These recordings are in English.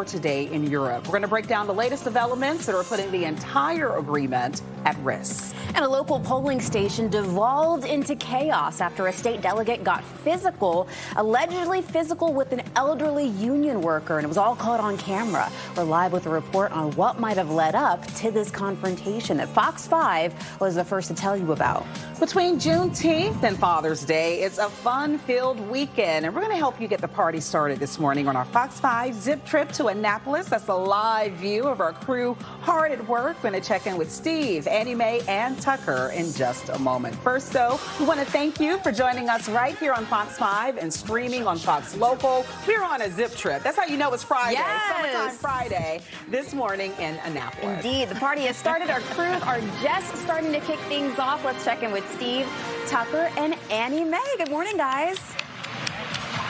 today in Europe. We're going to break down the latest developments that are putting the entire agreement at risk. And a local polling station devolved into chaos after a state delegate got allegedly physical with an elderly union worker, and it was all caught on camera. We're live with a report on what might have led up to this confrontation that Fox 5 was the first to tell you about. Between Juneteenth and Father's Day, it's a fun-filled weekend, and we're going to help you get the party started this morning on our Fox 5 zip trip to Annapolis. That's a live view of our crew hard at work. We're going to check in with Steve, Annie Mae, and Tucker in just a moment. First, though, we want to thank you for joining us right here on Fox 5 and streaming on Fox Local. We're on a zip trip. That's how you know it's Friday. Yes. Summertime Friday this morning in Annapolis. Indeed. The party has started. Our crews are just starting to kick things off. Let's check in with Steve, Tucker, and Annie Mae. Good morning, guys.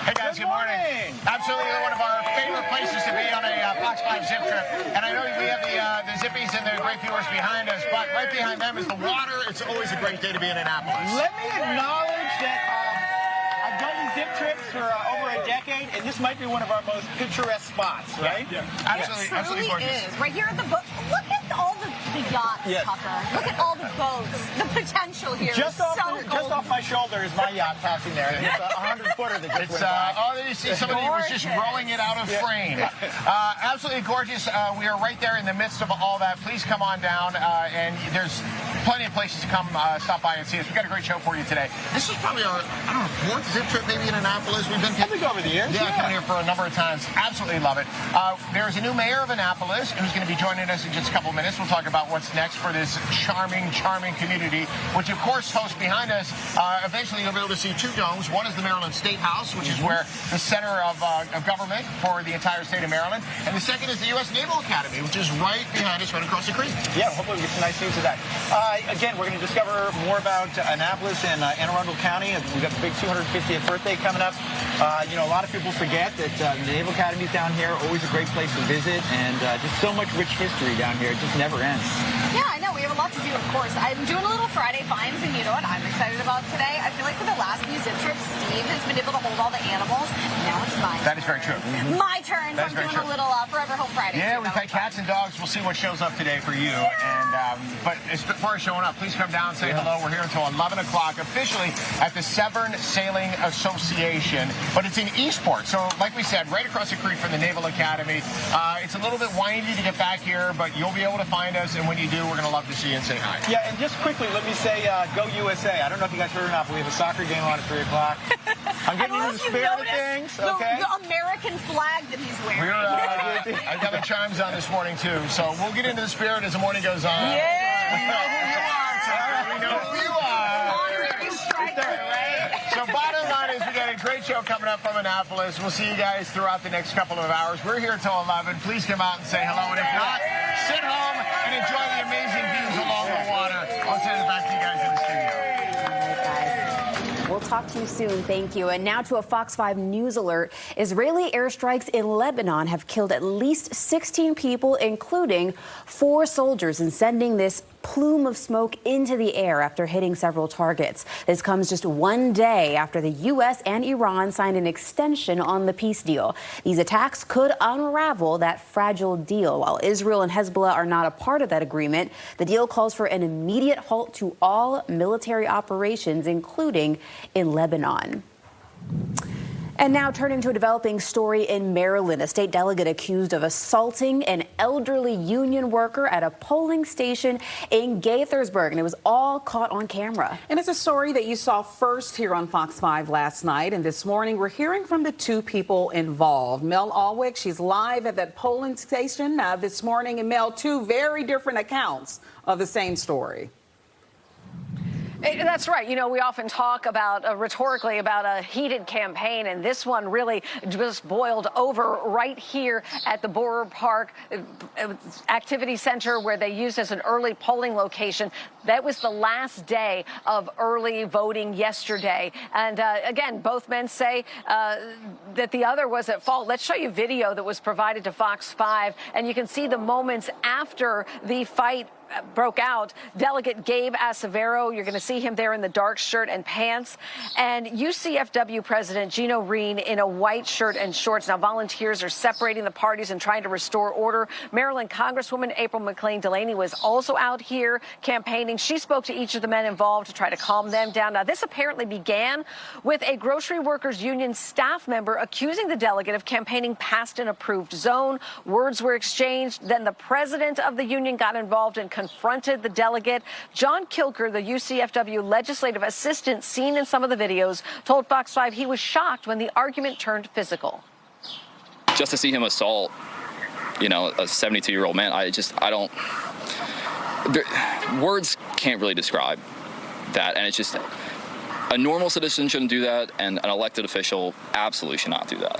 Hey guys, good morning. Absolutely one of our favorite places to be on a Fox 5 zip trip. And I know we have the Zippies and the great viewers behind us, but right behind them is the water. It's always a great day to be in Annapolis. Let me acknowledge that I've done these zip trips for over a decade, and this might be one of our most picturesque spots, right? Yeah. Absolutely, yes. absolutely gorgeous. Is. Right here at the boat. Look at all the yachts, yes. Tucker. Look at all the boats. The potential here just off my shoulder is my yacht passing there. And it's a 100-footer that just went by. You see somebody was just rolling it out of frame. Absolutely gorgeous. We are right there in the midst of all that. Please come on down, and there's plenty of places to come stop by and see us. We've got a great show for you today. This is probably our, fourth zip trip maybe in Annapolis. We've been over the years. Yeah, coming here for a number of times. Absolutely love it. There's a new mayor of Annapolis who's going to be joining us in just a couple minutes. We'll talk about what's next for this charming community, which of course hosts behind us. Eventually you'll be able to see two domes. One is the Maryland State House, which is where the center of government for the entire state of Maryland. And the second is the U.S. Naval Academy, which is right behind us, right across the creek. Yeah, hopefully we get some nice views of that. Again, we're going to discover more about Annapolis and Anne Arundel County. We've got the big 250th birthday coming up. A lot of people forget that the Naval Academy is down here, always a great place to visit, and just so much rich history down here. It just never ends. Yeah, I know. We have a lot to do, of course. I'm doing a little Friday Finds, and you know what I'm excited about today? I feel like for the last few zip trips, Steve has been able to hold all the animals. Now it's my turn. That is very true. My turn. So I'm doing a little Forever Home Friday. Yeah, we've had cats and dogs. We'll see what shows up today for you. Yeah. But as far as showing up, please come down, say hello. We're here until 11 o'clock, officially at the Severn Sailing Association. But it's in Eastport. So, like we said, right across the creek from the Naval Academy. It's a little bit windy to get back here, but you'll be able to find us. And when you do, we're going to love to see you and say hi. Yeah, and just quickly, let me say, go USA. I don't know if you guys heard or not, but we have a soccer game on at 3 o'clock. I'm getting into the spirit of things, okay? The American flag that he's wearing. I've got the chimes on this morning, too. So we'll get into the spirit as the morning goes on. Yeah! We know who you are, Sarah. We know who you are. Honorary striker, right? So bottom line is we got a great show coming up from Annapolis. We'll see you guys throughout the next couple of hours. We're here till 11. Please come out and say hello. And if not, sit home and enjoy the amazing views along the water. I'll send it back to you guys in the studio. We'll talk to you soon. Thank you. And now to a Fox 5 News alert. Israeli airstrikes in Lebanon have killed at least 16 people, including 4 soldiers, and sending this plume of smoke into the air after hitting several targets. This comes just one day after the U.S. and Iran signed an extension on the peace deal. These attacks could unravel that fragile deal. While Israel and Hezbollah are not a part of that agreement, the deal calls for an immediate halt to all military operations, including in Lebanon. And now turning to a developing story in Maryland, a state delegate accused of assaulting an elderly union worker at a polling station in Gaithersburg, and it was all caught on camera. And it's a story that you saw first here on Fox 5 last night, and this morning we're hearing from the 2 people involved. Mel Alwick, she's live at that polling station this morning, and Mel, 2 very different accounts of the same story. That's right. You know, we often talk about rhetorically about a heated campaign, and this one really just boiled over right here at the Borough Park Activity Center, where they used as an early polling location. That was the last day of early voting yesterday. And again, both men say that the other was at fault. Let's show you video that was provided to Fox 5, and you can see the moments after the fight broke out. Delegate Gabe Acevero, you're going to see him there in the dark shirt and pants, and UCFW President Gino Reen in a white shirt and shorts. Now, volunteers are separating the parties and trying to restore order. Maryland Congresswoman April McLean Delaney was also out here campaigning. She spoke to each of the men involved to try to calm them down. Now, this apparently began with a grocery workers union staff member accusing the delegate of campaigning past an approved zone. Words were exchanged. Then the president of the union got involved and confronted the delegate. John Kilker, the UCFW legislative assistant seen in some of the videos, told Fox 5 he was shocked when the argument turned physical. Just to see him assault, a 72-year-old man, I don't. Words can't really describe that, and it's just a normal citizen shouldn't do that, and an elected official absolutely should not do that.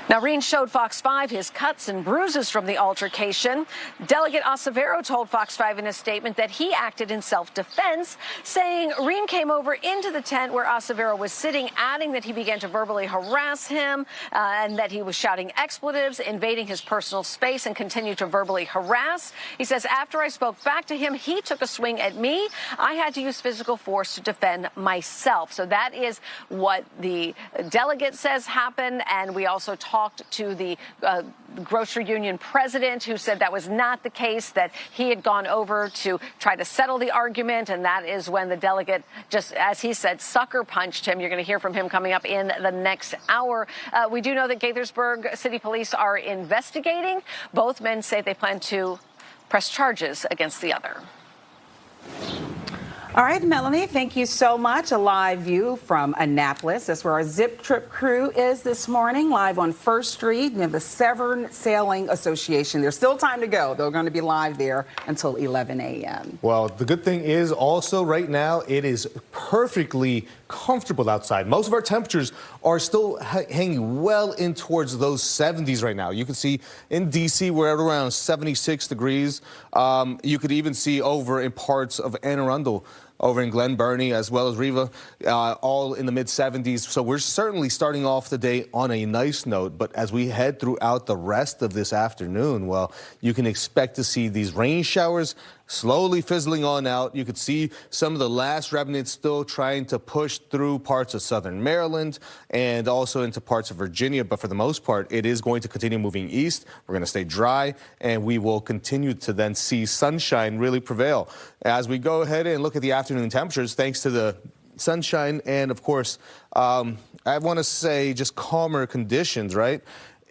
Now, Reen showed Fox 5 his cuts and bruises from the altercation. Delegate Acevero told Fox 5 in a statement that he acted in self-defense, saying Reen came over into the tent where Acevero was sitting, adding that he began to verbally harass him and that he was shouting expletives, invading his personal space, and continued to verbally harass. He says, after I spoke back to him, he took a swing at me. I had to use physical force to defend myself. So that is what the delegate says happened, and we also talked to the grocery union president, who said that was not the case, that he had gone over to try to settle the argument, and that is when the delegate, just as he said, sucker punched him. You're going to hear from him coming up in the next hour. We do know that Gaithersburg City Police are investigating. Both men say they plan to press charges against the other. All right, Melanie, thank you so much. A live view from Annapolis. That's where our Zip Trip crew is this morning, live on First Street near the Severn Sailing Association. There's still time to go. They're going to be live there until 11 a.m. Well, the good thing is also right now it is perfectly comfortable outside. Most of our temperatures are still hanging well in towards those 70s right now. You can see in D.C. we're at around 76 degrees. You could even see over in parts of Anne Arundel, over in Glen Burnie, as well as Riva, all in the mid-70s. So we're certainly starting off the day on a nice note. But as we head throughout the rest of this afternoon, well, you can expect to see these rain showers slowly fizzling on out. You could see some of the last remnants still trying to push through parts of southern Maryland and also into parts of Virginia. But for the most part, it is going to continue moving east. We're going to stay dry, and we will continue to then see sunshine really prevail. As we go ahead and look at the afternoon temperatures, thanks to the sunshine and, of course, I want to say just calmer conditions, right?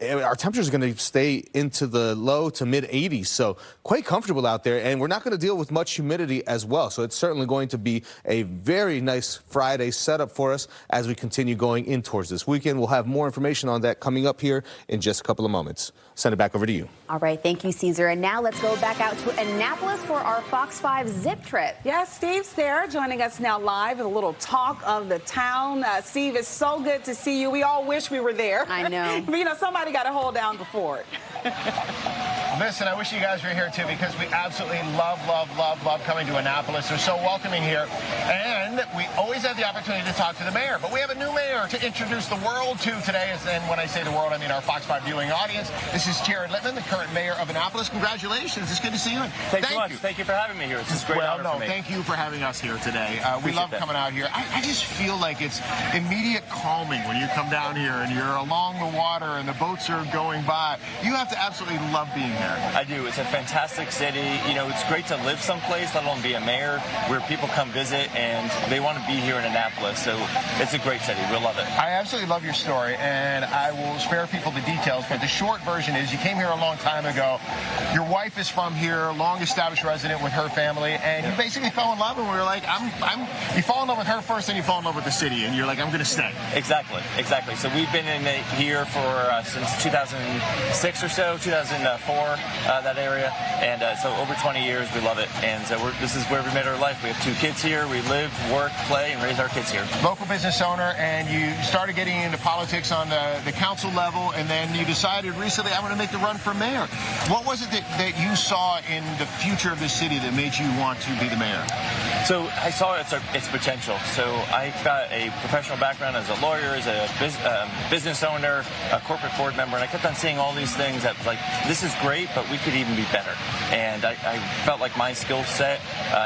Our temperatures are going to stay into the low to mid 80s, so quite comfortable out there, and we're not going to deal with much humidity as well. So it's certainly going to be a very nice Friday setup for us as we continue going in towards this weekend. We'll have more information on that coming up here in just a couple of moments. Send it back over to you. All right, thank you, Caesar. And now let's go back out to Annapolis for our Fox 5 Zip Trip. Yes, Steve's there joining us now live with a little talk of the town. Steve, it's so good to see you. We all wish we were there. I know. But, somebody got to hold down the fort. Listen, I wish you guys were here, too, because we absolutely love coming to Annapolis. They're so welcoming here. And we always have the opportunity to talk to the mayor. But we have a new mayor to introduce the world to today. And when I say the world, I mean our Fox 5 viewing audience. This is Jared Littman, the current mayor of Annapolis. Congratulations. It's good to see you. Thanks so much. Thank you for having me here. It's a great honor for me. Thank you for having us here today. We love coming out here. I just feel like it's immediate calming when you come down here and you're along the water and the boats are going by. You have to absolutely love being here. I do. It's a fantastic city. It's great to live someplace, let alone be a mayor, where people come visit and they want to be here in Annapolis. So it's a great city. We'll love it. I absolutely love your story, and I will spare people the details, but the short version is you came here a long time ago. Your wife is from here, long-established resident with her family, and you basically fell in love, and we were like, you fall in love with her first, then you fall in love with the city, and you're like, I'm going to stay. Exactly. So we've been in here for since 2006 or so, 2004, that area, and so over 20 years. We love it, and so this is where we made our life. We have 2 kids here. We live, work, play, and raise our kids here. Local business owner, and you started getting into politics on the council level, and then you decided recently, I'm going to make the run for mayor. What was it that you saw in the future of the city that made you want to be the mayor? So I saw its potential. So I got a professional background as a lawyer, as a business owner, a corporate board member, and I kept on seeing all these things that was like, this is great, but we could even be better. And I felt like my skill set,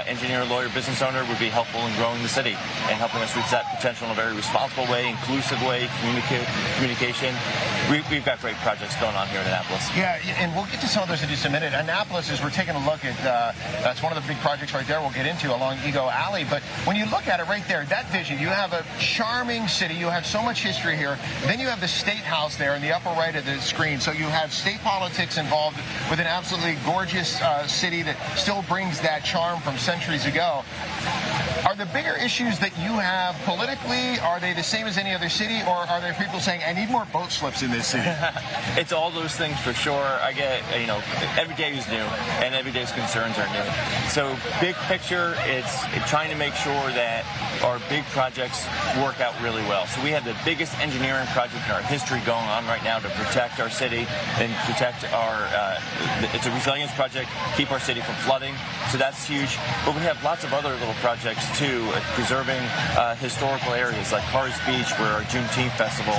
engineer, lawyer, business owner, would be helpful in growing the city and helping us reach that potential in a very responsible way, inclusive way, communication. We've got great projects going on here in Annapolis. Yeah, and we'll get to some of those in just a minute. Annapolis, as we're taking a look at, that's one of the big projects right there we'll get into along Ego Alley. But when you look at it right there, that vision, you have a charming city. You have so much history here. Then you have the State House there in the upper right of the screen. So you have state politics involved with an absolutely gorgeous city that still brings that charm from centuries ago. Are the bigger issues that you have politically, are they the same as any other city, or are there people saying, I need more boat slips in this city? It's all those things for sure. I get, every day is new, and every day's concerns are new. So big picture, it's trying to make sure that our big projects work out really well. So we have the biggest engineering project in our history going on right now to protect our city and protect our, it's a resilience project, keep our city from flooding. So that's huge. But we have lots of other little projects too, preserving historical areas like Cars Beach, where our Juneteenth Festival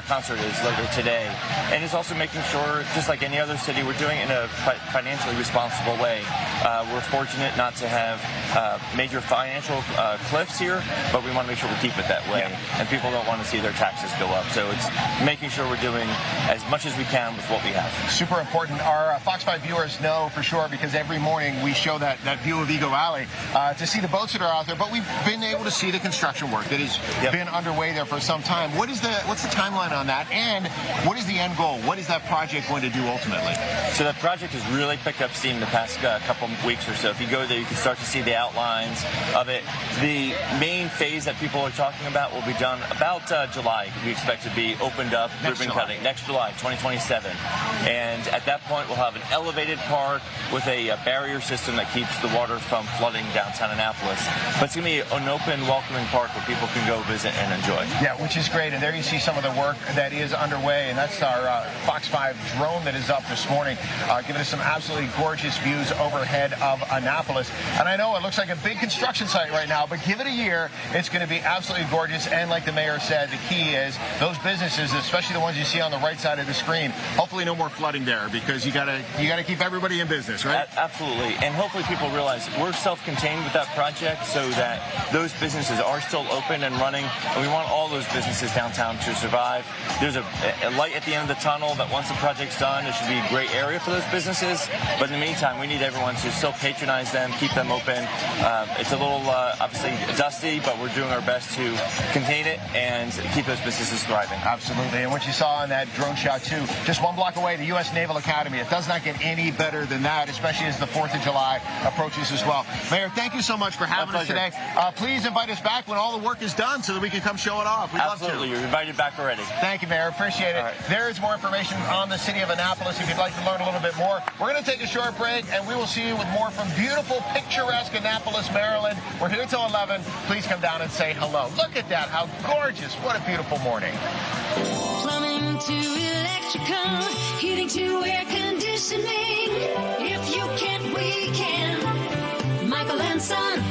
concert is later today. And it's also making sure, just like any other city, we're doing it in a financially responsible way. We're fortunate not to have major financial cliffs here, but we want to make sure we keep it that way. Yeah. And people don't want to see their taxes go up. So it's making sure we're doing as much as we can with what we have. Super important. Our Fox 5 viewers know for sure, because every morning we show that view of Ego Alley to see the boats that are out there. But we've been able to see the construction work that has been underway there for some time. What's the timeline on that, and what is the end goal? What is that project going to do ultimately? So that project has really picked up steam the past couple weeks or so. If you go there, you can start to see the outlines of it. The main phase that people are talking about will be done about July. We expect to be opened up, ribbon cutting, next July, 2027. And at that point, we'll have an elevated park with a barrier system that keeps the water from flooding downtown Annapolis. But it's going to be an open, welcoming park where people can go visit and enjoy. Yeah, which is great. And there you see some of the work that is underway. And that's our Fox 5 drone that is up this morning, giving us some absolutely gorgeous views overhead of Annapolis. And I know it looks like a big construction site right now, but give it a year, it's going to be absolutely gorgeous. And like the mayor said, the key is those businesses, especially the ones you see on the right side of the screen, hopefully no more flooding there, because you gotta keep everybody in business, right? Absolutely. And hopefully people realize we're self-contained with that project, so that those businesses are still open and running, and we want all those businesses downtown to survive. There's a light at the end of the tunnel that once the project's done, it should be a great area for those businesses. But in the meantime, we need everyone to still patronize them, keep them open. It's a little, obviously, dusty, but we're doing our best to contain it and keep those businesses thriving. Absolutely. And what you saw in that drone shot, too, just one block away, the U.S. Naval Academy. It does not get any better than that, especially as the 4th of July approaches as well. Mayor, thank you so much for having us today. Please invite us back when all the work is done so that we can come show it off. We'd Absolutely. love to. You're invited back already. Thank you, Mayor. Appreciate it. Right. There is more information on the city of Annapolis if you'd like to learn a little bit more. We're going to take a short break, and we will see you with more from beautiful, picturesque Annapolis, Maryland. We're here till 11. Please come down and say hello. Look at that. How gorgeous. What a beautiful morning. Plumbing to electrical, heating to air conditioning. If you can't, we can. Michael and Son.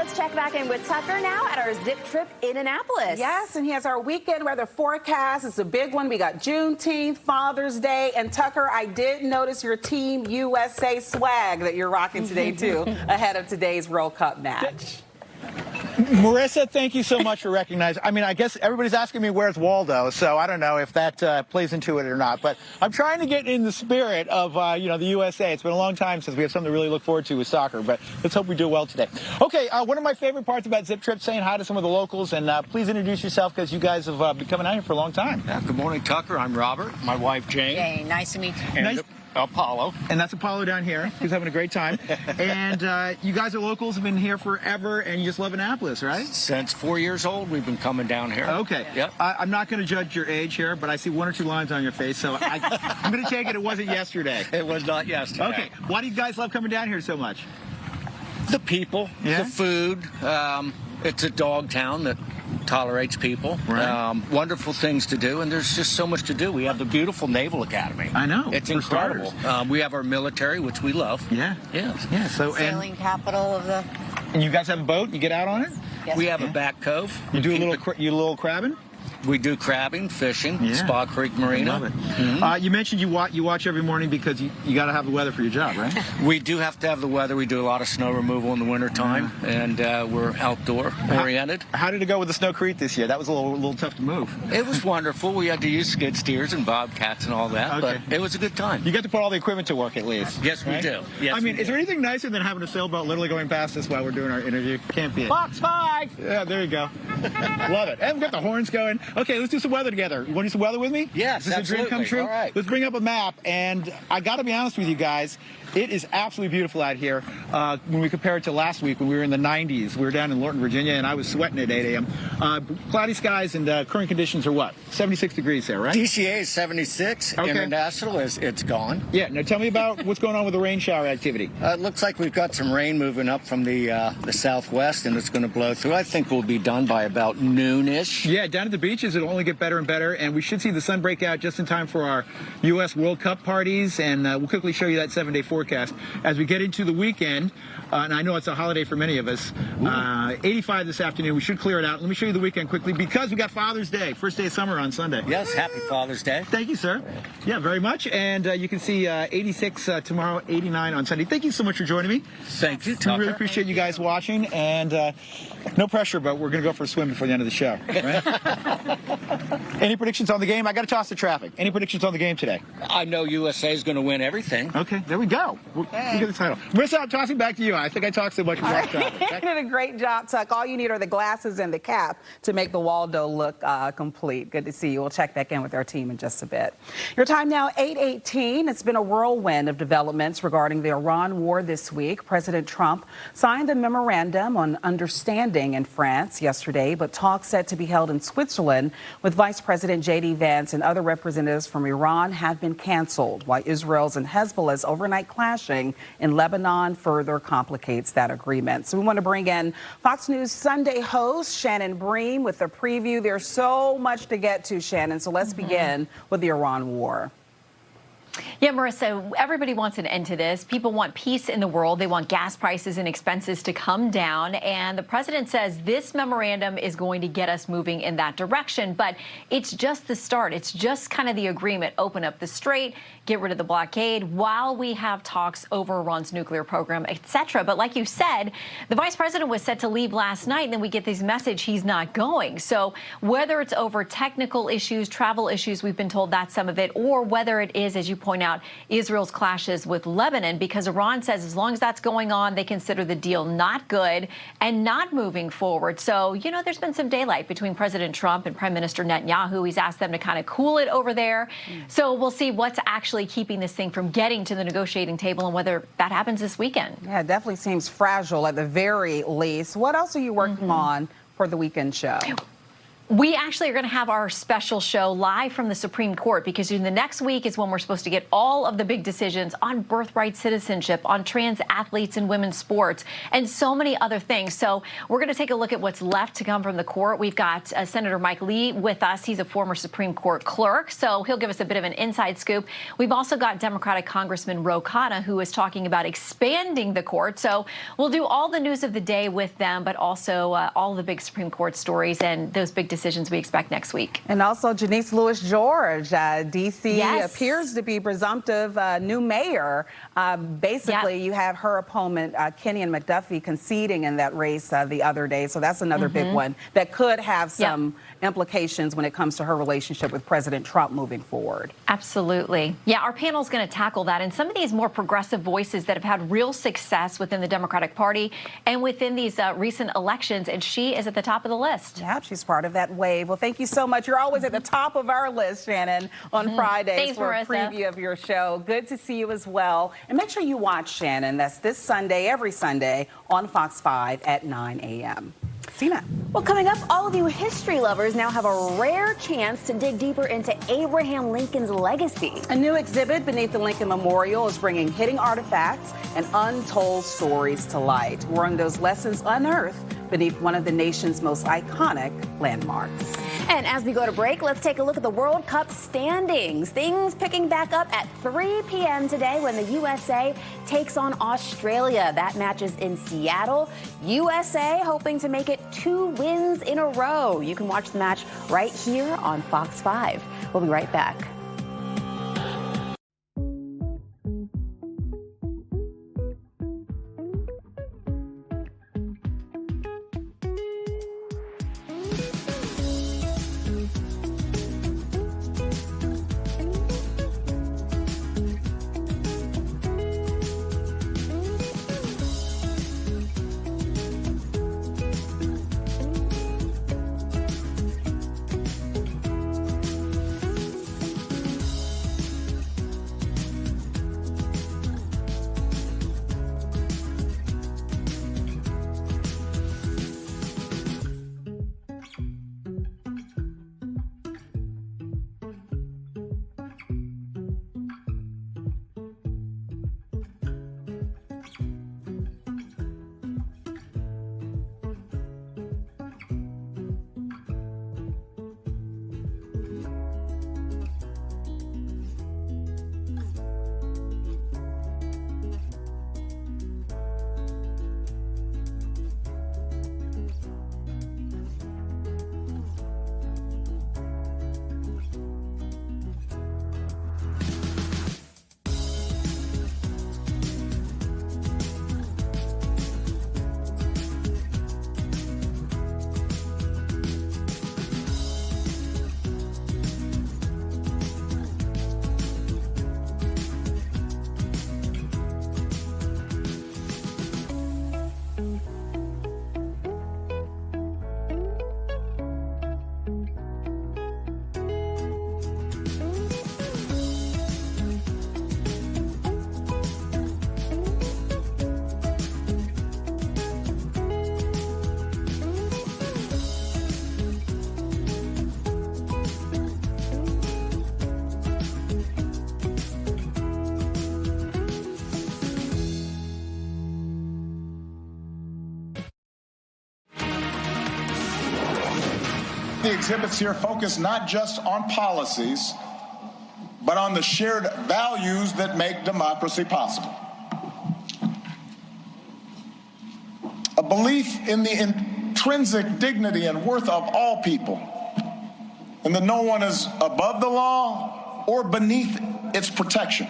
let's check back in with Tucker now at our Zip Trip in Annapolis. Yes, and he has our weekend weather forecast. It's a big one. We got Juneteenth, Father's Day, and Tucker, I did notice your Team USA swag that you're rocking today, too, ahead of today's World Cup match. Marissa, thank you so much for recognizing. I mean, I guess everybody's asking me where's Waldo, so I don't know if that plays into it or not. But I'm trying to get in the spirit of, the USA. It's been a long time since we have something to really look forward to with soccer, but let's hope we do well today. Okay, one of my favorite parts about Zip Trip, saying hi to some of the locals, and please introduce yourself because you guys have been coming out here for a long time. Yeah, good morning, Tucker. I'm Robert. My wife, Jane. Jane, nice to meet you. And Apollo. And that's Apollo down here. He's having a great time. And you guys are locals, have been here forever, and you just love Annapolis, right? Since 4 years old, we've been coming down here. Okay. Yep. I'm not going to judge your age here, but I see 1 or 2 lines on your face, so I'm going to take it wasn't yesterday. It was not yesterday. Okay. Why do you guys love coming down here so much? The people, the food. It's a dog town that tolerates people. Right. Wonderful things to do, and there's just so much to do. We have the beautiful Naval Academy. I know. It's incredible. We have our military, which we love. Yeah. Yeah. So Sailing capital of the... And you guys have a boat? You get out on it? Yes. We have a back cove. You do a little crabbing? We do crabbing, fishing, Yeah. Spa Creek Marina. I love it. You mentioned you watch every morning because you got to have the weather for your job, right? We do have to have the weather. We do a lot of snow removal in the wintertime, and we're outdoor oriented. How did it go with the Snowcrete this year? That was a little tough to move. It was wonderful. We had to use skid steers and bobcats and all that, Okay. but it was a good time. You get to put all the equipment to work at least. Yes, we right? do. Yes, I mean, we is do. there anything nicer than having a sailboat literally going past us while we're doing our interview? Can't be it. Fox 5! Yeah, there you go. Love it. And we've got the horns going. Okay, let's do some weather together. You want to do some weather with me? Yes, Is this a dream come absolutely. true? All right. Let's bring up a map, and I got to be honest with you guys. It is absolutely beautiful out here. When we compare it to last week when we were in the 90s, we were down in Lorton, Virginia, and I was sweating at 8 a.m. Cloudy skies and current conditions are what? 76 degrees there, right? DCA is 76. Okay. International it's gone. Yeah. Now tell me about what's going on with the rain shower activity. It looks like we've got some rain moving up from the southwest, and it's going to blow through. I think we'll be done by about noon-ish. Yeah, down at the beaches, it'll only get better and better, and we should see the sun break out just in time for our U.S. World Cup parties, and we'll quickly show you that 7-day forecast. As we get into the weekend, and I know it's a holiday for many of us, 85 this afternoon. We should clear it out. Let me show you the weekend quickly because we got Father's Day, first day of summer on Sunday. Yes, happy Father's Day. Thank you, sir. Yeah, very much. And you can see 86 tomorrow, 89 on Sunday. Thank you so much for joining me. Thank you, We Tucker. really appreciate you guys watching, and no pressure, but we're going to go for a swim before the end of the show. Right? Any predictions on the game? I got to toss the traffic. Any predictions on the game today? I know USA is going to win everything. Okay, there we go. We get the title. Marissa, I'm tossing back to you. I think I talked so much about traffic. You did a great job, Tuck. All you need are the glasses and the cap to make the Waldo look complete. Good to see you. We'll check back in with our team in just a bit. Your time now, 8:18. It's been a whirlwind of developments regarding the Iran war this week. President Trump signed the memorandum on understanding in France yesterday, but talks set to be held in Switzerland with Vice President J.D. Vance and other representatives from Iran have been canceled, while Israel's and Hezbollah's overnight clashing in Lebanon further complicates that agreement. So we want to bring in Fox News Sunday host Shannon Bream with a preview. There's so much to get to, Shannon, so let's begin with the Iran war. Yeah, Marissa, everybody wants an end to this. People want peace in the world. They want gas prices and expenses to come down. And the president says this memorandum is going to get us moving in that direction. But it's just the start. It's just kind of the agreement. Open up the strait, get rid of the blockade while we have talks over Iran's nuclear program, etc. But like you said, the vice president was set to leave last night, and then we get this message he's not going. So whether it's over technical issues, travel issues, we've been told that's some of it, or whether it is, as you point out, Israel's clashes with Lebanon, because Iran says as long as that's going on, they consider the deal not good and not moving forward. So, you know, there's been some daylight between President Trump and Prime Minister Netanyahu. He's asked them to kind of cool it over there. So we'll see what's actually keeping this thing from getting to the negotiating table and whether that happens this weekend. Yeah, it definitely seems fragile at the very least. What else are you working on for the weekend show? We actually are going to have our special show live from the Supreme Court, because in the next week is when we're supposed to get all of the big decisions on birthright citizenship, on trans athletes in women's sports, and so many other things. So we're going to take a look at what's left to come from the court. We've got Senator Mike Lee with us. He's a former Supreme Court clerk, so he'll give us a bit of an inside scoop. We've also got Democratic Congressman Ro Khanna, who is talking about expanding the court. So we'll do all the news of the day with them, but also all the big Supreme Court stories and those big decisions we expect next week. And also Janice Lewis-George, D.C. appears to be presumptive new mayor. Basically, you have her opponent, Kenyon McDuffie, conceding in that race the other day. So that's another big one that could have some implications when it comes to her relationship with President Trump moving forward. Absolutely. Yeah, our panel is going to tackle that. And some of these more progressive voices that have had real success within the Democratic Party and within these recent elections. And she is at the top of the list. Yeah, she's part of that wave. Well, thank you so much. You're always at the top of our list, Shannon, on Fridays. Thanks, for a Marissa. preview of your show. Good to see you as well. And make sure you watch Shannon. That's this Sunday, every Sunday, on Fox 5 at 9 a.m. Sina. Well, coming up, all of you history lovers now have a rare chance to dig deeper into Abraham Lincoln's legacy. A new exhibit beneath the Lincoln Memorial is bringing hidden artifacts and untold stories to light. We're on those lessons unearthed beneath one of the nation's most iconic landmarks. And as we go to break, let's take a look at the World Cup standings. Things picking back up at 3 p.m. today when the USA takes on Australia. That match is in Seattle. USA hoping to make it 2 wins in a row. You can watch the match right here on Fox 5. We'll be right back. The exhibits here focus not just on policies, but on the shared values that make democracy possible. A belief in the intrinsic dignity and worth of all people, and that no one is above the law or beneath its protection.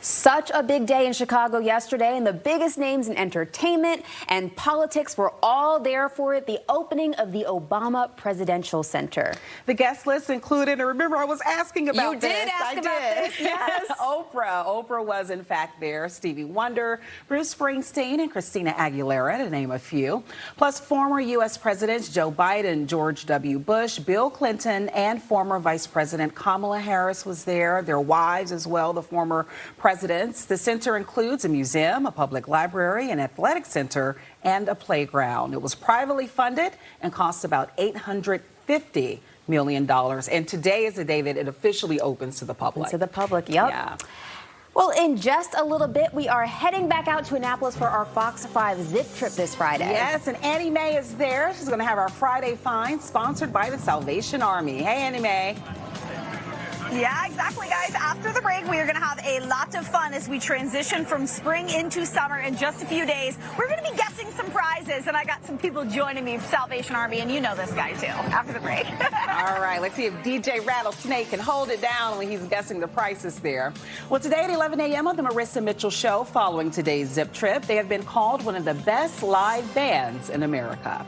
Such a big day in Chicago yesterday, and the biggest names in entertainment and politics were all there for it, the opening of the Obama Presidential Center. The guest list included, and remember I was asking about this. You did ask about this, yes. Oprah was in fact there, Stevie Wonder, Bruce Springsteen, and Christina Aguilera, to name a few. Plus former U.S. Presidents Joe Biden, George W. Bush, Bill Clinton, and former Vice President Kamala Harris was there, their wives as well, the former President residents. The center includes a museum, a public library, an athletic center, and a playground. It was privately funded and cost about $850 million. And today is the day that it officially opens to the public. To the public, yep. Yeah. Well, in just a little bit, we are heading back out to Annapolis for our Fox 5 Zip Trip this Friday. Yes, and Annie Mae is there. She's going to have our Friday Find sponsored by the Salvation Army. Hey, Annie Mae. Yeah, exactly, guys. After the break, we are going to have a lot of fun as we transition from spring into summer in just a few days. We're going to be guessing some prizes, and I got some people joining me from Salvation Army, and you know this guy, too, after the break. All right, let's see if DJ Rattlesnake can hold it down when he's guessing the prices there. Well, today at 11 a.m. on the Marissa Mitchell Show, following today's Zip Trip, they have been called one of the best live bands in America.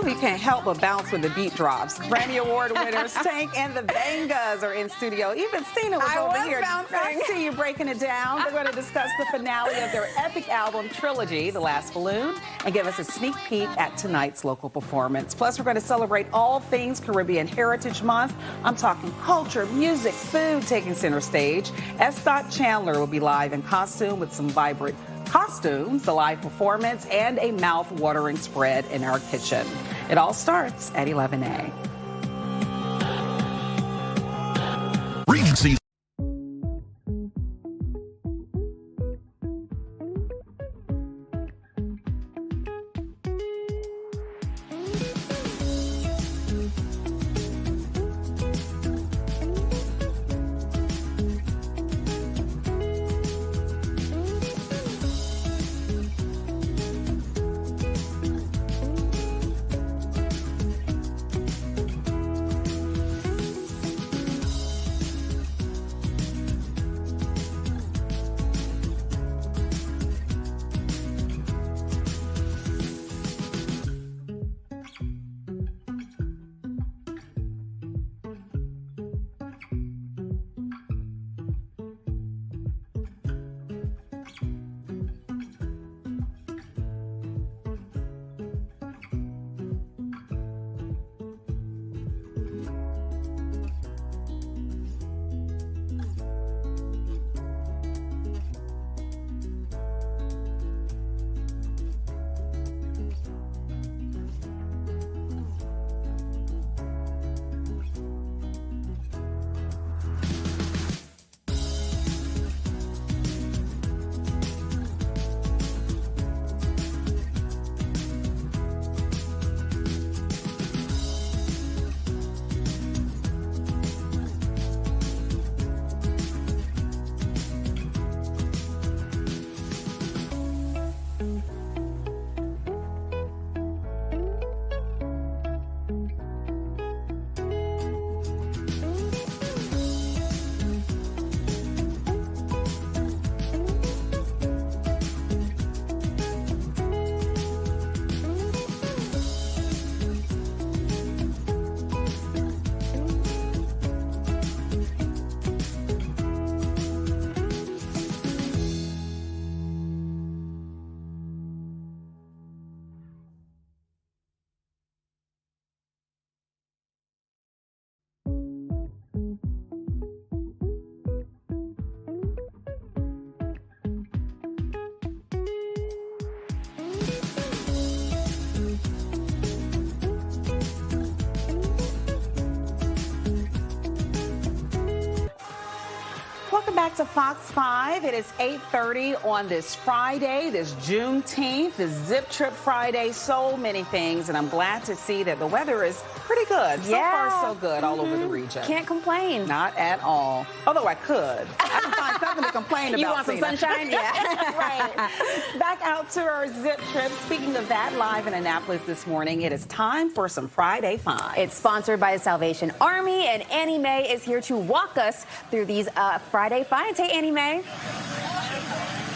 You can't help but bounce when the beat drops. Grammy Award winners Tank and the Bangas are in studio. Even Cena was over here. I see you breaking it down. They're going to discuss the finale of their epic album trilogy, The Last Balloon, and give us a sneak peek at tonight's local performance. Plus, we're going to celebrate all things Caribbean Heritage Month. I'm talking culture, music, food taking center stage. S. Chandler will be live in costume with some vibrant costumes, a live performance, and a mouth-watering spread in our kitchen. It all starts at 11A. Regency. Welcome back to Fox 5. It is 8:30 on this Friday, this Juneteenth, this Zip Trip Friday, so many things, and I'm glad to see that the weather is pretty good. So far, so good all over the region. Can't complain. Not at all. Although I could. I can find something to complain about. You want some sunshine? Yeah. Right. Back out to our Zip Trip. Speaking of that, live in Annapolis this morning, it is time for some Friday Finds. It's sponsored by the Salvation Army, and Annie Mae is here to walk us through these Friday Finds. Hey, Annie Mae.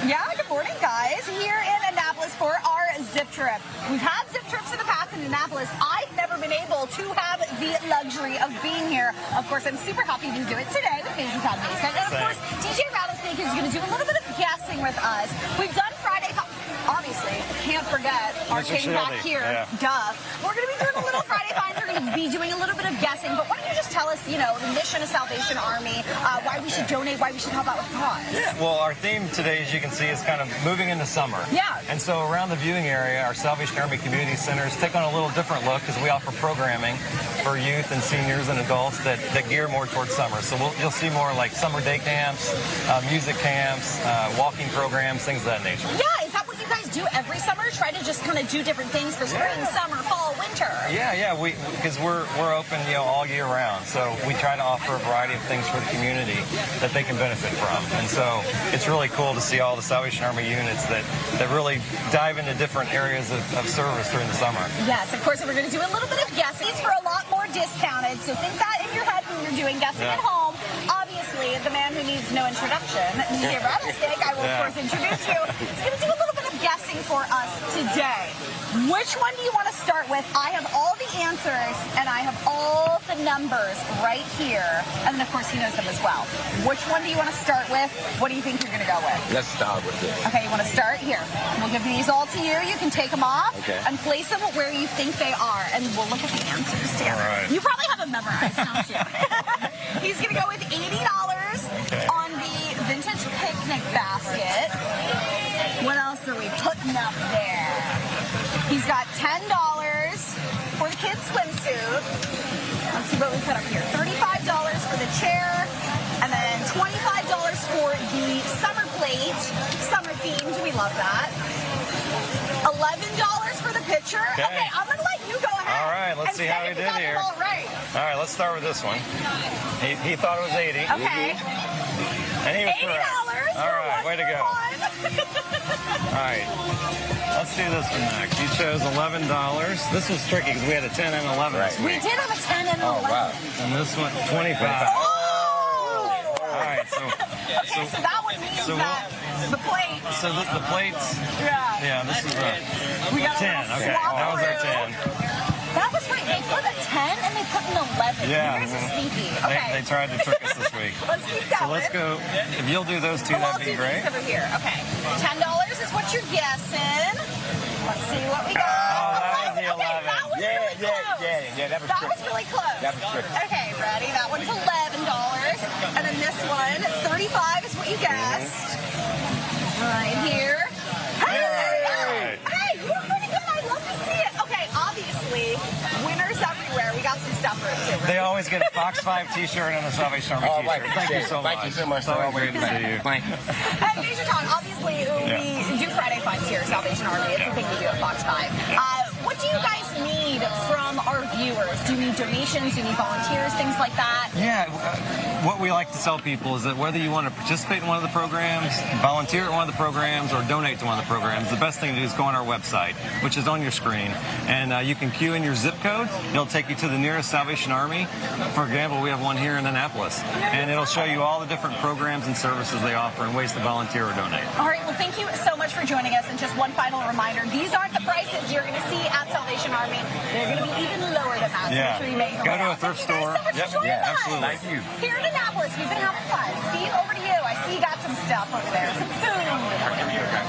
Yeah, good morning, guys. Here in Annapolis for our Zip Trip. We've had Zip Trips in the past in Annapolis. I've never been able to have the luxury of being here. Of course, I'm super happy to do it today with Mason Todd Mason. And of course, DJ Rattlesnake is going to do a little bit of guessing with us. We've done Friday, obviously. obviously, can't forget our Mr. king back Shieldy. here. Yeah. Duh. We're going to be doing a little Friday Finds. We're going to be doing a little bit of guessing. But why don't you just tell us, the mission of Salvation Army, why we should donate, why we should help out with the cause? Yeah, well, our theme today, as you can see, is kind of moving into summer. Yeah. And so around the viewing area, our Salvation Army Community Centers take on a little different look because we offer programming for youth and seniors and adults that gear more towards summer. So you'll see more like summer day camps, music camps, walking programs, things of that nature. Yeah, is that what you guys do every summer? Try to just kind of do different things for spring, summer, fall, winter. Yeah, because we're open, all year round. So we try to offer a variety of things for the community that they can benefit from. And so it's really cool to see all the Salvation Army units that really dive into different areas of service during the summer. Yes, of course, we're going to do a little bit of guessing for a lot more discounted. So think that in your head when you're doing guessing at home. Obviously, the man who needs no introduction, DJ Rattlesnake, I will of course introduce you. He's going to do a little bit of guessing for us today. Which one do you want to start with? I have all the answers and I have all the numbers right here. And then, of course, he knows them as well. Which one do you want to start with? What do you think you're going to go with? Let's start with this. Okay, you want to start here. We'll give these all to you. You can take them off and place them where you think they are. And we'll look at the answers together. All right. You probably have them memorized, don't you? He's going to go with $80 on the vintage picnic basket. What else are we putting up there? He's got $10 for the kids' swimsuit. Let's see what we put up here. $35 for the chair. And then $25 for the summer plate. Summer themed. We love that. $11 for the pitcher. Okay, I'm going to let you go ahead. All right, let's see how he did here. All right. All right, let's start with this one. He thought it was 80. Okay. And he was $80. correct. All right, way to go. All right, let's do this one next. You chose $11. This was tricky because we had a 10 and 11 this We week. did have a 10 and 11. Oh, wow. And this one, 25. Oh! All right, so that one means that the plate. So the plates. Yeah. Yeah, this is We got a 10. little Okay, swap that was our through. 10. That was right. They put a 10 and they put an 11. Yeah. You guys are sneaky. Okay. They tried to trick us this week. Let's keep going. So let's go. If you'll do those two, I'll that'd do be great. these over here. Okay. $10 is what you're guessing. Let's see what we got. Oh, that was the 11. Okay, that was really close. Yeah, that was That tricky. was really close. That was tricky. Okay, ready? That one's $11. And then this one, 35 is what you guessed. Right here. Hey! Hey, you were pretty good. I love to see it. Okay, obviously, winners everywhere. We got some stuff for it too. They always get a Fox 5 t-shirt and a Salvation Army Oh, right. t-shirt. Thank you so much. Thank you so much. So great to see you. Thank you. And Major Tom, obviously, we do Friday Finds here at Salvation Army. It's a thing we do at Fox 5. What do you guys need from our viewers? Do you need donations? Do you need volunteers? Things like that? Yeah, what we like to tell people is that whether you want to participate in one of the programs, volunteer at one of the programs, or donate to one of the programs, the best thing to do is go on our website, which is on your screen, and you can key in your zip code. It'll take you to the nearest Salvation Army. For example, we have one here in Annapolis, and it'll show you all the different programs and services they offer and ways to volunteer or donate. All right, well, thank you so much for joining us. And just one final reminder, these aren't the prices you're going to see at Salvation Army. They're going to be even lower than that. So Yeah. make sure you make them Go to a out. thrift Thank you store. guys so much Yep. for joining Yeah, us. absolutely. Thank you. Here in Annapolis, we've been having fun. Steve, over to you. I see you got some stuff over there. Some food.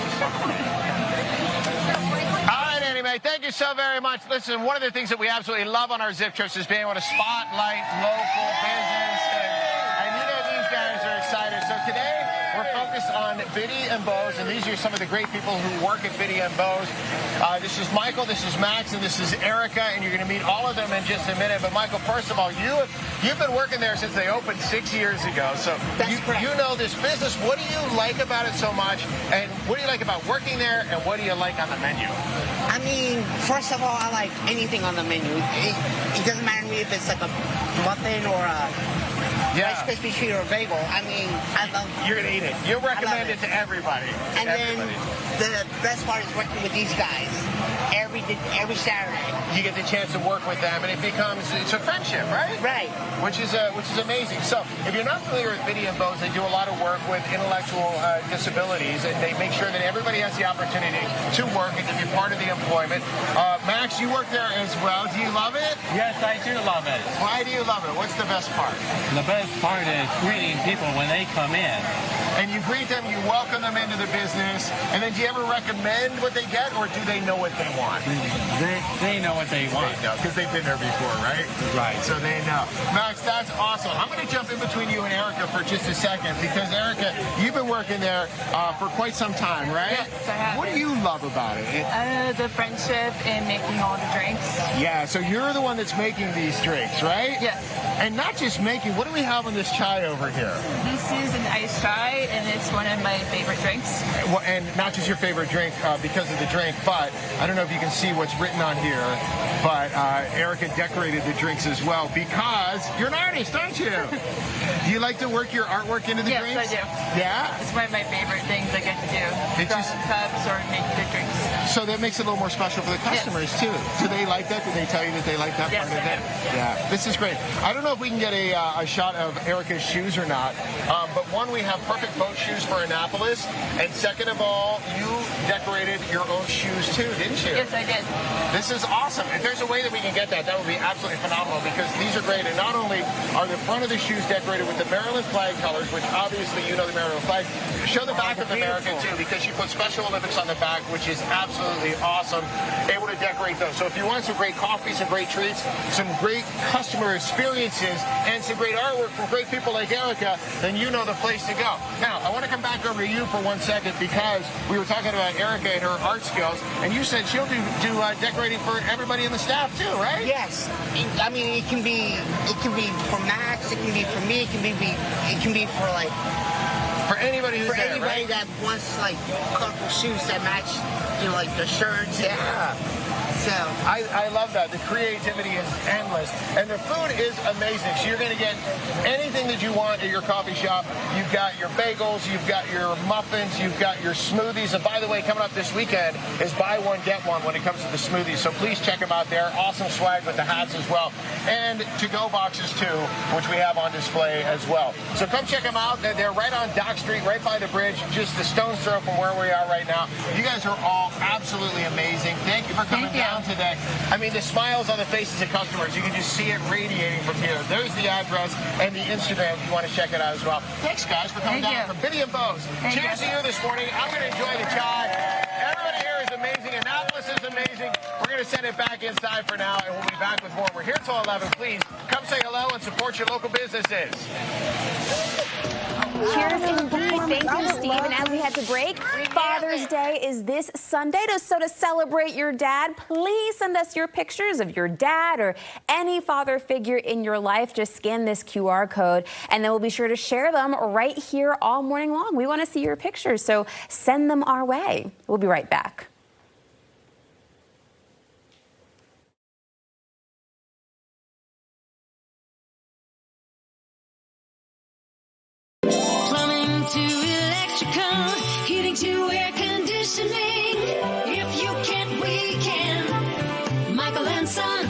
All right, Annie Mae, thank you so very much. Listen, one of the things that we absolutely love on our Zip Trips is being able to spotlight local business. And you know these guys are excited. So today, we're focused on Biddy and Bose, and these are some of the great people who work at Biddy and Bose. This is Michael, this is Max, and this is Erica, and you're going to meet all of them in just a minute. But Michael, first of all, you've been working there since they opened 6 years ago, so you know this business. What do you like about it so much, and what do you like about working there, and what do you like on the menu? I mean, first of all, I like anything on the menu. It doesn't matter to me if it's like a muffin or a Rice Krispie treat or a bagel. I mean, I love it. You're going to eat it. You'll recommend it to everybody. And then the best part is working with these guys. every Saturday. You get the chance to work with them, and it's a friendship, right? Right. Which is amazing. So, if you're not familiar with Biddy and Bows, they do a lot of work with intellectual disabilities, and they make sure that everybody has the opportunity to work and to be part of the employment. Max, you work there as well. Do you love it? Yes, I do love it. Why do you love it? What's the best part? The best part is greeting people when they come in. And you greet them, you welcome them into the business, and then do you ever recommend what they get, or do they know what they want? They know what they want. They know, because they've been there before, right? Right. So they know. Max, that's awesome. I'm going to jump in between you and Erica for just a second, because Erica, you've been working there for quite some time, right? Yes, I have. What do you love about it? The friendship and making all the drinks. Yeah, so you're the one that's making these drinks, right? Yes. And not just making, what do we have in this chai over here? This is an iced chai, and it's one of my favorite drinks. Well, and not just your favorite drink because of the drink, but I don't know if you can see what's written on here, but Erica decorated the drinks as well because you're an artist, aren't you? Do you like to work your artwork into the drinks? Yes, I do. Yeah? It's one of my favorite things I get to do. Draw cups or make good drinks. So that makes it a little more special for the customers, too. Do they like that? Do they tell you that they like that Yes, part of they it? do. Yeah, this is great. I don't know if we can get a shot of Erica's shoes or not, but one, we have perfect boat shoes for Annapolis, and second of all, you decorated your own shoes, too, didn't you? Yes, I did. This is awesome. If there's a way that we can get that, that would be absolutely phenomenal because these are great. And not only are the front of the shoes decorated with the Maryland flag colors, which obviously you know the Maryland flag, show the back of America too because she put Special Olympics on the back, which is absolutely awesome. Able to decorate those. So if you want some great coffee, some great treats, some great customer experiences, and some great artwork from great people like Erica, then you know the place to go. Now, I want to come back over to you for 1 second because we were talking about Erica and her art skills, and you said she'll do decorating for everybody in the staff too, right? Yes. I mean, it can be for Max, it can be for me, it can be for like for anybody who's for there, anybody right? that wants like colorful shoes that match, you know, like the shirts. Yeah. So I love that. The creativity is endless. And the food is amazing. So you're going to get anything that you want at your coffee shop. You've got your bagels, you've got your muffins, you've got your smoothies. And by the way, coming up this weekend is buy one, get one when it comes to the smoothies. So please check them out there. Awesome swag with the hats as well. And to-go boxes too, which we have on display as well. So come check them out. They're right on Dock Street, right by the bridge, just a stone's throw from where we are right now. You guys are all absolutely amazing. Thank you for coming down today. I mean, the smiles on the faces of customers, you can just see it radiating from here. There's the address and the Instagram if you want to check it out as well. Thanks, guys, for coming down from Biddy and Bows. Cheers to you this morning. I'm going to enjoy the chai. Everybody here is amazing. Annapolis is amazing. We're going to send it back inside for now, and we'll be back with more. We're here till 11. Please come say hello and support your local businesses. Cheers indeed. Thank you, Steve. And as we head to break, Father's Day is this Sunday. So to celebrate your dad, please send us your pictures of your dad or any father figure in your life. Just scan this QR code, and then we'll be sure to share them right here all morning long. We want to see your pictures, so send them our way. We'll be right back. To electrical, heating to air conditioning. If you can't, we can. Michael and Son.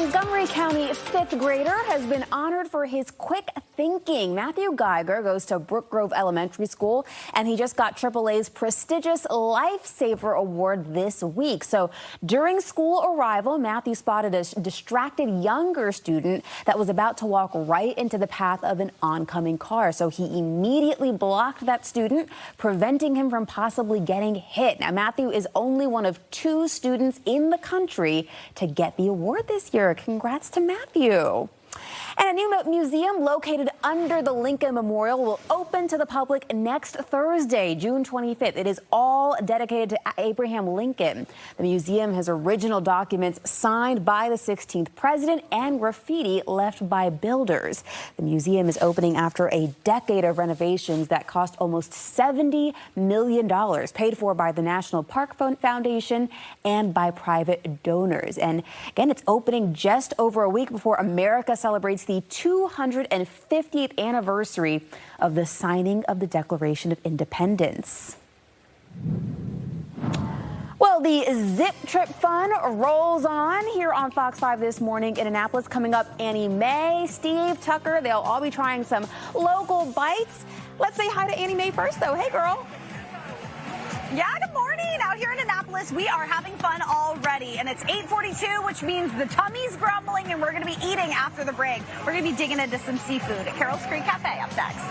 Montgomery County fifth grader has been honored for his quick thinking. Matthew Geiger goes to Brook Grove Elementary School, and he just got AAA's prestigious Lifesaver Award this week. So during school arrival, Matthew spotted a distracted younger student that was about to walk right into the path of an oncoming car. So he immediately blocked that student, preventing him from possibly getting hit. Now, Matthew is only one of 2 students in the country to get the award this year. Congrats to Matthew. And a new museum located under the Lincoln Memorial will open to the public next Thursday, June 25th. It is all dedicated to Abraham Lincoln. The museum has original documents signed by the 16th president and graffiti left by builders. The museum is opening after a decade of renovations that cost almost $70 million, paid for by the National Park Foundation and by private donors. And again, it's opening just over a week before America celebrates the 250th anniversary of the signing of the Declaration of Independence. Well, the Zip Trip fun rolls on here on Fox 5 this morning in Annapolis. Coming up, Annie Mae, Steve, Tucker, they'll all be trying some local bites. Let's say hi to Annie Mae first, though. Hey, girl. Yeah, good morning. Out here in Annapolis, we are having fun already, and it's 8:42, which means the tummy's grumbling, and we're going to be eating after the break. We're going to be digging into some seafood at Carroll's Creek Cafe up next.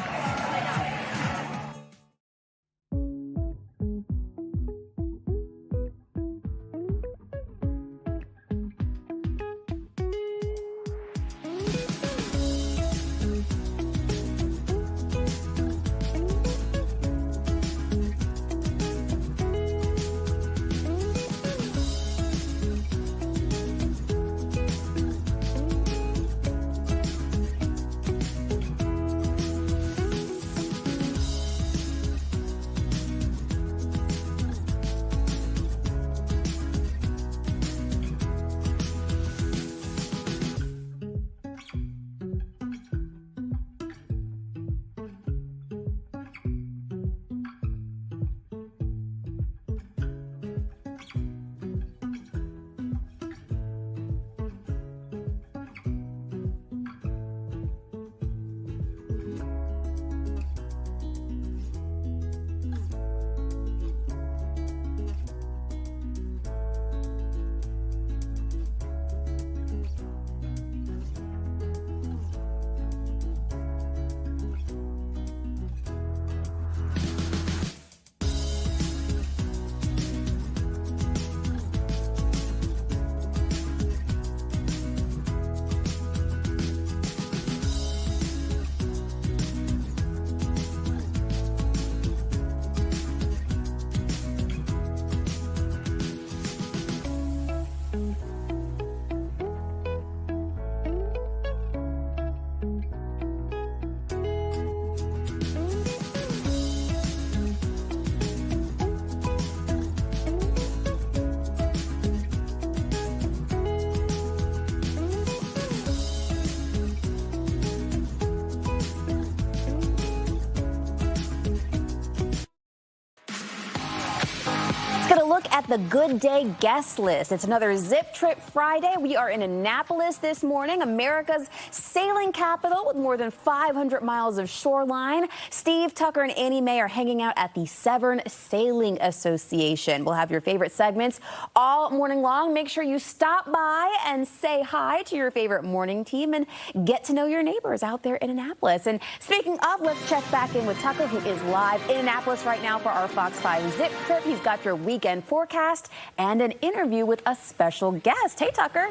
Look at the Good Day guest list. It's another Zip Trip Friday. We are in Annapolis this morning, America's sailing capital with more than 500 miles of shoreline. Steve, Tucker, and Annie Mae are hanging out at the Severn Sailing Association. We'll have your favorite segments all morning long. Make sure you stop by and say hi to your favorite morning team and get to know your neighbors out there in Annapolis. And speaking of, let's check back in with Tucker, who is live in Annapolis right now for our Fox 5 Zip Trip. He's got your weekend forecast and an interview with a special guest. Hey, Tucker.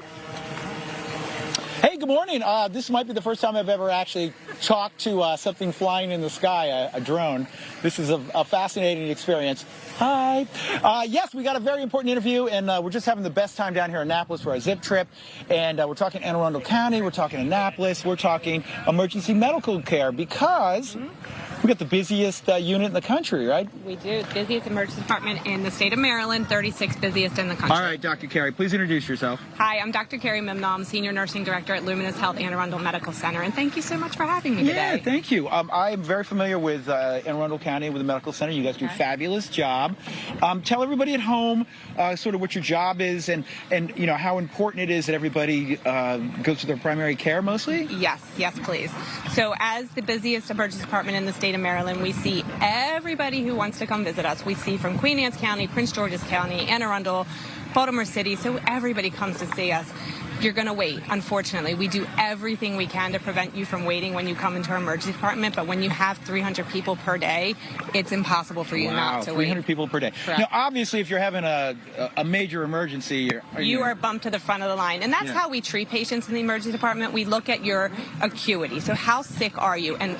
Hey, good morning. This might be the first time I've ever actually talked to something flying in the sky, a drone. This is a fascinating experience. Hi. Yes, we got a very important interview, and we're just having the best time down here in Annapolis for our Zip Trip. And we're talking Anne Arundel County, we're talking Annapolis, we're talking emergency medical care, because We got the busiest unit in the country, right? We do. Busiest emergency department in the state of Maryland, 36th busiest in the country. All right, Dr. Carey, please introduce yourself. Hi, I'm Dr. Carey Mimnall. I'm Senior Nursing Director at Luminous Health Anne Arundel Medical Center, and thank you so much for having me today. Yeah, thank you. I'm very familiar with Anne Arundel County, with the medical center. You guys do a fabulous job. Tell everybody at home sort of what your job is and you know how important it is that everybody goes to their primary care mostly. Yes, please. So as the busiest emergency department in the state of Maryland, we see everybody who wants to come visit us. We see from Queen Anne's County, Prince George's County, Anne Arundel, Baltimore City, so everybody comes to see us. You're going to wait, unfortunately. We do everything we can to prevent you from waiting when you come into our emergency department, but when you have 300 people per day, it's impossible for you not to wait. 300 people per day. Correct. Now, obviously, if you're having a major emergency, you are bumped to the front of the line. And that's how we treat patients in the emergency department. We look at your acuity. So how sick are you? And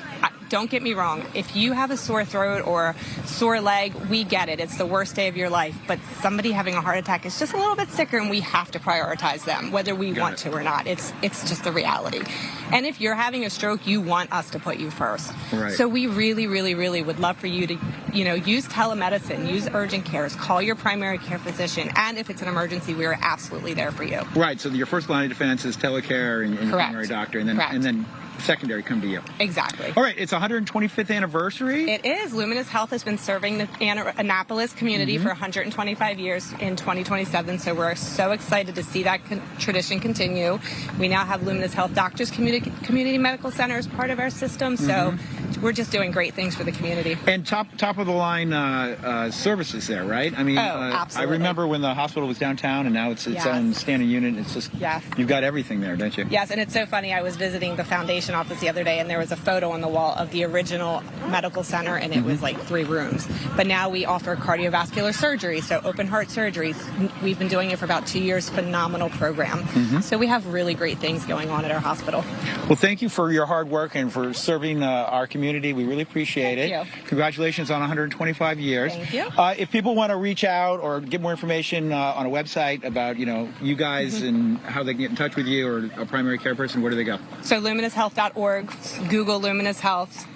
don't get me wrong, if you have a sore throat or sore leg, we get it. It's the worst day of your life. But somebody having a heart attack is just a little bit sicker, and we have to prioritize them, whether we want to or not. It's just the reality. And if you're having a stroke, you want us to put you first. Right. So we really, really, really would love for you to, use telemedicine, use urgent cares, call your primary care physician, and if it's an emergency, we are absolutely there for you. Right. So your first line of defense is telecare and your primary doctor, and then secondary come to you. Exactly. All right, it's 125th anniversary. It is. Luminous Health has been serving the Annapolis community for 125 years in 2027, so we're so excited to see that tradition continue. We now have Luminous Health Doctors Community Medical Center as part of our system, so we're just doing great things for the community. And top of the line services there, right? I mean, absolutely. I remember when the hospital was downtown, and now it's its own standing unit. It's just you've got everything there, don't you? Yes, and it's so funny. I was visiting the foundation office the other day, and there was a photo on the wall of the original medical center, and it was like 3 rooms. But now we offer cardiovascular surgery, so open heart surgeries. We've been doing it for about 2 years. Phenomenal program. So we have really great things going on at our hospital. Well, thank you for your hard work and for serving our community. We really appreciate it. Thank you. Congratulations on 125 years. Thank you. If people want to reach out or get more information on a website about you guys and how they can get in touch with you or a primary care person, where do they go? So luminoushealth.org, Google Luminous Health.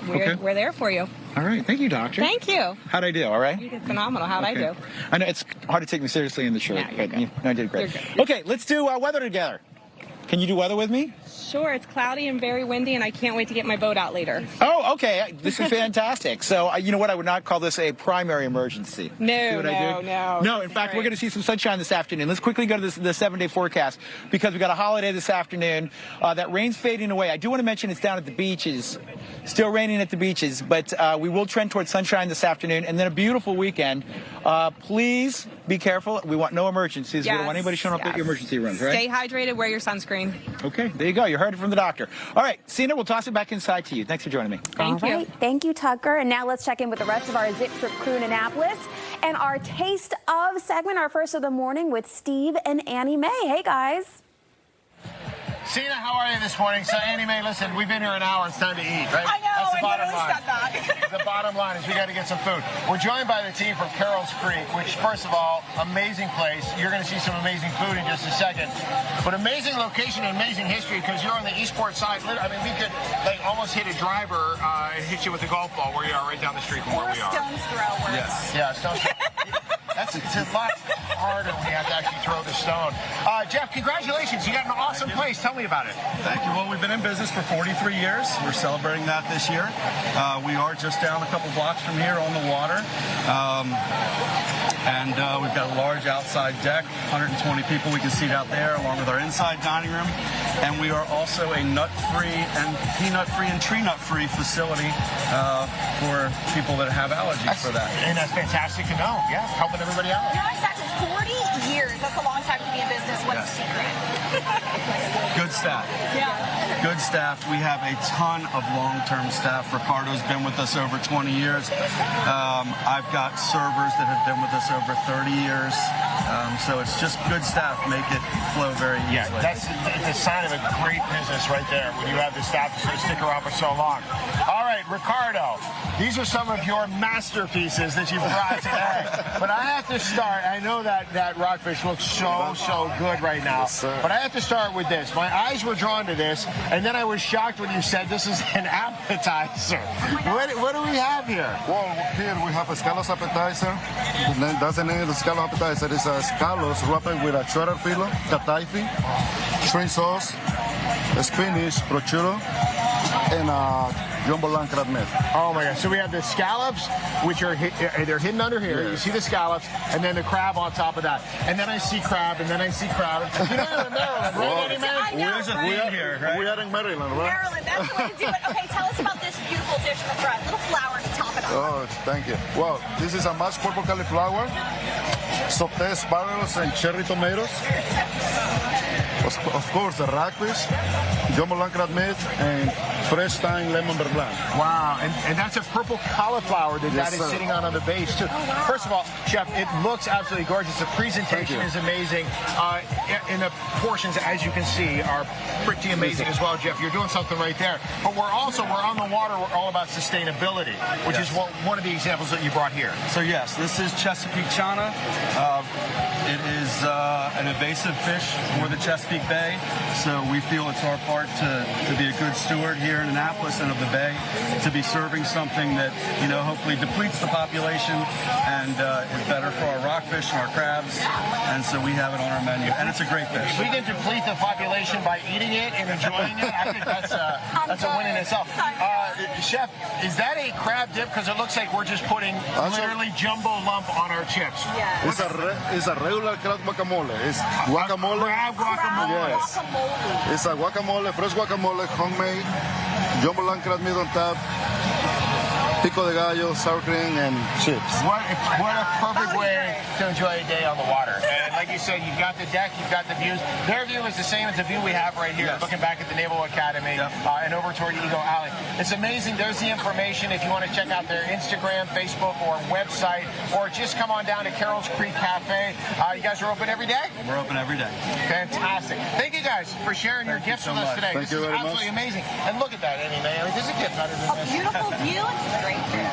We're there for you. All right. Thank you, doctor. Thank you. How'd I do? All right? You did phenomenal. How'd I do? I know it's hard to take me seriously in the shirt, but I did great. Okay, let's do weather together. Can you do weather with me? Sure. It's cloudy and very windy, and I can't wait to get my boat out later. Oh, okay. This is fantastic. So, you know what? I would not call this a primary emergency. No. No, in fact, we're going to see some sunshine this afternoon. Let's quickly go to the 7-day forecast because we got a holiday this afternoon. That rain's fading away. I do want to mention it's down at the beaches. Still raining at the beaches, but we will trend towards sunshine this afternoon and then a beautiful weekend. Please be careful. We want no emergencies. We don't want anybody showing up at your emergency rooms, right? Stay hydrated. Wear your sunscreen. Okay, there you go. You heard it from the doctor. All right, Sina, we'll toss it back inside to you. Thanks for joining me. Thank you. Thank you, Tucker. And now let's check in with the rest of our Zip Trip crew in Annapolis and our Taste of segment, our first of the morning with Steve and Annie Mae. Hey, guys. Sina, how are you this morning? So, Annie Mae, listen, we've been here an hour. It's time to eat, right? I know. That's the bottom I line. said that. The bottom line is we got to get some food. We're joined by the team from Carroll's Creek, which, first of all, amazing place. You're going to see some amazing food in just a second. But amazing location and amazing history because you're on the Eastport side. I mean, we could almost hit a driver and hit you with a golf ball where you are right down the street from where we are. Stone's throw. Yes. Yeah, stone's throw. It's a lot harder when you have to actually throw the stone. Jeff, congratulations. You got an awesome place. Tell me about it. Thank you. Well, we've been in business for 43 years. We're celebrating that this year. We are just down a couple blocks from here on the water. And we've got a large outside deck, 120 people we can seat out there, along with our inside dining room. And we are also a nut-free and peanut-free and tree-nut-free facility for people that have allergies for that. And that's fantastic to know. Yeah, helping everybody out. You're exactly 40 years. That's a long time to be in business. What's the secret? Good staff. Yeah. Good staff. We have a ton of long-term staff. Ricardo's been with us over 20 years. I've got servers that have been with us over 30 years. So it's just good staff make it flow very easily. Yeah, that's the sign of a great business right there when you have the staff to stick around for so long. All right, Ricardo, these are some of your masterpieces that you brought today. But I have to start. I know that rockfish looks so so good right now. Yes, sir. But I have to start with this. My eyes were drawn to this, and then I was shocked when you said this is an appetizer. What do we have here? Well, here we have a scallops appetizer. That's the name of the scallops appetizer. It's a scallops wrapped with a cheddar filo, kataifi, shrimp sauce, spinach, prosciutto, and jumbo lamb crab meat. Oh my gosh! So we have the scallops, which are they're hidden under here. Yes. You see the scallops, and then the crab on top of that. And then I see crab, and then I see crab. You know you're in Maryland, right, Eddie, man? I know, right? here, right? We are in Maryland, right? Maryland, that's the way to do it. Okay, tell us about this beautiful dish in the front. Little flour to top it off. Oh, thank you. Well, this is a mashed purple cauliflower, sauteed asparagus and cherry tomatoes. Of course, the rockfish, jumbo lamb crab meat, and fresh thyme lemon beurre blanc. Wow, and that's a purple cauliflower that Yes, is sir. sitting on the base too. First of all, Chef, it looks absolutely gorgeous. The presentation is amazing. And the portions, as you can see, are pretty amazing as well, Jeff. You're doing something right there. But we're on the water. We're all about sustainability, which is one of the examples that you brought here. So yes, this is Chesapeake chana. It is an invasive fish for the Chesapeake Bay, so we feel it's our part to be a good steward here in Annapolis and of the Bay, to be serving something that, you know, hopefully depletes the population and is better for our rockfish and our crabs, and so we have it on our menu, and it's a great fish. If we can deplete the population by eating it and enjoying it, I think that's a win in itself. Chef, is that a crab dip? Because it looks like we're just putting literally jumbo lump on our chips. Yeah. It's a regular crab guacamole. It's guacamole. Crab guacamole. Yes. It's a guacamole, fresh guacamole, homemade, jumbo lamb crab meat on top, pico de gallo, sour cream, and chips. What a perfect way to enjoy a day on the water. And like you said, you've got the deck, you've got the views. Their view is the same as the view we have right here, looking back at the Naval Academy and over toward Eagle Alley. It's amazing. There's the information if you want to check out their Instagram, Facebook, or website, or just come on down to Carroll's Creek Cafe. You guys are open every day? We're open every day. Fantastic. Thank you guys for sharing your gifts with us today. Thank This you is very absolutely much. amazing. And look at that, Eddie, man. I mean, this is a gift better than A this. beautiful view and some great food.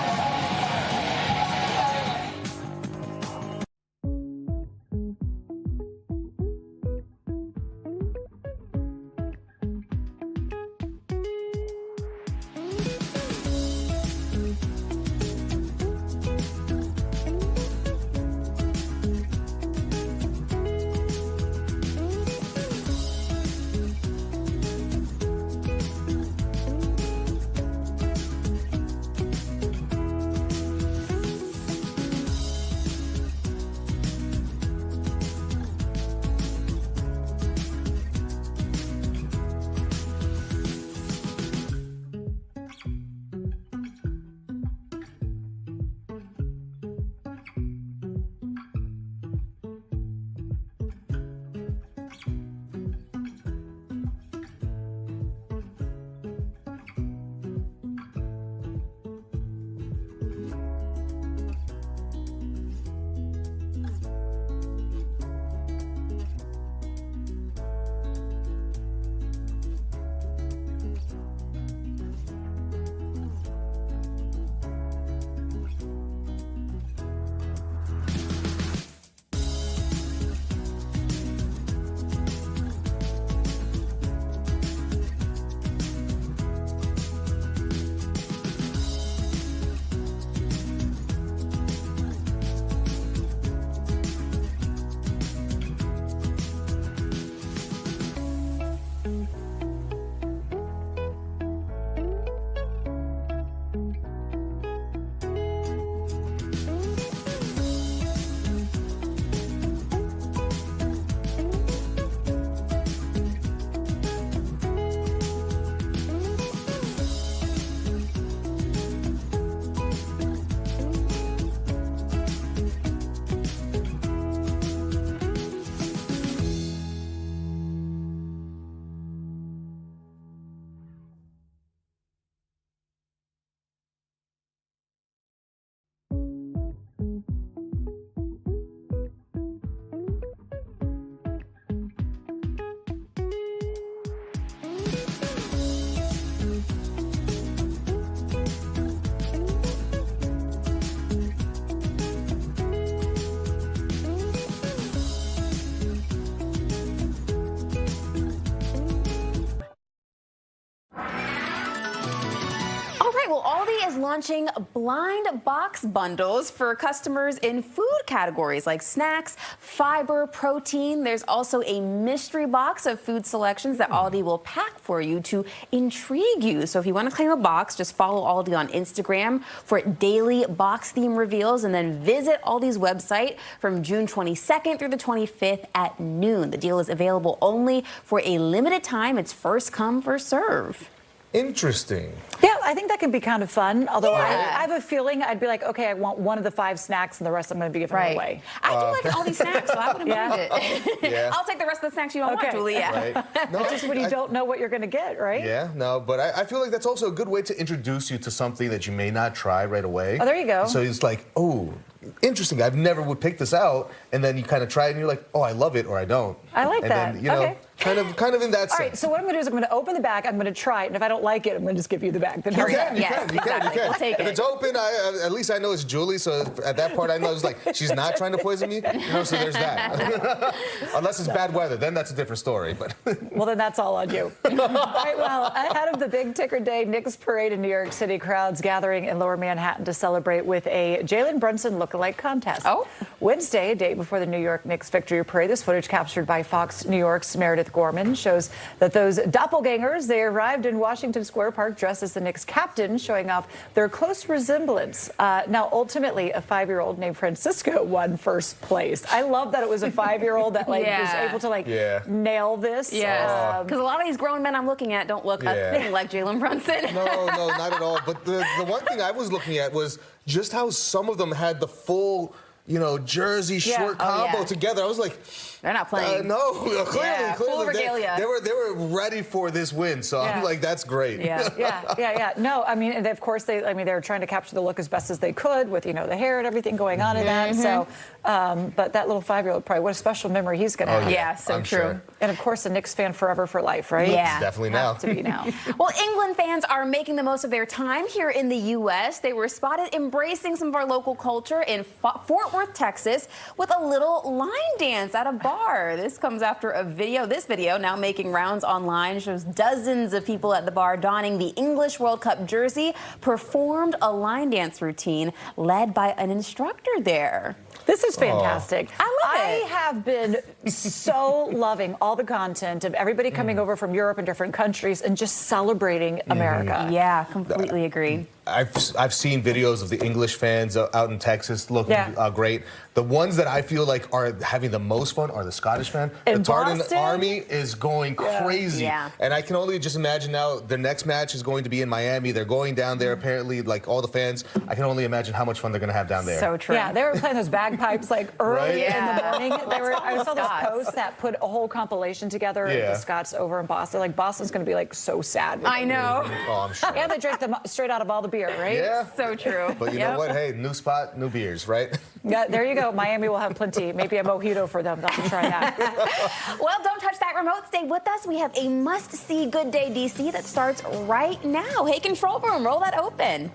launching blind box bundles for customers in food categories like snacks, fiber, protein. There's also a mystery box of food selections that Aldi will pack for you to intrigue you. So if you want to claim a box, just follow Aldi on Instagram for daily box theme reveals, and then visit Aldi's website from June 22nd through the 25th at noon. The deal is available only for a limited time. It's first come, first serve. Interesting. Yeah, I think that can be kind of fun. Although I have a feeling I'd be like, okay, I want one of the 5 snacks and the rest I'm going to be giving away. I do like all these snacks, so I wouldn't mind it. Yeah. I'll take the rest of the snacks you don't want, Julie. Right. No, just when you don't know what you're going to get, right? Yeah, no, but I feel like that's also a good way to introduce you to something that you may not try right away. Oh, there you go. So it's like, oh, interesting. I've never would pick this out, and then you kind of try it, and you're like, oh, I love it, or I don't. I like and that. Then, you know, kind of in that sense. All right, so what I'm going to do is I'm going to open the bag, I'm going to try it, and if I don't like it, I'm going to just give you the bag. You can. We'll take if it's open, at least I know it's Julie, so at that part I know it's like, she's not trying to poison me, you know, so there's that. Unless it's bad weather, then that's a different story. But well, then that's all on you. All right, well, ahead of the big ticker day Knicks parade in New York City, crowds gathering in Lower Manhattan to celebrate with a Jalen Brunson lookalike contest. Oh. Wednesday, a day before the New York Knicks victory parade, this footage captured by Fox New York's Meredith Gorman shows that those doppelgangers, they arrived in Washington Square Park dressed as the Knicks captain, showing off their close resemblance. Now, ultimately, a 5-year-old named Francisco won first place. I love that it was a 5-year-old that was able to nail this. Yeah, because a lot of these grown men I'm looking at don't look a thing like Jalen Brunson. No, not at all. But the one thing I was looking at was just how some of them had the full, you know, jersey short combo together. I was like, they're not playing. No, clearly, full regalia. They were ready for this win. So I'm like, that's great. Yeah. No, I mean, and of course they were trying to capture the look as best as they could with, you know, the hair and everything going on in that. So, but that little 5-year-old probably, what a special memory he's going to have. Yeah, so true. Sure. And of course, a Knicks fan forever for life, right? Yeah, definitely now. Has to be now. Well, England fans are making the most of their time here in the U.S. They were spotted embracing some of our local culture in Fort Worth, Texas, with a little line dance at a bar. This comes after a video. This video, now making rounds online, shows dozens of people at the bar donning the English World Cup jersey, performed a line dance routine led by an instructor there. This is fantastic. I love it. I have been so loving all the content of everybody coming over from Europe and different countries and just celebrating America. Yeah, completely agree. I've seen videos of the English fans out in Texas looking great. The ones that I feel like are having the most fun are the Scottish fan. In the Tartan Boston? Army is going crazy. Yeah. And I can only just imagine now their next match is going to be in Miami. They're going down there apparently, like all the fans. I can only imagine how much fun they're going to have down there. So true. Yeah, they were playing those bagpipes like early in the morning. I saw this Scots. post that put a whole compilation together of the Scots over in Boston. Like, Boston's going to be like so sad. I know. Oh, I'm sure. And they drank them straight out of all the beer, right? Yeah. So true. But you know what? Hey, new spot, new beers, right? Yeah, there you go. Miami will have plenty. Maybe a mojito for them. They'll have to try that. Well, don't touch that remote. Stay with us. We have a must-see Good Day DC that starts right now. Hey, control room, roll that open.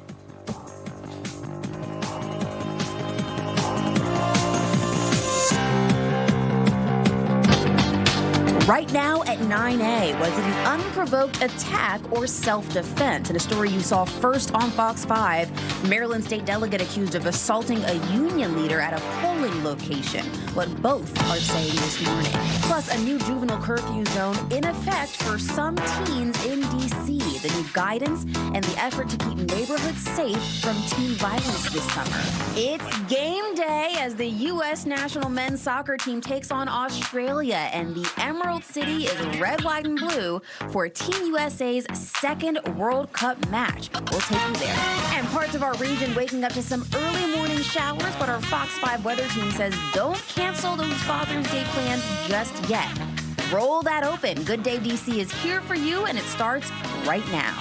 Right now at 9A, was it an unprovoked attack or self-defense? In a story you saw first on Fox 5, Maryland state delegate accused of assaulting a union leader at a polling location. What both are saying this morning. Plus, a new juvenile curfew zone in effect for some teens in D.C. The new guidance and the effort to keep neighborhoods safe from teen violence this summer. It's game day as the U.S. national men's soccer team takes on Australia, and the Emerald City is red, white, and blue for Team USA's second World Cup match. We'll take you there. And parts of our region waking up to some early morning showers, but our Fox 5 weather team says don't cancel those Father's Day plans just yet. Roll that open. Good Day DC is here for you, and it starts right now.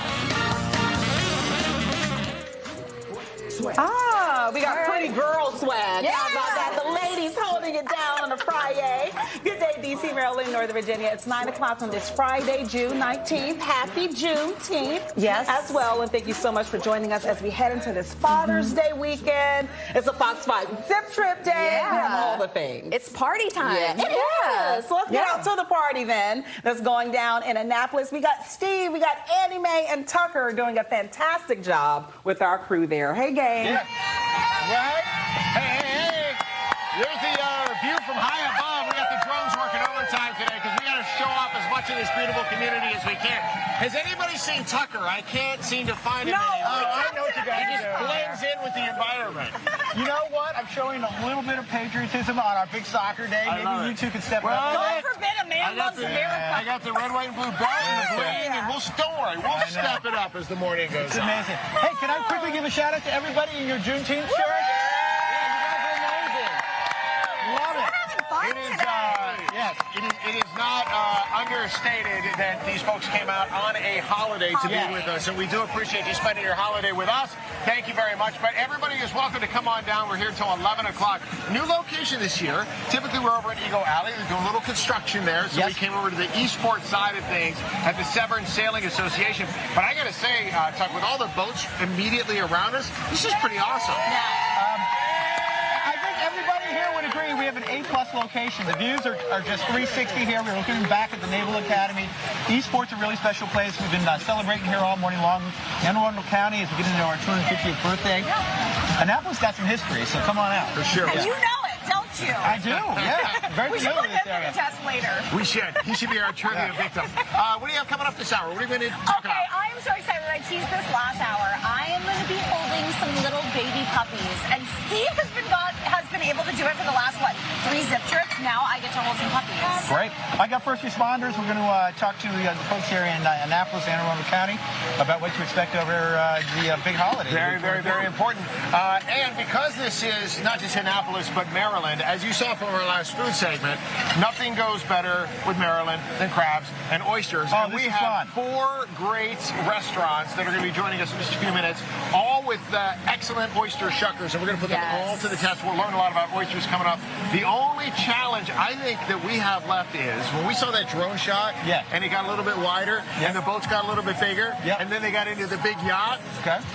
We got pretty girl swag. How about that? The ladies holding it down on a Friday. Good day, D.C., Maryland, Northern Virginia. It's 9 o'clock on this Friday, June 19th. Happy Juneteenth. Yes. As well, and thank you so much for joining us as we head into this Father's Day weekend. It's a Fox 5 Zip Trip Day. Yeah. We have all the things. It's party time. Yeah, it is. So let's get out to the party then. That's going down in Annapolis. We got Steve, we got Annie Mae, and Tucker doing a fantastic job with our crew there. Hey, gang. Yeah. Right? Hey. There's the view from high above. We got the drones working overtime today because we got to show off as much of this beautiful community as we can. Has anybody seen Tucker? I can't seem to find him anymore. I know what you guys He just blends in with the environment. You know what? I'm showing a little bit of patriotism on our big soccer day. Maybe you two can step up. God forbid a man loves America. I got the red, white, and blue belt and the bling, and don't worry, we'll step it up as the morning goes on. It's amazing. Hey, can I quickly give a shout out to everybody in your Juneteenth shirt? It is not understated that these folks came out on a holiday to be with us, and we do appreciate you spending your holiday with us. Thank you very much. But everybody is welcome to come on down. We're here till 11 o'clock. New location this year. Typically, we're over at Eagle Alley. We're doing a little construction there, so we came over to the Eastport side of things at the Severn Sailing Association. But I got to say, Tuck, with all the boats immediately around us, this is pretty awesome. I think everybody here would agree we have an A-plus location. The views are just 360 here. We're looking back at the Naval Academy. Eastport's a really special place. We've been celebrating here all morning long. Anne Arundel County as we get into our 250th birthday. Annapolis got some history, so come on out. For sure. And you know it, don't you? I do, yeah. Very we should familiar put with this him to area. the test later. We should. He should be our trivia victim. What do you have coming up this hour? What are you going to talk about? Okay, I am so excited. I teased this last hour. I am going to be holding some little baby puppies, and Steve has been able to do it for the last 3 Zip Trips. Now I get to hold some puppies. Great. I got first responders. We're going to talk to the folks here in Annapolis, Anne Arundel County, about what to expect over the big holiday. Very, very, very important. And because this is not just Annapolis, but Maryland, as you saw from our last food segment, nothing goes better with Maryland than crabs and oysters. Oh, and we have 4 great restaurants that are going to be joining us in just a few minutes, all with excellent oyster shuckers. And we're going to put them all to the test. We'll learn a lot about oysters coming up. The only challenge I think that we have left is when we saw that drone shot and it got a little bit wider and the boats got a little bit bigger and then they got into the big yacht.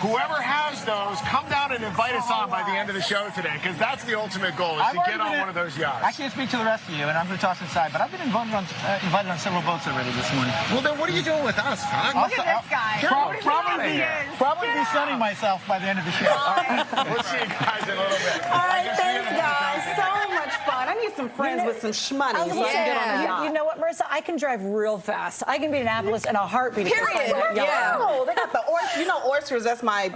Whoever has those, come down and invite us on by the end of the show today, because that's the ultimate goal, is to get on one of those yachts. I can't speak to the rest of you, and I'm going to toss inside, but I've been invited on several boats already this morning. Well, then what are you doing with us, Todd? Look at this guy. Probably be sunning myself by the end of the show. We'll see you guys in a little bit. All right, thanks, guys. So much fun. I need some friends with some shmoney so I can get on the yacht. You know what, Marissa? I can drive real fast. I can be in Annapolis in a heartbeat. Period. Yeah. Oh, they got the oysters. You know, oysters, that's my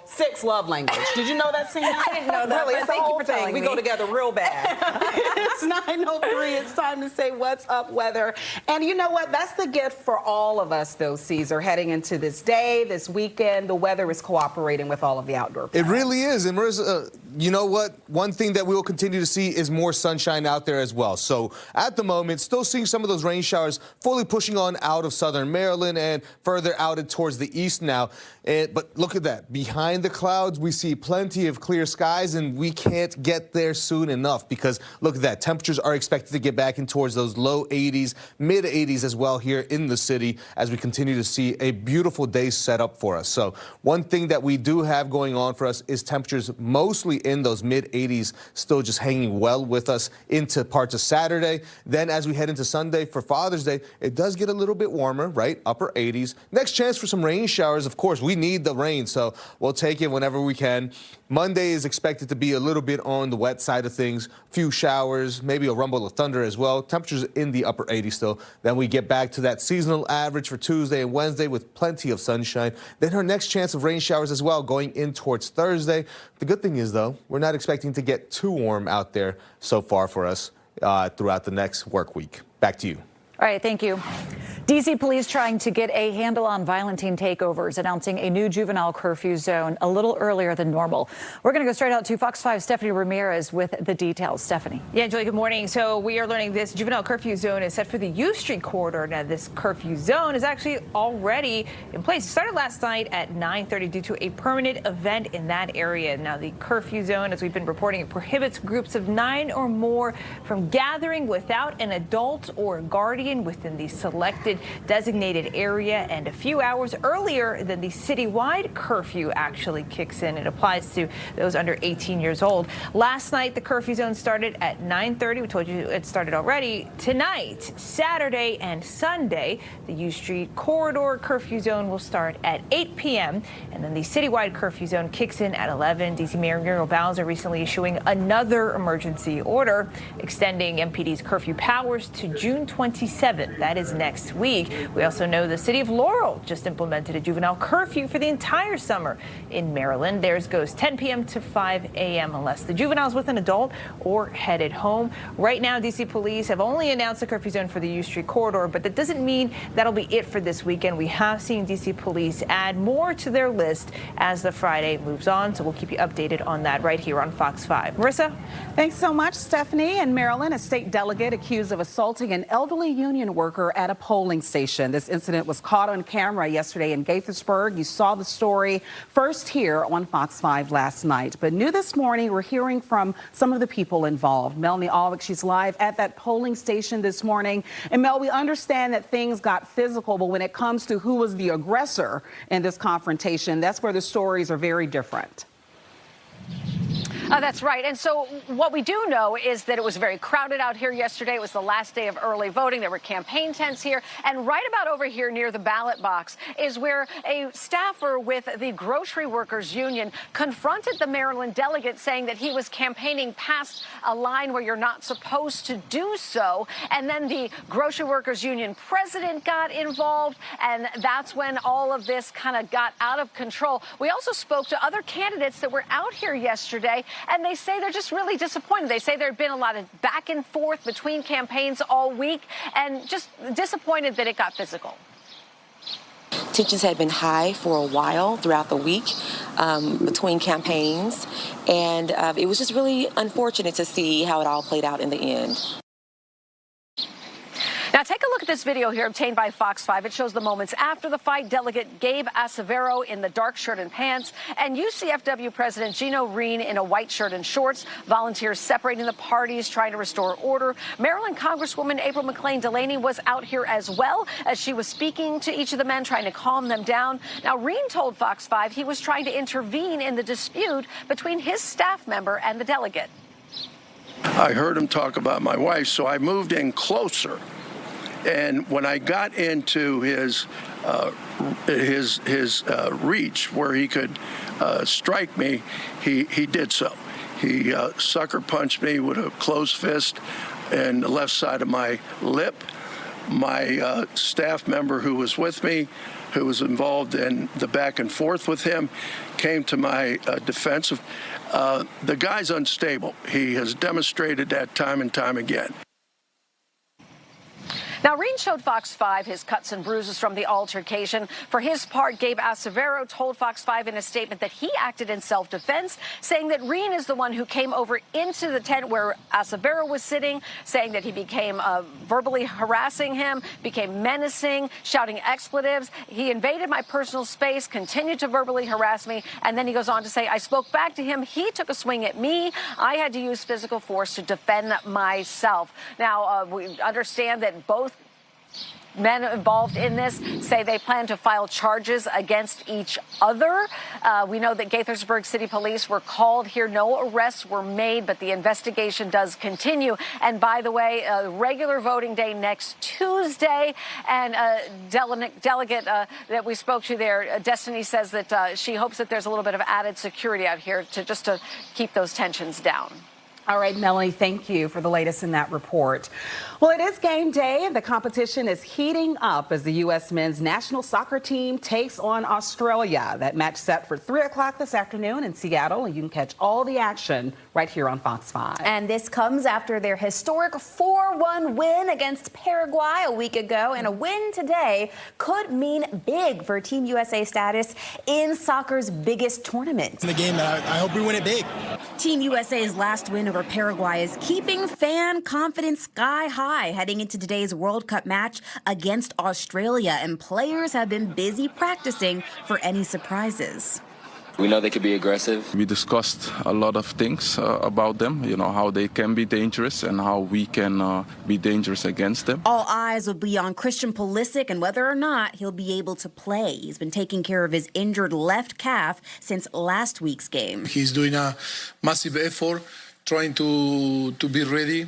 sixth love language. Did you know that, Cena? I didn't know that. Really, it's Thank you for telling we me. go together real bad. It's 9:03. It's time to say what's up weather. And you know what? That's the gift for all of us, though, Caesar. Heading into this day, this weekend, the weather is cooperating with all of the outdoor plans. It really is. And Marissa, you know what? One thing that we will continue to see is more sunshine out there as well. So at the moment, still seeing some of those rain showers fully pushing on out of southern Maryland and further out towards the east now. But look at that. Behind the clouds, we see plenty of clear skies, and we can't get there soon enough because look at that. Temperatures are expected to get back in towards those low 80s, mid 80s as well here in the city as we continue to see a beautiful day set up for us. So one thing that we do have going on for us is temperatures mostly in those mid 80s, still just hanging well with us into parts of Saturday. Then as we head into Sunday for Father's Day, it does get a little bit warmer, right? Upper 80s. Next chance for some rain showers. Of course, we need the rain, so we'll take it whenever we can. Monday is expected to be a little bit on the wet side of things. Few showers, maybe a rumble of thunder as well. Temperatures in the upper 80s still. Then we get back to that seasonal average for Tuesday and Wednesday with plenty of sunshine. Then our next chance of rain showers as well going in towards Thursday. The good thing is, though, we're not expecting to get too warm out there so far for us throughout the next work week. Back to you. All right, thank you. D.C. police trying to get a handle on violent teen takeovers, announcing a new juvenile curfew zone a little earlier than normal. We're going to go straight out to Fox 5's Stephanie Ramirez with the details. Stephanie. Yeah, Julie, good morning. So we are learning this juvenile curfew zone is set for the U Street corridor. Now, this curfew zone is actually already in place. It started last night at 9:30 due to a permanent event in that area. Now, the curfew zone, as we've been reporting, it prohibits groups of 9 or more from gathering without an adult or guardian within the selected designated area, and a few hours earlier than the citywide curfew actually kicks in. It applies to those under 18 years old. Last night, the curfew zone started at 9:30. We told you it started already. Tonight, Saturday and Sunday, the U Street corridor curfew zone will start at 8 p.m. and then the citywide curfew zone kicks in at 11. D.C. Mayor Muriel Bowser recently issuing another emergency order extending MPD's curfew powers to June 27th. That is next week. We also know the city of Laurel just implemented a juvenile curfew for the entire summer in Maryland. Theirs goes 10 p.m. to 5 a.m. unless the juvenile's with an adult or headed home. Right now, D.C. police have only announced a curfew zone for the U Street corridor, but that doesn't mean that'll be it for this weekend. We have seen D.C. police add more to their list as the Friday moves on, so we'll keep you updated on that right here on Fox 5. Marissa? Thanks so much, Stephanie. In Maryland, a state delegate accused of assaulting an elderly union worker at a polling station. This incident was caught on camera yesterday in Gaithersburg. You saw the story first here on Fox 5 last night. But new this morning, we're hearing from some of the people involved. Melanie Alwick, she's live at that polling station this morning. And Mel, we understand that things got physical, but when it comes to who was the aggressor in this confrontation, that's where the stories are very different. That's right. And so what we do know is that it was very crowded out here yesterday. It was the last day of early voting. There were campaign tents here. And right about over here near the ballot box is where a staffer with the Grocery Workers Union confronted the Maryland delegate, saying that he was campaigning past a line where you're not supposed to do so. And then the Grocery Workers Union president got involved. And that's when all of this kind of got out of control. We also spoke to other candidates that were out here yesterday, and they say they're just really disappointed. They say there had been a lot of back and forth between campaigns all week, and just disappointed that it got physical. Tensions had been high for a while throughout the week between campaigns, and it was just really unfortunate to see how it all played out in the end. Now, take a look at this video here obtained by Fox 5. It shows the moments after the fight. Delegate Gabe Acevero in the dark shirt and pants, and UCFW President Gino Reen in a white shirt and shorts. Volunteers separating the parties, trying to restore order. Maryland Congresswoman April McClain Delaney was out here as well, as she was speaking to each of the men, trying to calm them down. Now, Reen told Fox 5 he was trying to intervene in the dispute between his staff member and the delegate. I heard him talk about my wife, so I moved in closer. And when I got into his reach where he could strike me, he did so. He sucker punched me with a closed fist in the left side of my lip. My staff member who was with me, who was involved in the back and forth with him, came to my defense. The guy's unstable. He has demonstrated that time and time again. Now, Reen showed Fox 5 his cuts and bruises from the altercation. For his part, Gabe Acevero told Fox 5 in a statement that he acted in self-defense, saying that Reen is the one who came over into the tent where Acevero was sitting, saying that he became verbally harassing him, became menacing, shouting expletives. He invaded my personal space, continued to verbally harass me, and then he goes on to say, I spoke back to him. He took a swing at me. I had to use physical force to defend myself. Now, we understand that both men involved in this say they plan to file charges against each other. We know that Gaithersburg City Police were called here. No arrests were made, but the investigation does continue. And by the way, regular voting day next Tuesday. And delegate that we spoke to there, Destiny, says that she hopes that there's a little bit of added security out here to keep those tensions down. All right, Melanie, thank you for the latest in that report. Well, it is game day, and the competition is heating up as the U.S. men's national soccer team takes on Australia. That match set for 3 o'clock this afternoon in Seattle, and you can catch all the action right here on Fox 5. And this comes after their historic 4-1 win against Paraguay a week ago, and a win today could mean big for Team USA status in soccer's biggest tournament. In the game, I hope we win it big. Team USA's last win over Paraguay is keeping fan confidence sky high heading into today's World Cup match against Australia, and players have been busy practicing for any surprises. We know they could be aggressive. We discussed a lot of things about them, you know, how they can be dangerous and how we can be dangerous against them. All eyes will be on Christian Pulisic and whether or not he'll be able to play. He's been taking care of his injured left calf since last week's game. He's doing a massive effort, trying to be ready.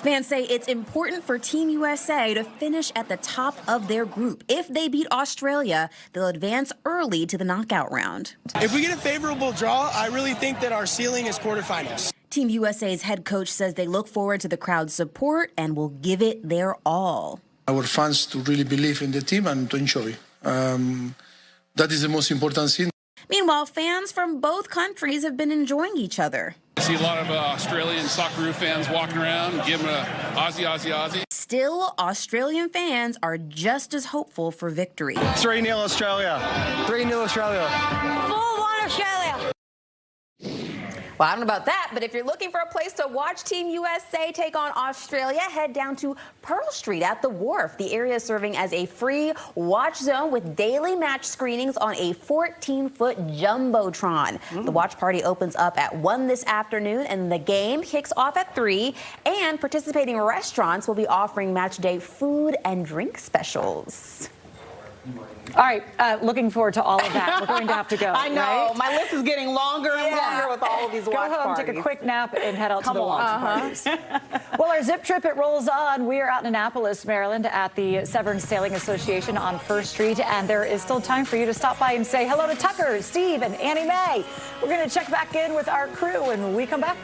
Fans say it's important for Team USA to finish at the top of their group. If they beat Australia, they'll advance early to the knockout round. If we get a favorable draw, I really think that our ceiling is quarterfinals. Team USA's head coach says they look forward to the crowd's support and will give it their all. Our fans to really believe in the team and to enjoy. That is the most important thing. Meanwhile, fans from both countries have been enjoying each other. I see a lot of Australian Socceroo fans walking around and giving a Aussie, Aussie, Aussie. Still, Australian fans are just as hopeful for victory. 3-0 Australia. 3-0 Australia. 4-1 Australia. Well, I don't know about that, but if you're looking for a place to watch Team USA take on Australia, head down to Pearl Street at the Wharf. The area is serving as a free watch zone with daily match screenings on a 14-foot jumbotron. The watch party opens up at 1 this afternoon, and the game kicks off at 3. And participating restaurants will be offering match day food and drink specials. All right, looking forward to all of that. We're going to have to go. I know. Right? My list is getting longer and longer with all of these watch parties. Go home, take a quick nap, and head out to the watch parties. Uh-huh. Well, our zip trip, it rolls on. We are out in Annapolis, Maryland, at the Severn Sailing Association on First Street, and there is still time for you to stop by and say hello to Tucker, Steve, and Annie Mae. We're going to check back in with our crew when we come back.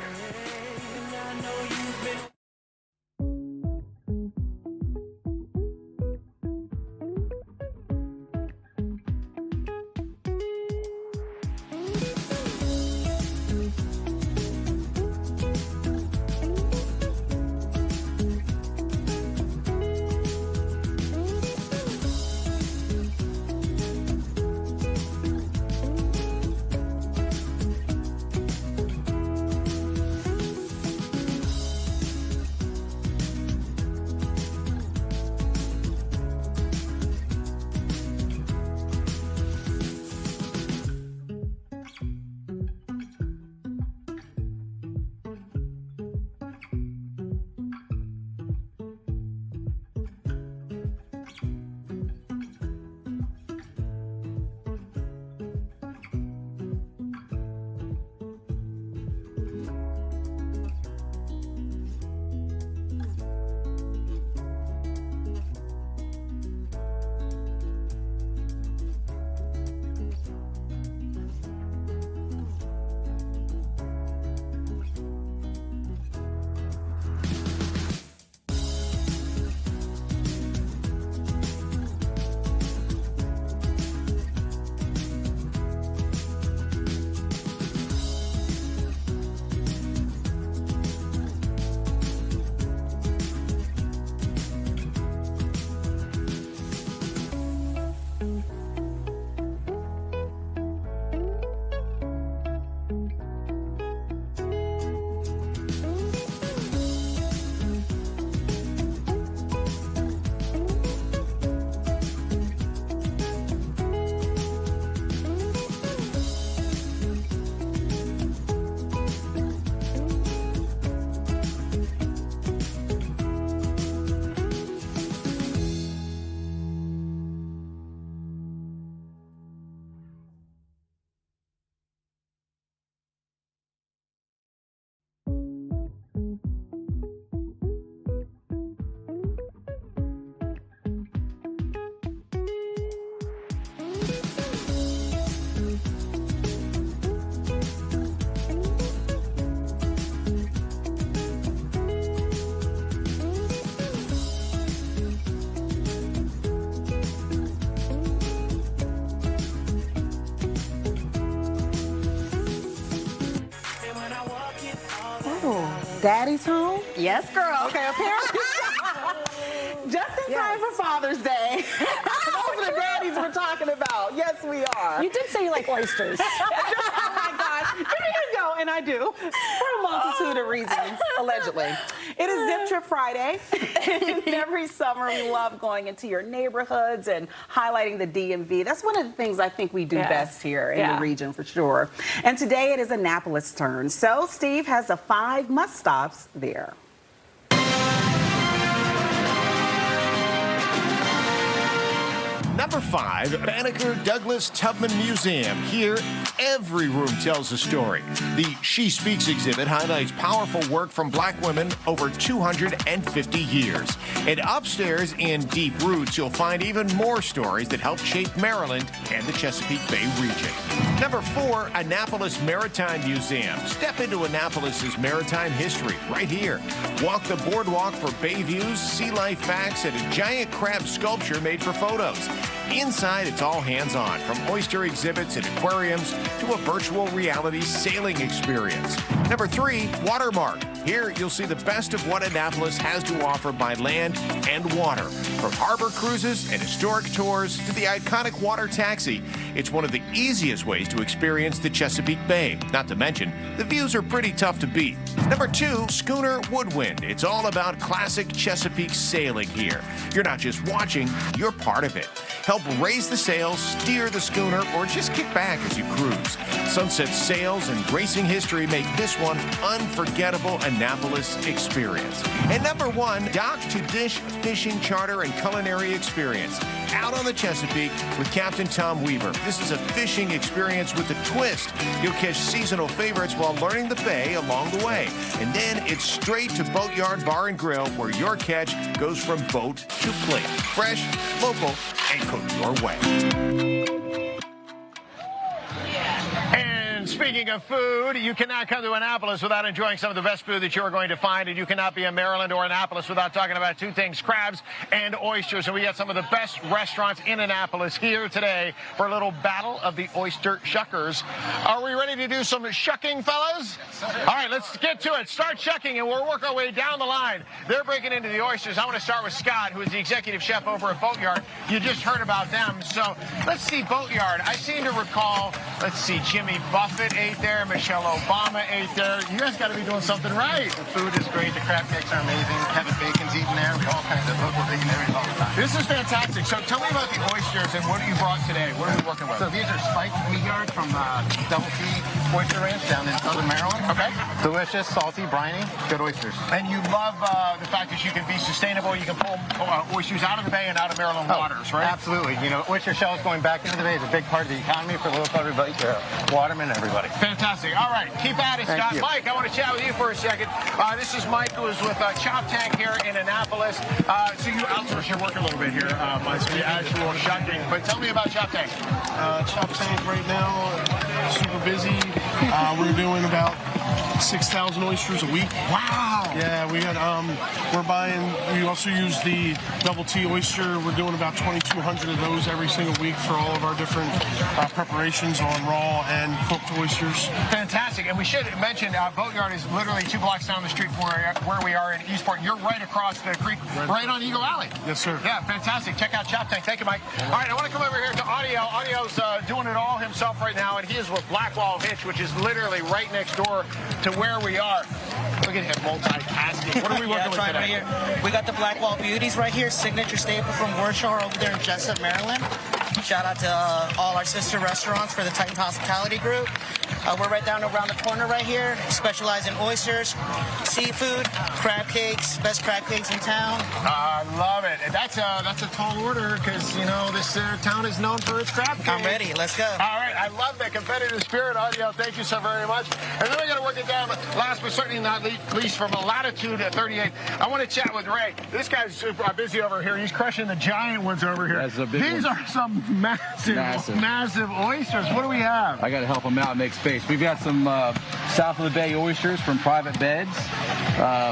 Daddy's home? Yes, girl. Okay, apparently. Just in time for Father's Day. Those are the daddies we're talking about. Yes, we are. You did say you like oysters. Oh my gosh. There you go, and I do. For a multitude of reasons, allegedly. It is Zip Trip Friday. And every summer we love going into your neighborhoods and highlighting the DMV. That's one of the things I think we do best here in the region for sure. And today it is Annapolis' turn. So Steve has the 5 must-stops there. Number 5, Banneker Douglas Tubman Museum. Here, every room tells a story. The She Speaks exhibit highlights powerful work from black women over 250 years. And upstairs in Deep Roots, you'll find even more stories that helped shape Maryland and the Chesapeake Bay region. Number 4, Annapolis Maritime Museum. Step into Annapolis's maritime history right here. Walk the boardwalk for bay views, sea life facts, and a giant crab sculpture made for photos. Inside, it's all hands-on, from oyster exhibits and aquariums to a virtual reality sailing experience. Number 3, Watermark. Here, you'll see the best of what Annapolis has to offer by land and water. From harbor cruises and historic tours to the iconic water taxi, it's one of the easiest ways to experience the Chesapeake Bay. Not to mention, the views are pretty tough to beat. Number 2, Schooner Woodwind. It's all about classic Chesapeake sailing here. You're not just watching, you're part of it. Help raise the sails, steer the schooner, or just kick back as you cruise. Sunset sails and racing history make this one unforgettable Annapolis experience. And number 1, Dock to Dish fishing charter and culinary experience. Out on the Chesapeake with Captain Tom Weaver. This is a fishing experience with a twist. You'll catch seasonal favorites while learning the bay along the way. And then it's straight to Boatyard Bar and Grill, where your catch goes from boat to plate. Fresh, local, and cooked your way. Speaking of food, you cannot come to Annapolis without enjoying some of the best food that you're going to find, and you cannot be in Maryland or Annapolis without talking about 2 things, crabs and oysters. And we got some of the best restaurants in Annapolis here today for a little battle of the oyster shuckers. Are we ready to do some shucking, fellas? All right, let's get to it. Start shucking, and we'll work our way down the line. They're breaking into the oysters. I want to start with Scott, who is the executive chef over at Boatyard. You just heard about them. So let's see, Boatyard. I seem to recall, let's see, Jimmy Buffett ate there, Michelle Obama ate there. You guys got to be doing something right. The food is great. The crab cakes are amazing. Kevin Bacon's eating there. We all kinds of local vegetarians all the time. This is fantastic. So tell me about the oysters and what you brought today. What are we working with? So these are spiked meat yard from Double T Oyster Ranch down in Southern Maryland. Okay. Delicious, salty, briny, good oysters. And you love the fact that you can be sustainable. You can pull oysters out of the bay and out of Maryland waters, right? Absolutely. You know, oyster shells going back into the bay is a big part of the economy for local everybody, watermen, everybody. Fantastic. All right, keep at it, Scott. Mike, I want to chat with you for a second. This is Mike, who is with Chop Tank here in Annapolis. So you outsource your work a little bit here, Mike, so the actual shucking. But tell me about Chop Tank. Chop Tank right now, super busy. We're doing about 6,000 oysters a week. Wow. Yeah, we're buying, we also use the Double T oyster. We're doing about 2,200 of those every single week for all of our different preparations on raw and cooked oysters. Fantastic. And we should mention Boatyard is literally 2 blocks down the street from where we are in Eastport. You're right across the creek, right on Eagle Alley. Yes, sir. Yeah, fantastic. Check out Chop Tank. Thank you, Mike. All right, I want to come over here to Audio. Audio's doing it all himself right now, and he is with Blackwall Hitch, which is literally right next door to where we are. Look at him multitasking. What are we working with today? Right here. We got the Blackwall Beauties right here, signature staple from Warshore over there in Jessup, Maryland. Shout out to all our sister restaurants for the Titan Hospitality Group. We're right down around the corner right here. Specialize in oysters, seafood, crab cakes, best crab cakes in town. I love it. That's a tall order because, you know, this town is known for its crab cakes. I'm ready. Let's go. All right. I love the competitive spirit, Audio. Thank you so very much. And then we're going to work it down, last but certainly not least, from Latitude 38. I want to chat with Ray. This guy's super busy over here. He's crushing the giant ones over here. That's a big These one. are some massive oysters. What do we have? I got to help them out and make space. We've got some south of the bay oysters from Private Beds.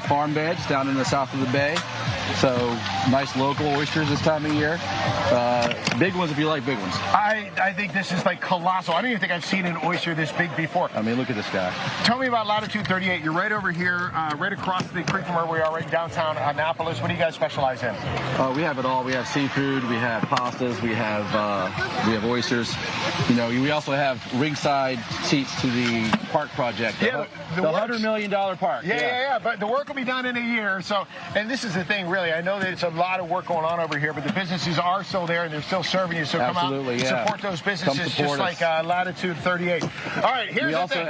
farm beds down in the south of the bay. So nice local oysters this time of year. Big ones if you like big ones. I think this is like colossal. I don't even think I've seen an oyster this big before. I mean, look at this guy. Tell me about Latitude 38. You're right over here, right across the creek from where we are, right downtown Annapolis. What do you guys specialize in? We have it all. We have seafood, we have pastas, we have oysters. You know, we also have ringside seats to the park project. Yeah, the $100 million park. Yeah. But the work will be done in a year. So, and this is the thing, really. I know that it's a lot of work going on over here, but the businesses are still there and they're still serving you. So come out, support those businesses, just like Latitude 38. All right, here's the thing.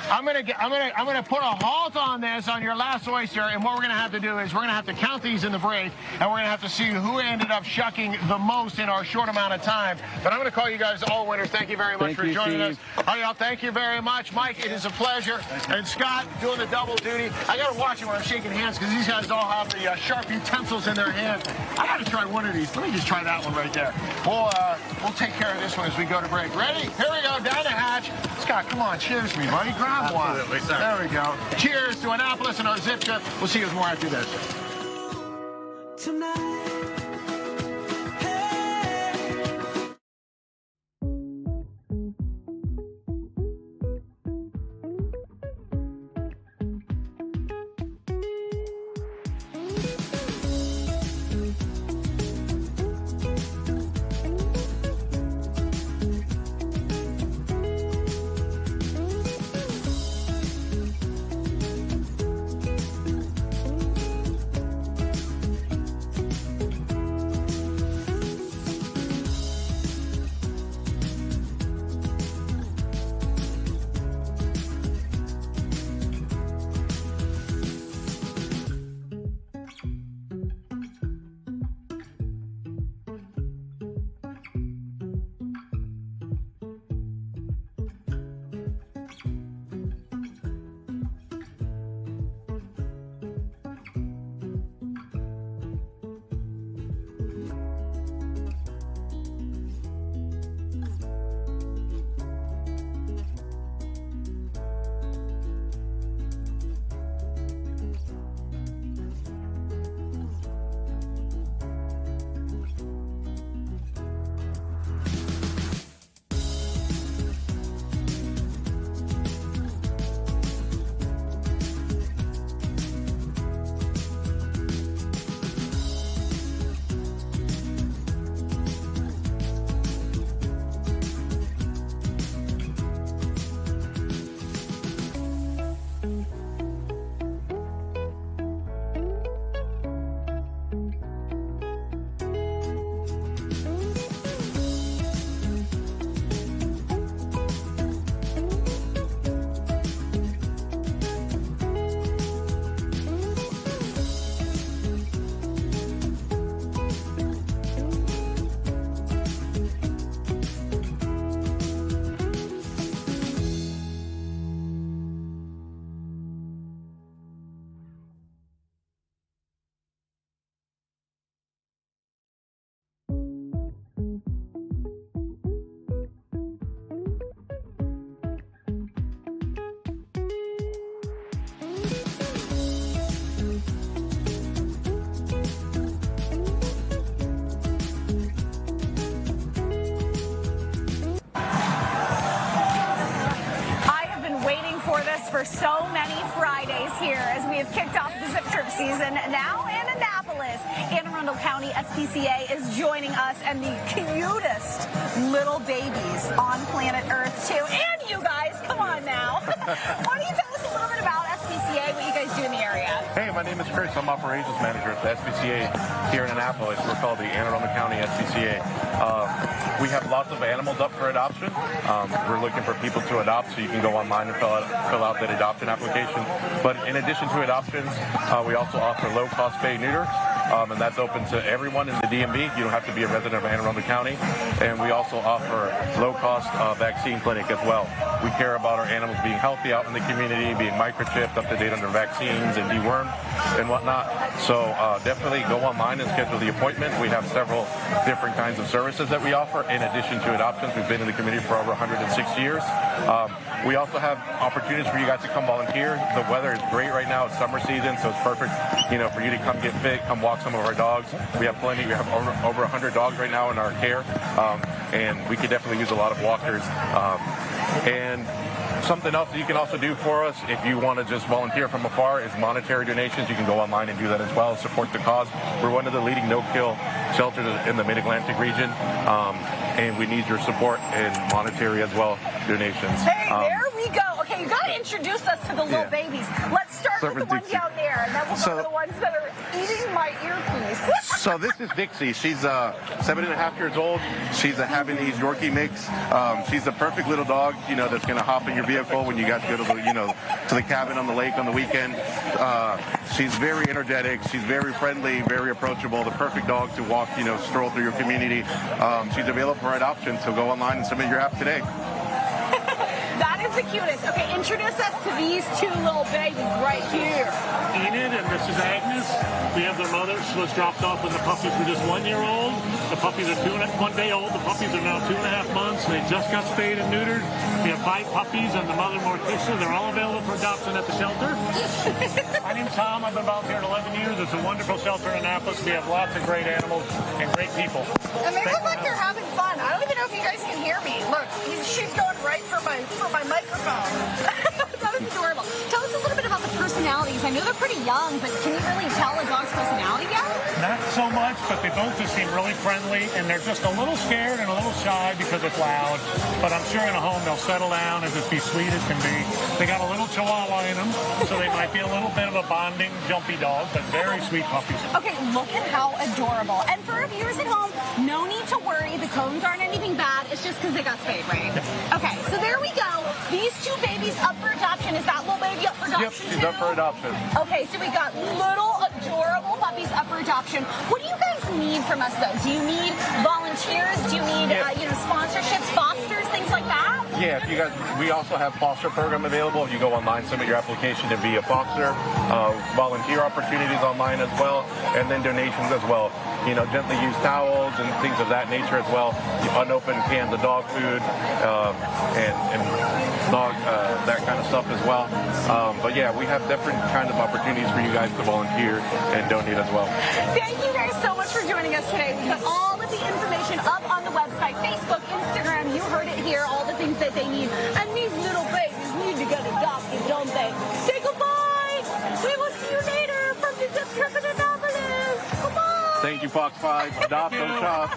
I'm gonna put a halt on this on your last oyster, and what we're gonna have to do is we're gonna have to count these in the break, and we're gonna have to see who ended up shucking the most in our short amount of time. But I'm gonna call you guys all winners. Thank you very much for joining us. All right, y'all, thank you very much. Mike, it is a pleasure. And Scott doing the double duty. I gotta watch it when I'm shaking hands because these guys all have the sharp utensils in their hands. I gotta try one of these. Let me just try that one right there. We'll take care of this one as we go to break. Ready? Here we go, down the hatch. Scott, come on, cheers me, buddy. Grab one. There we go. Cheers to Annapolis and our zip trip. We'll see you more after this. Tonight. For so many Fridays here as we have kicked off the Zip Trip season now in Annapolis. Anne Arundel County SPCA is joining us and the cutest little babies on planet Earth too. And you guys, come on now. Why don't you tell us a little bit about SPCA, what you guys do in the area? Hey, my name is Chris. I'm operations manager at the SPCA here in Annapolis. We're called the Anne Arundel County SPCA. We have lots of animals up for adoption. We're looking for people to adopt, so you can go online and fill out that adoption application. But in addition to adoptions, we also offer low-cost spay-neuter, and that's open to everyone in the DMV. You don't have to be a resident of Anne Arundel County. And we also offer low-cost vaccine clinic as well. We care about our animals being healthy out in the community, being microchipped, up to date on their vaccines and dewormed and whatnot. So definitely go online and schedule the appointment. We have several different kinds of services that we offer in addition to adoptions. We've been in the community for over 106 years. We also have opportunities for you guys to come volunteer. The weather is great right now. It's summer season, so it's perfect, for you to come get fit, come walk some of our dogs. We have plenty. We have over 100 dogs right now in our care, and we could definitely use a lot of walkers. And something else that you can also do for us if you want to just volunteer from afar is monetary donations. You can go online and do that as well, support the cause. We're one of the leading no-kill shelters in the Mid-Atlantic region, and we need your support and monetary as well, donations. Hey, there we go. Okay, you got to introduce us to the little babies. Let's start with the one down there, and then we'll go to the ones that are eating my earpiece. So this is Dixie. She's 7.5 years old. She's a Havanese Yorkie mix. She's the perfect little dog, that's going to hop in your vehicle when you guys go to the cabin on the lake on the weekend. She's very energetic. She's very friendly, very approachable. The perfect dog to walk, stroll through your community. She's available for adoption, so go online and submit your app today. That is the cutest. Okay, introduce us to these two little babies right here. Enid and this is Agnes. We have their mother. She was dropped off when the puppies were just 1 year old. The puppies are 1 day old. The puppies are now 2.5 months. They just got spayed and neutered. We have 5 puppies and the mother Morticia. They're all available for adoption at the shelter. My name's Tom. I've been volunteering 11 years. It's a wonderful shelter in Annapolis. We have lots of great animals and great people. And they look like they're having fun. I don't even know if you guys can hear me. Look, she's going right for my microphone. That is adorable. Tell us a little bit about the personalities. I know they're pretty young, but can you really tell a dog's personality yet? Not so much, but they both just seem really friendly, and they're just a little scared and a little shy because it's loud. But I'm sure in a home they'll settle down and just be sweet as can be. They got a little Chihuahua in them, so they might be a little bit of a bonding, jumpy dog, but very sweet puppies. Okay, look at how adorable. And for our viewers at home, no need to worry. The cones aren't anything bad. It's just because they got spayed, right? Yep. Okay, so there we go. These two babies up for adoption. Is that little baby up for adoption? Yep, she's up for adoption. Okay, so we got little adorable puppies up for adoption. What do you guys need from us, though? Do you need volunteers? Do you need, sponsorships, fosters, things like that? Yeah, if you guys, we also have foster program available. If you go online, submit your application to be a foster, volunteer opportunities online as well, and then donations as well. Gently used towels and things of that nature as well. Unopened cans of dog food and dog that kind of stuff as well. But yeah, we have different kinds of opportunities for you guys to volunteer and donate as well. Thank you guys so much for joining us today. We got all of the information up on the website, Facebook, Instagram. You heard it here, all the things that they need. And these little babies need to get adopted, don't they? Say goodbye. We will see you later from the Zip Trip in Annapolis. Goodbye. Thank you, Fox 5. Adopt, don't shop.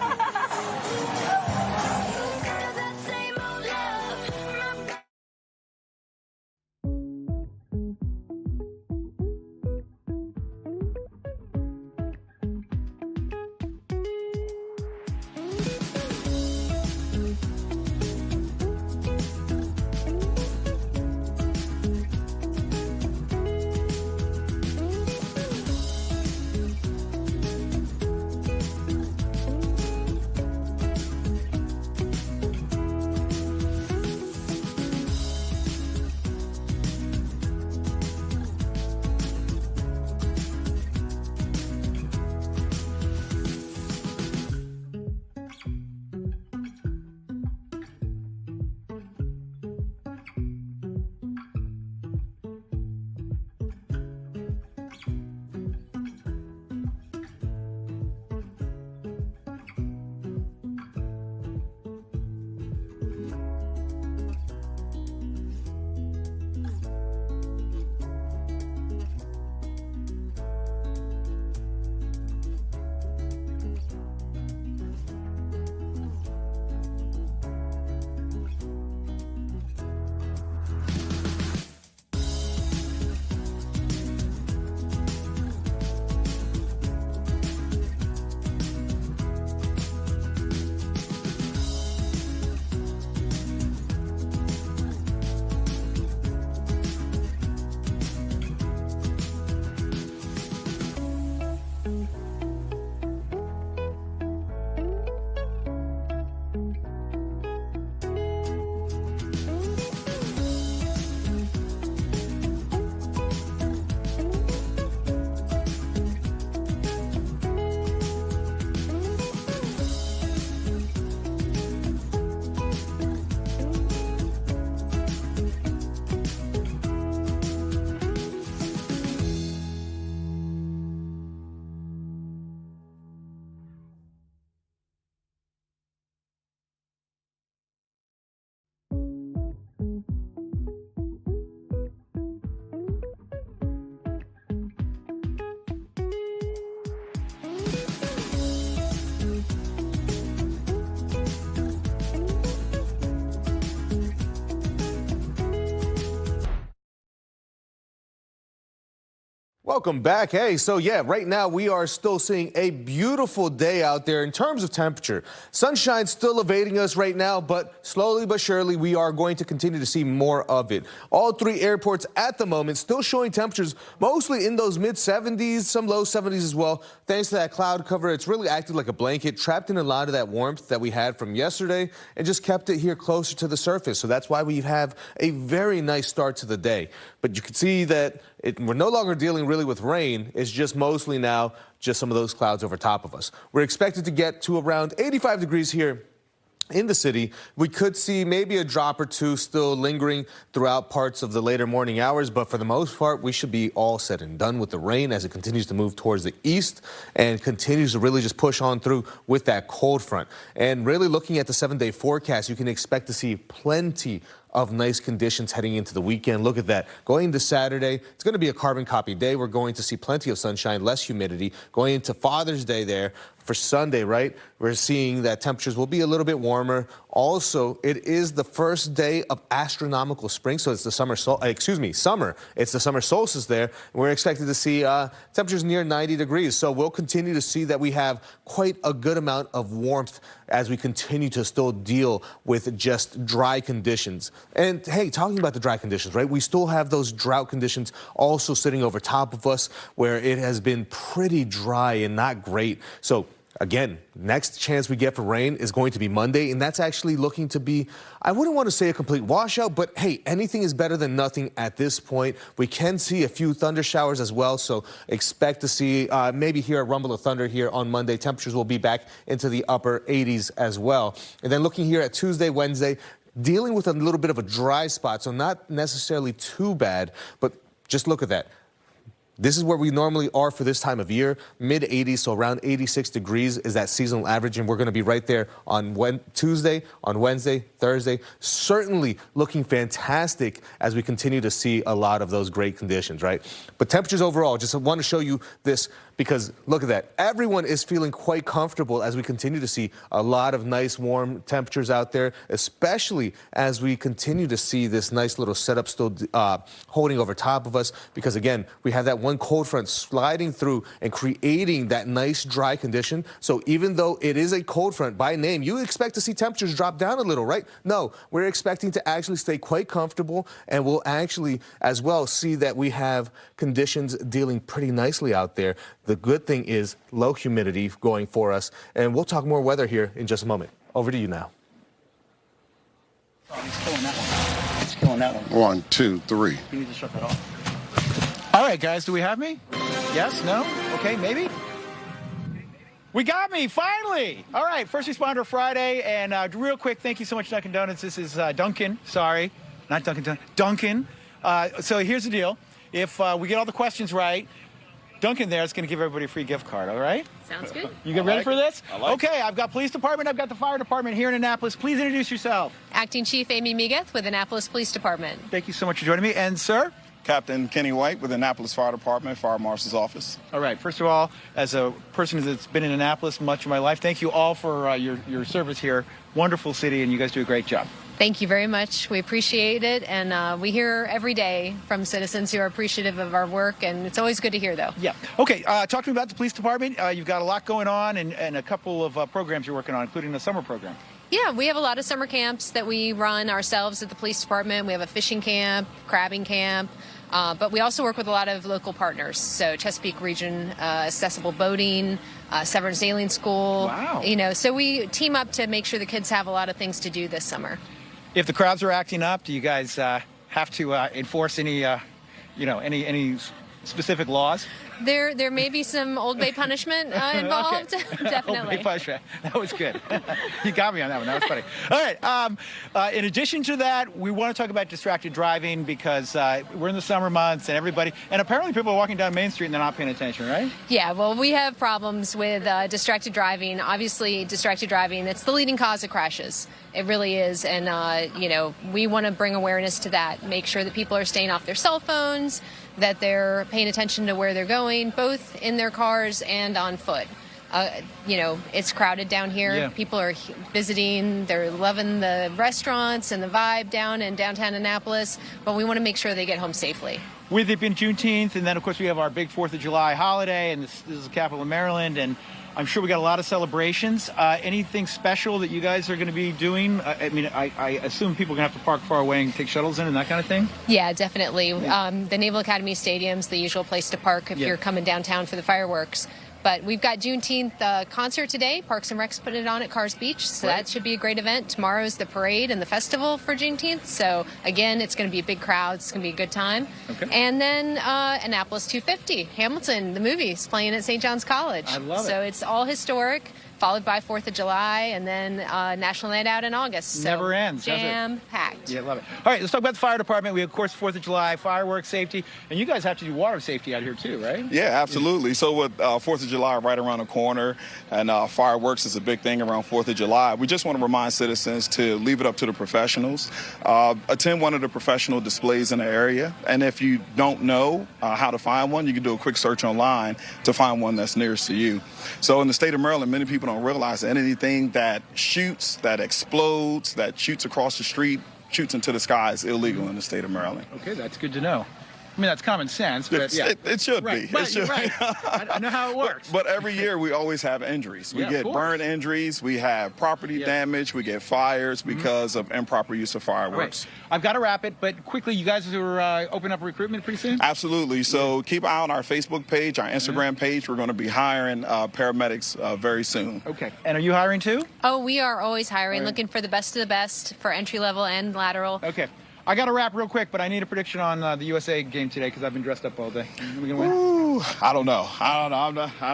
Welcome back. Hey, so yeah, right now we are still seeing a beautiful day out there in terms of temperature. Sunshine still evading us right now, but slowly but surely we are going to continue to see more of it. All three airports at the moment still showing temperatures mostly in those mid-70s, some low 70s as well. Thanks to that cloud cover, it's really acted like a blanket, trapped in a lot of that warmth that we had from yesterday and just kept it here closer to the surface. So that's why we have a very nice start to the day. But you can see that we're no longer dealing really with rain. It's just mostly now just some of those clouds over top of us. We're expected to get to around 85 degrees here in the city. We could see maybe a drop or two still lingering throughout parts of the later morning hours, but for the most part, we should be all said and done with the rain as it continues to move towards the east and continues to really just push on through with that cold front. And really looking at the 7-day forecast, you can expect to see plenty of nice conditions heading into the weekend. Look at that. Going into Saturday, it's going to be a carbon copy day. We're going to see plenty of sunshine, less humidity. Going into Father's Day there for Sunday, right? We're seeing that temperatures will be a little bit warmer. Also, it is the first day of astronomical spring, so it's the summer. It's the summer solstice there. We're expected to see temperatures near 90 degrees. So we'll continue to see that we have quite a good amount of warmth as we continue to still deal with just dry conditions. And hey, talking about the dry conditions, right? We still have those drought conditions also sitting over top of us where it has been pretty dry and not great. So again, next chance we get for rain is going to be Monday, and that's actually looking to be, I wouldn't want to say a complete washout, but hey, anything is better than nothing at this point. We can see a few thunder showers as well, so expect to see maybe hear a rumble of thunder here on Monday. Temperatures will be back into the upper 80s as well. And then looking here at Tuesday, Wednesday, dealing with a little bit of a dry spot, so not necessarily too bad, but just look at that. This is where we normally are for this time of year, mid-80s, so around 86 degrees is that seasonal average, and we're going to be right there on Tuesday, on Wednesday, Thursday. Certainly looking fantastic as we continue to see a lot of those great conditions, right? But temperatures overall, just want to show you this because look at that. Everyone is feeling quite comfortable as we continue to see a lot of nice warm temperatures out there, especially as we continue to see this nice little setup still holding over top of us because, again, we have that one cold front sliding through and creating that nice dry condition. So even though it is a cold front by name, you expect to see temperatures drop down a little, right? No, we're expecting to actually stay quite comfortable, and we'll actually as well see that we have conditions dealing pretty nicely out there. The good thing is low humidity going for us, and we'll talk more weather here in just a moment. Over to you now. It's killing that one. 1, 2, 3. You need to shut that off. All right, guys, do we have me? Yes? No? Okay, maybe? We got me, finally! All right, First Responder Friday, and real quick, thank you so much, Dunkin' Donuts. This is Duncan, sorry, not Dunkin' Donuts, Duncan. So here's the deal. If we get all the questions right, Duncan there is going to give everybody a free gift card, all right? Sounds good. You get ready for this? Okay, I've got police department, I've got the fire department here in Annapolis. Please introduce yourself. Acting Chief Amy Migueth with Annapolis Police Department. Thank you so much for joining me. And, sir? Captain Kenny White with Annapolis Fire Department, Fire Marshal's Office. All right. First of all, as a person that's been in Annapolis much of my life, thank you all for your service here. Wonderful city, and you guys do a great job. Thank you very much. We appreciate it, and we hear every day from citizens who are appreciative of our work, and it's always good to hear, though. Yeah. Okay, talk to me about the police department. You've got a lot going on and a couple of programs you're working on, including the summer program. Yeah, we have a lot of summer camps that we run ourselves at the police department. We have a fishing camp, crabbing camp, but we also work with a lot of local partners. So Chesapeake Region Accessible Boating, Severn Sailing School. Wow. You know, so we team up to make sure the kids have a lot of things to do this summer. If the crowds are acting up, do you guys have to enforce any, any specific laws? There may be some Old Bay punishment involved. Okay. Definitely. Old Bay punishment. That was good. You got me on that one. That was funny. All right. In addition to that, we want to talk about distracted driving because we're in the summer months and apparently people are walking down Main Street and they're not paying attention, right? Yeah, well, we have problems with distracted driving. Obviously, distracted driving, it's the leading cause of crashes. It really is. And, we want to bring awareness to that, make sure that people are staying off their cell phones, that they're paying attention to where they're going, both in their cars and on foot. It's crowded down here. Yeah. People are visiting. They're loving the restaurants and the vibe down in downtown Annapolis, but we want to make sure they get home safely. with it being Juneteenth, and then of course we have our big 4th of July holiday, and this is the capital of Maryland, and I'm sure we got a lot of celebrations. Anything special that you guys are going to be doing? I mean, I assume people are going to have to park far away and take shuttles in and that kind of thing? Yeah, definitely. The Naval Academy Stadium's the usual place to park if you're coming downtown for the fireworks. But we've got Juneteenth concert today. Parks and Rec's put it on at Cars Beach, so that should be a great event. Tomorrow's the parade and the festival for Juneteenth. So, again, it's going to be a big crowd. It's going to be a good time. Okay. And then Annapolis 250, Hamilton, the movie, is playing at St. John's College. I love it. So it's all historic, followed by 4th of July, and then National Night Out in August. So Never ends, does it? Jam-packed. Yeah, love it. All right, let's talk about the fire department. We have, of course, 4th of July, fireworks, safety, and you guys have to do water safety out here too, right? Yeah, absolutely. So with 4th of July right around the corner, and fireworks is a big thing around 4th of July, we just want to remind citizens to leave it up to the professionals. Attend one of the professional displays in the area, and if you don't know how to find one, you can do a quick search online to find one that's nearest to you. So in the state of Maryland, many people don't realize that anything that shoots, that explodes, that shoots across the street, shoots into the sky is illegal in the state of Maryland. Okay, that's good to know. I mean, that's common sense, but yeah. It should be. It should. Right. I know how it works. But every year we always have injuries. We get burn injuries, we have property damage, we get fires because of improper use of fireworks. Right. I've got to wrap it, but quickly, you guys are opening up recruitment pretty soon? Absolutely. So keep an eye on our Facebook page, our Instagram page. We're going to be hiring paramedics very soon. Okay. And are you hiring too? Oh, we are always hiring, looking for the best of the best for entry level and lateral. Okay. I got to wrap real quick, but I need a prediction on the USA game today because I've been dressed up all day. Are we going to win? Ooh, I don't know.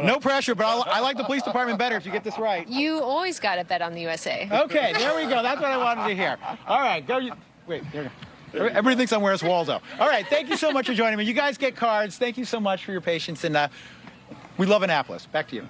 No pressure, but I like the police department better if you get this right. You always got to bet on the USA. Okay, there we go. That's what I wanted to hear. All right, go. Wait, there you go. Everybody thinks I'm Where's Waldo. All right, thank you so much for joining me. You guys get cards. Thank you so much for your patience, and we love Annapolis. Back to you.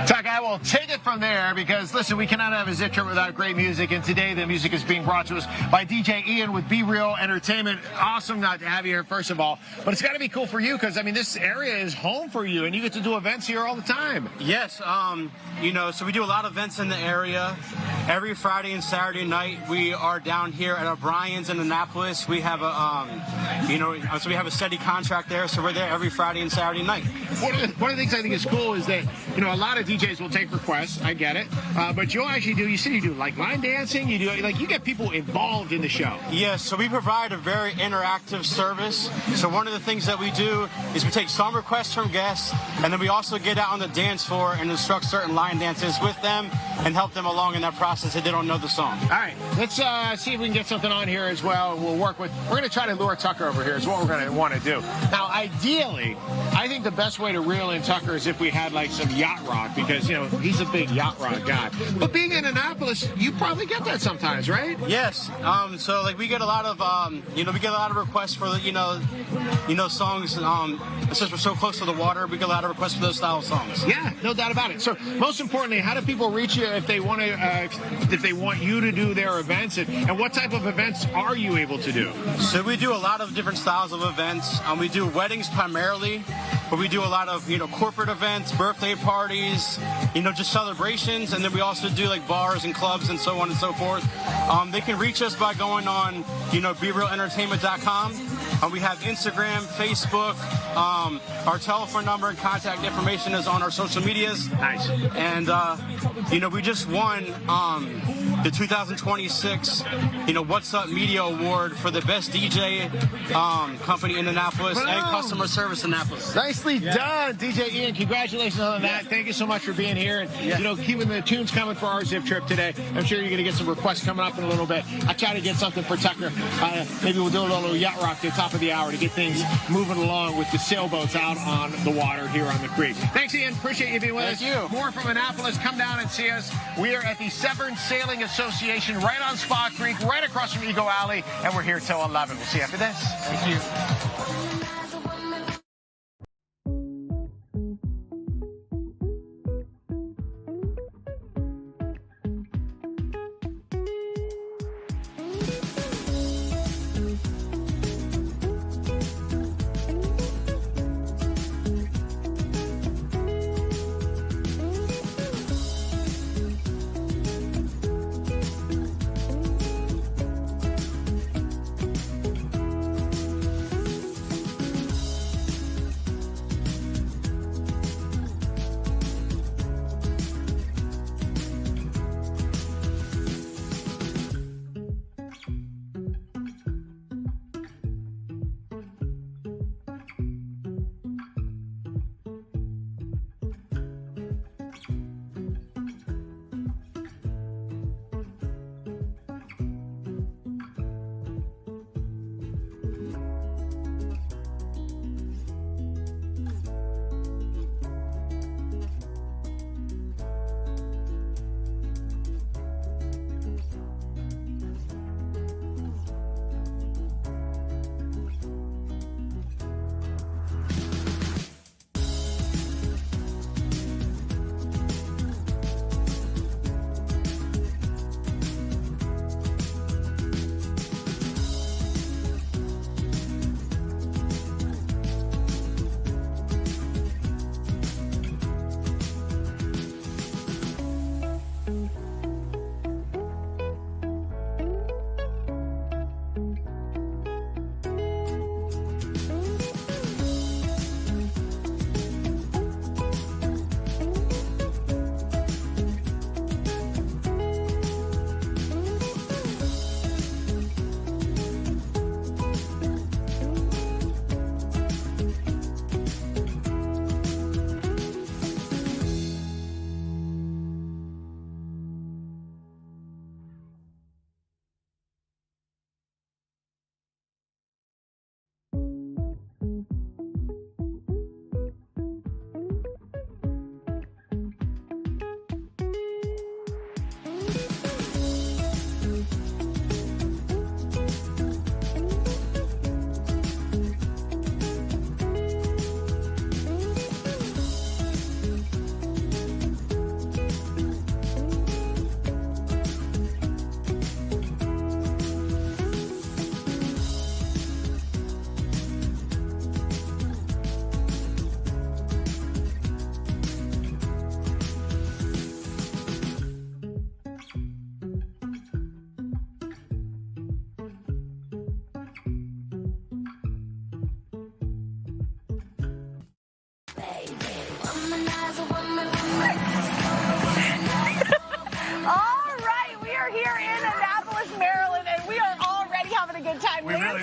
Tuck, I will take it from there because, listen, we cannot have a Zip Trip without great music. And today the music is being brought to us by DJ Ian with Be Real Entertainment. Awesome not to have you here, first of all. But it's got to be cool for you because, I mean, this area is home for you and you get to do events here all the time. Yes. So we do a lot of events in the area. Every Friday and Saturday night, we are down here at O'Brien's in Annapolis. We have so we have a steady contract there. So we're there every Friday and Saturday night. One of the things I think is cool is that, a lot of DJs will take requests. I get it. But you'll actually you said you do like line dancing. You get people involved in the show. Yes. So we provide a very interactive service. So one of the things that we do is we take song requests from guests, and then we also get out on the dance floor and instruct certain line dances with them and help them along in that process if they don't know the song. All right. Let's see if we can get something on here as well. We're going to try to lure Tucker over here is what we're going to want to do. Now, ideally, I think the best way to reel in Tucker is if we had like some yacht rock because, he's a big yacht rock guy. But being in Annapolis, you probably get that sometimes, right? Yes. We get a lot of requests for songs. Since we're so close to the water, we get a lot of requests for those style of songs. Yeah, no doubt about it. So most importantly, how do people reach you if they want you to do their events, and what type of events are you able to do? So we do a lot of different styles of events. We do weddings primarily, but we do a lot of corporate events, birthday parties, just celebrations, and then we also do like bars and clubs and so on and so forth. They can reach us by going on BeRealEntertainment.com. We have Instagram, Facebook. Our telephone number and contact information is on our social medias. Nice. And we just won the 2026 What's Up Media Award for the best DJ company in Annapolis and customer service in Annapolis. Nicely done, DJ Ian. Congratulations on that. Thank you so much for being here and keeping the tunes coming for our Zip Trip today. I'm sure you're going to get some requests coming up in a little bit. I try to get something for Tucker. Maybe we'll do a little yacht rock at the top of the hour to get things moving along with the sailboats out on the water here on the creek. Thanks, Ian. Appreciate you being with us. Thank you. More from Annapolis. Come down and see us. We are at the Severn Sailing Association right on Spa Creek, right across from Eagle Alley, and we're here till 11. We'll see you after this. Thank you.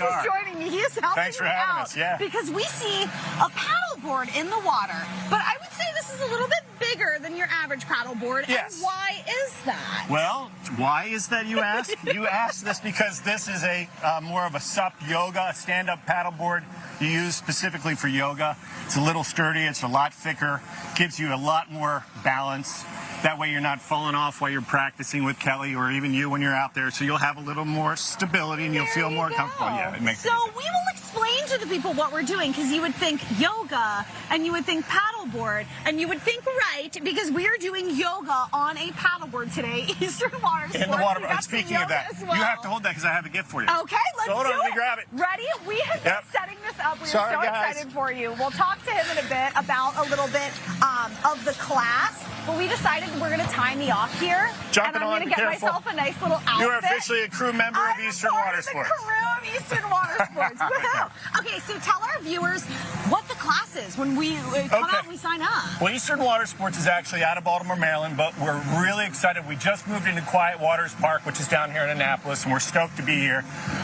is joining me. He is helping Thanks for me having out us, yeah. because we see a paddleboard in the water, but I would say this is a little bit bigger than your average paddleboard. Yes. And why is that? Well, why is that, you ask? You ask this because this is a more of a SUP yoga, a stand-up paddleboard you use specifically for yoga. It's a little sturdy, it's a lot thicker, gives you a lot more balance. That way you're not falling off while you're practicing with Kelly or even you when you're out there, so you'll have a little more stability and you'll feel more comfortable. Yeah, it makes it So easy. we will explain to the people what we're doing because you would think yoga and you would think paddleboard and you would think right because we are doing yoga on a paddleboard today, Eastern Water Sports. In the water. We got some Speaking of yoga that, as well. you have to hold that because I have a gift for you. Okay, let's Hold do on, it. let me grab it. Ready? We have been Yep. setting this up. We Sorry, are so guys. excited for you. We'll talk to him in a bit about a little bit of the class, but we decided we're going to tie me off here. Jumping and I'm on, going to be get careful. myself a nice little outfit. You are officially a crew member of Eastern Water Sports. The crew of Eastern Water Sports. Woohoo. Okay, so tell our viewers what the class is when we come out and we sign up. Well, Eastern Water Sports is actually out of Baltimore, Maryland, but we're really excited. We just moved into Quiet Waters Park, which is down here in Annapolis, and we're stoked to be here.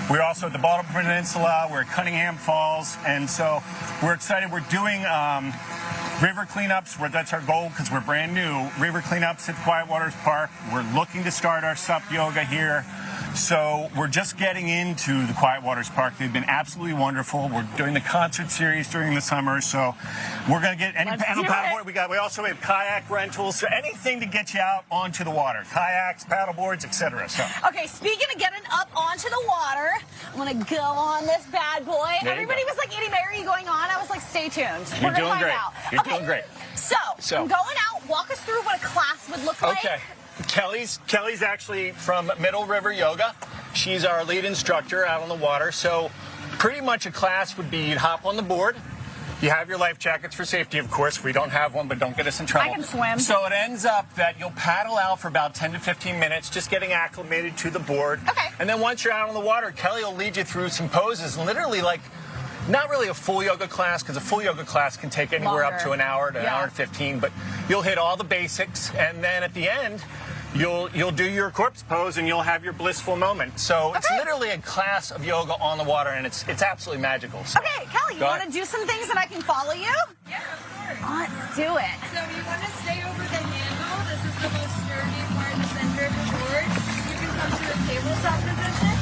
We're also at the Baltimore Peninsula. We're at Cunningham Falls, and so we're excited. We're doing river cleanups. That's our goal because we're brand new. River cleanups at Quiet Waters Park. We're looking to start our SUP yoga here. So we're just getting into the Quiet Waters Park. They've been absolutely wonderful. We're doing the concert series during the summer, so we're going to get any paddleboard. We also have kayak rentals, so anything to get you out onto the water. Kayaks, paddleboards, etc. So. Okay, speaking of getting up onto the water, I'm going to go on this bad boy. There you Everybody go. was like, Edie Mae, are you going on? I was like, stay tuned. You're We're going to doing find great. out. You're Okay, doing great. So, So- I'm going out. Walk us through what a class would look like. Okay. Kelly's actually from Middle River Yoga. She's our lead instructor out on the water. So pretty much a class would be you'd hop on the board. You have your life jackets for safety, of course. We don't have one, but don't get us in trouble. I can swim. So it ends up that you'll paddle out for about 10 to 15 minutes, just getting acclimated to the board. Okay. And then once you're out on the water, Kelly will lead you through some poses, literally like not really a full yoga class, because a full yoga class can take anywhere up to an hour to an hour and 15, but you'll hit all the basics, and then at the end, you'll do your corpse pose and you'll have your blissful moment. So it's literally a class of yoga on the water, and it's absolutely magical. So. Okay, Kelly, you want to do some things that I can follow you? Yeah, of course. Let's do it. So you want to stay over the handle. This is the most sturdy part in the center of the board. You can come to a tabletop position.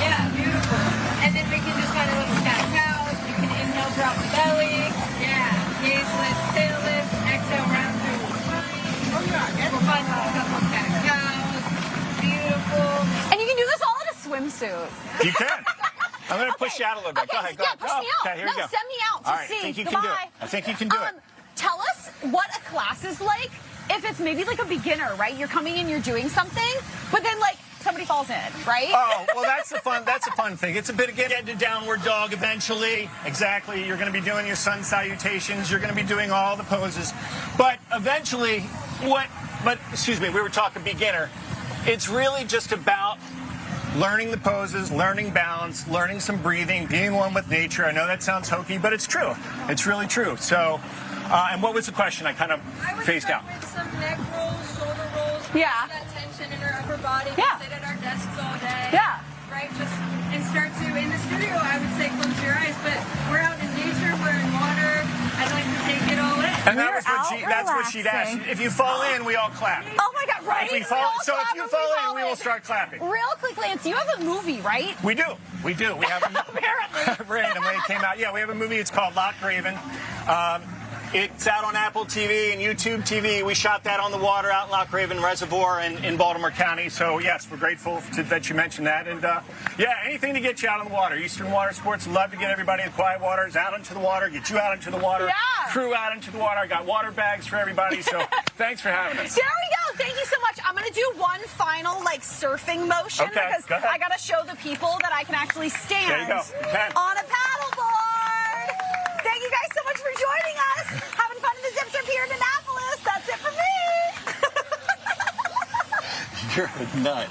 Yeah, beautiful. And then we can just kind of look cat cow. You can inhale, drop the belly. Yeah, gaze lift, tail lift. Exhale, round through the spine. We'll find a couple cat cows. Beautiful. And you can do this all in a swimsuit. You can. I'm going to push you out a little bit. Okay, Go ahead. yeah, push me out. Okay, here No, we go. send me out to All right, see. I think you Goodbye. can do it. I think you can do it. Tell us what a class is like if it's maybe like a beginner, right? You're coming in, you're doing something, but then like somebody falls in, right? Oh, well, that's a fun thing. It's a bit of getting to downward dog eventually. Exactly. You're going to be doing your sun salutations. You're going to be doing all the poses. But eventually, excuse me, we were talking beginner. It's really just about learning the poses, learning balance, learning some breathing, being one with nature. I know that sounds hokey, but it's true. It's really true. So, and what was the question? I kind of phased out. With some neck rolls, shoulder rolls. Yeah. That tension in our upper body. Yeah. We sit at our desks all day. Yeah. Right. And start to in the studio. I would say close your eyes, but we're out in nature. We're in water. I'd like to take it all in. And that's what she'd asked. If you fall in, we all clap. Oh my God, right? If we fall, so if you fall in, we will start clapping. Real quick, Lance, you have a movie, right? We do. We have a Apparently. randomly it came out. Yeah, we have a movie. It's called Loch Raven. It's out on Apple TV and YouTube TV. We shot that on the water out in Loch Raven Reservoir in Baltimore County. So, yes, we're grateful that you mentioned that. And, yeah, anything to get you out on the water. Eastern Water Sports love to get everybody in quiet waters out into the water, get you out into the water, crew out into the water. I got water bags for everybody. So, thanks for having us. There we go. Thank you so much. I'm going to do one final, surfing motion because go ahead. I got to show the people that I can actually stand There you go. Okay. on a paddleboard. Thank you guys so much for joining us. Having fun in the Zip Trip here in Annapolis. That's it for me. You're a nut.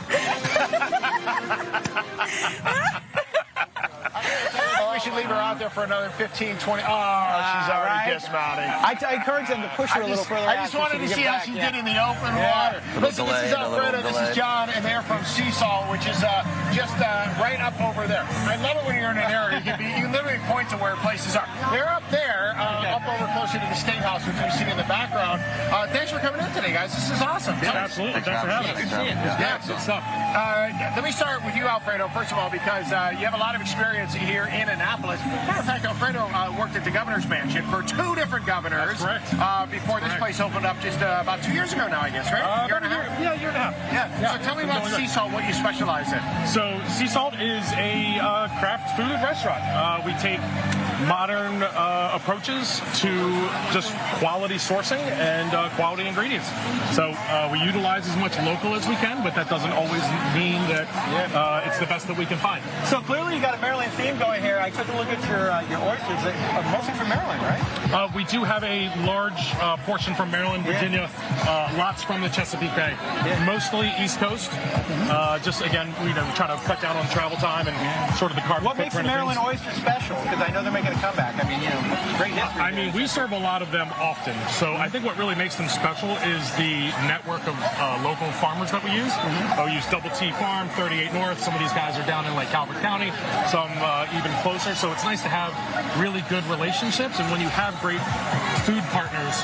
should leave her out there for another 15, 20. Oh, she's already dismounting. I encourage them to push her a little further out. I just wanted to see how she did in the open water. Listen, this is Alfredo, this is John, and they're from Seasalt, which is just right up over there. I love it when you're in an area. You can literally point to where places are. They're up there, up over closer to the State House, which we see in the background. Thanks for coming in today, guys. This is awesome. Yeah, absolutely. Thanks for having us. Yeah, good stuff. Let me start with you, Alfredo, first of all, because you have a lot of experience here in Annapolis. Matter of fact, Alfredo worked at the governor's mansion for 2 different governors. That's correct. Before this place opened up just about 2 years ago now, I guess, right? Year and a half. Yeah, year and a half. Yeah. So tell me about Seasalt, what you specialize in. So Seasalt is a craft food restaurant. We take modern approaches to just quality sourcing and quality ingredients. So we utilize as much local as we can, but that doesn't always mean that it's the best that we can find. So clearly you got a Maryland theme going here. I took a look at your oysters. They're mostly from Maryland, right? We do have a large portion from Maryland, Virginia, lots from the Chesapeake Bay, mostly East Coast. Just again, we try to cut down on travel time and sort of the carbon What makes the Maryland oyster special? Because I know they're making a comeback. I mean, great history. I mean, we serve a lot of them often. So I think what really makes them special is the network of local farmers that we use. We use Double T Farm, 38 North. Some of these guys are down in like Calvert County, some even closer. So it's nice to have really good relationships. And when you have great food partners,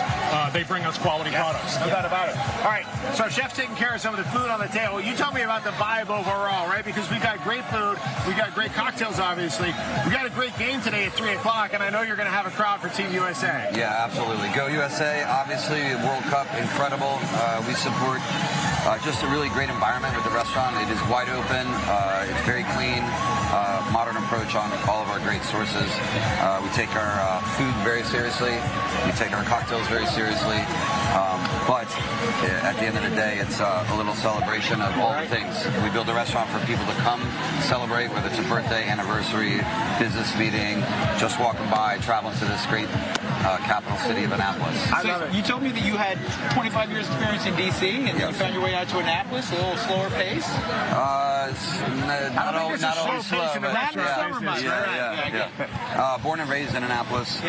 they bring us quality products. No doubt about it. All right, so Chef's taking care of some of the food on the table. You tell me about the vibe overall, right? Because we got great food, we got great cocktails, obviously. We got a great game today at 3 o'clock, and I know you're going to have a crowd for Team USA. Yeah, absolutely. Go USA, obviously, World Cup, incredible. We support just a really great environment with the restaurant. It is wide open. It's very clean. Modern approach on all of our great sources. We take our food very seriously. We take our cocktails very seriously. But at the end of the day, it's a little celebration of all the things. We build a restaurant for people to come celebrate, whether it's a birthday, anniversary, business meeting, just walking by, traveling to this great capital city of Annapolis. I love it. You told me that you had 25 years experience in D.C. and you found your way out to Annapolis, a little slower pace? Not always slow. Born and raised in Annapolis,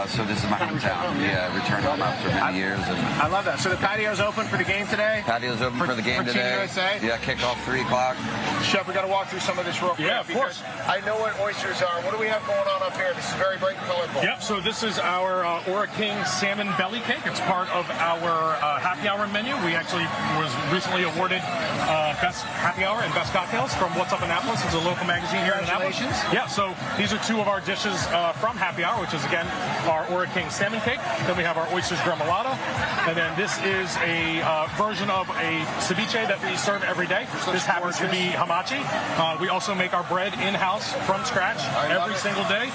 so this is my hometown. Returned home after many years. I love that. So the patio's open for the game today? Patio's open for the game today. Team USA? Yeah, kickoff 3 o'clock. Chef, we got to walk through some of this real quick. Yeah, of course. I know what oysters are. What do we have going on up here? This is very bright and colorful. Yep, so this is our Ora King Salmon Belly Cake. It's part of our happy hour menu. We actually was recently awarded Best Happy Hour and Best Cocktails from What's Up Annapolis. It's a local magazine here in Annapolis. Yeah, so these are 2 of our dishes from Happy Hour, which is, again, our Ora King Salmon Cake. Then we have our Oysters Gremolata. And then this is a version of a ceviche that we serve every day. This happens to be hamachi. We also make our bread in-house from scratch every single day.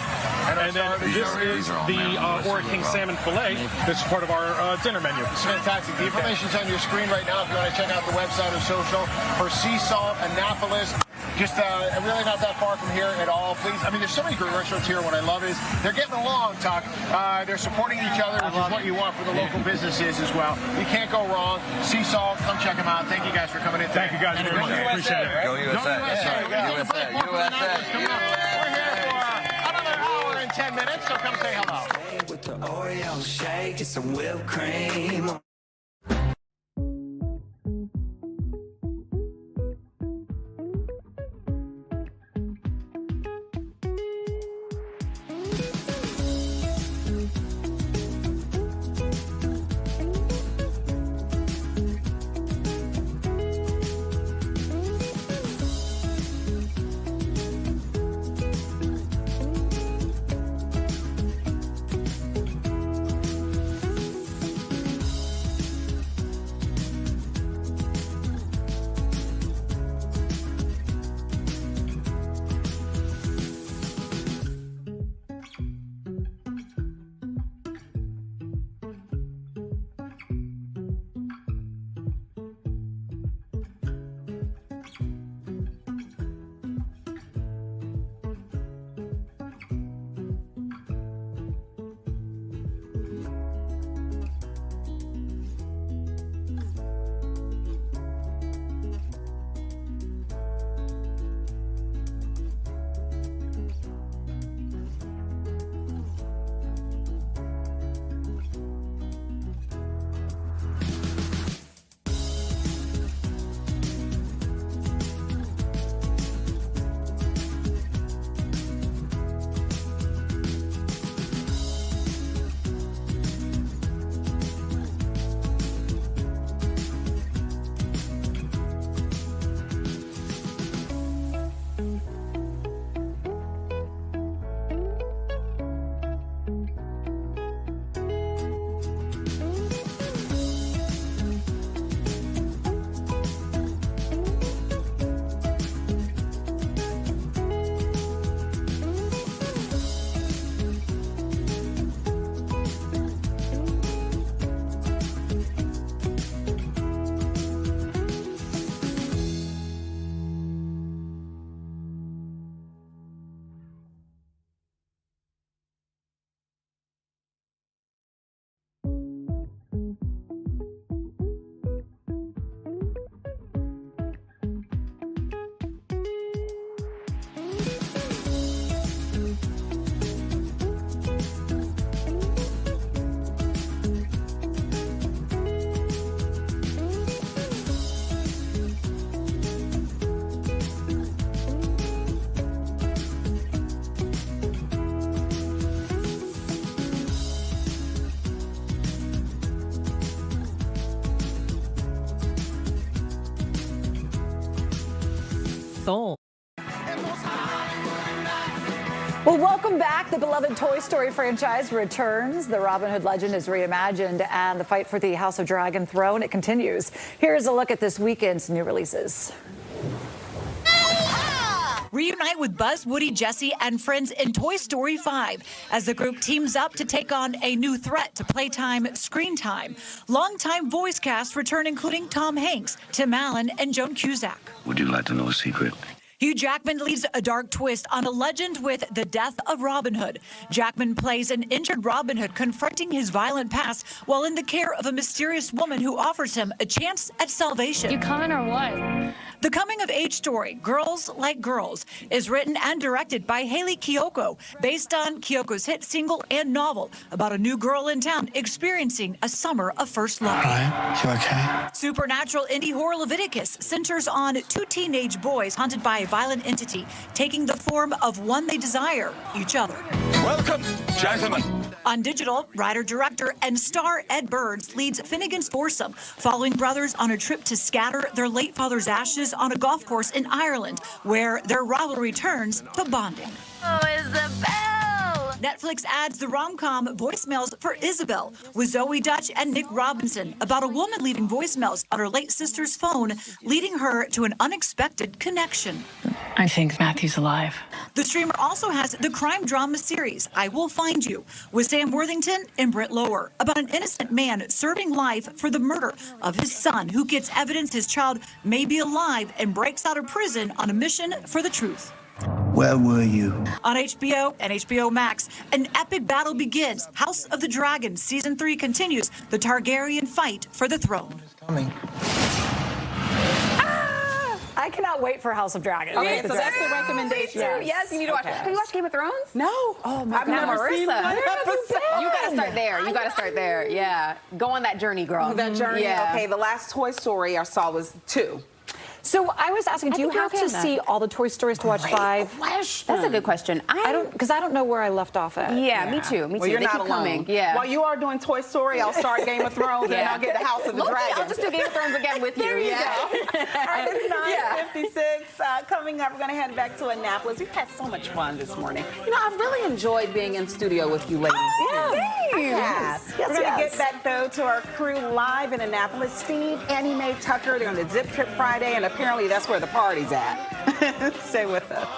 And then this is the Ora King Salmon Filet. This is part of our dinner menu. It's fantastic. The information's on your screen right now if you want to check out the website or social for Seasalt Annapolis. Just really not that far from here at all. Please, I mean, there's so many great restaurants here. What I love is they're getting along, Tuck. They're supporting each other, which is what you want for the local businesses as well. You can't go wrong. Seasalt, come check them out. Thank you guys for coming in today. Thank you guys very much. Appreciate it. Go USA. USA. We're here for another hour and 10 minutes, so come say hello. With the Oreo shake and some whipped cream. Thole. Well, welcome back. The beloved Toy Story franchise returns. The Robin Hood legend is reimagined, and the fight for the House of Dragon throne, it continues. Here's a look at this weekend's new releases. Reunite with Buzz, Woody, Jesse, and friends in Toy Story 5 as the group teams up to take on a new threat to playtime screen time. Longtime voice cast return, including Tom Hanks, Tim Allen, and Joan Cusack. Would you like to know a secret? Hugh Jackman leaves a dark twist on a legend with the death of Robin Hood. Jackman plays an injured Robin Hood confronting his violent past while in the care of a mysterious woman who offers him a chance at salvation. You coming or what? The coming-of-age story, Girls Like Girls, is written and directed by Haley Kiyoko, based on Kiyoko's hit single and novel about a new girl in town experiencing a summer of first love. Ryan, you okay? Supernatural indie horror Leviticus centers on two teenage boys haunted by a violent entity, taking the form of one they desire, each other. Welcome, gentlemen. On digital, writer-director and star Ed Burns leads Finnegan's Foursome, following brothers on a trip to scatter their late father's ashes on a golf course in Ireland, where their rivalry turns to bonding. Oh, Isabel! Netflix adds the rom-com Voicemails for Isabel with Zoe Dutch and Nick Robinson about a woman leaving voicemails on her late sister's phone, leading her to an unexpected connection. I think Matthew's alive. The streamer also has the crime drama series I Will Find You with Sam Worthington and Britt Lower about an innocent man serving life for the murder of his son, who gets evidence his child may be alive and breaks out of prison on a mission for the truth. Where were you? On HBO and HBO Max, an epic battle begins. House of the Dragon Season 3 continues the Targaryen fight for the throne. Coming. I cannot wait for House of Dragon. Okay, so that's the recommendation. Yes, you need to watch. Have you watched Game of Thrones? No. Oh my I've never seen one episode. You gotta start there. You gotta start there. Yeah. Go on that journey, girl. That journey. Yeah. Okay, the last Toy Story I saw was 2. So I was asking, do you have to see all the Toy Stories to watch 5? That's a good question. I don't know where I left off at. Yeah, me too. Me too. Well, you're They not keep alone. coming. Yeah. While you are doing Toy Story, I'll start Game of Thrones and I'll get the House of the Loki, Dragon. I'll just do Game of Thrones again with you. There you Yeah. go. All right, it's 9:56. Coming up, we're going to head back to Annapolis. We've had so much fun this morning. You know, I've really enjoyed being in studio with you ladies. Yes. We're going to get back, though, to our crew live in Annapolis. Steve, Annie Mae Tucker, they're on the Zip Trip Friday, and apparently that's where the party's at. Stay with us.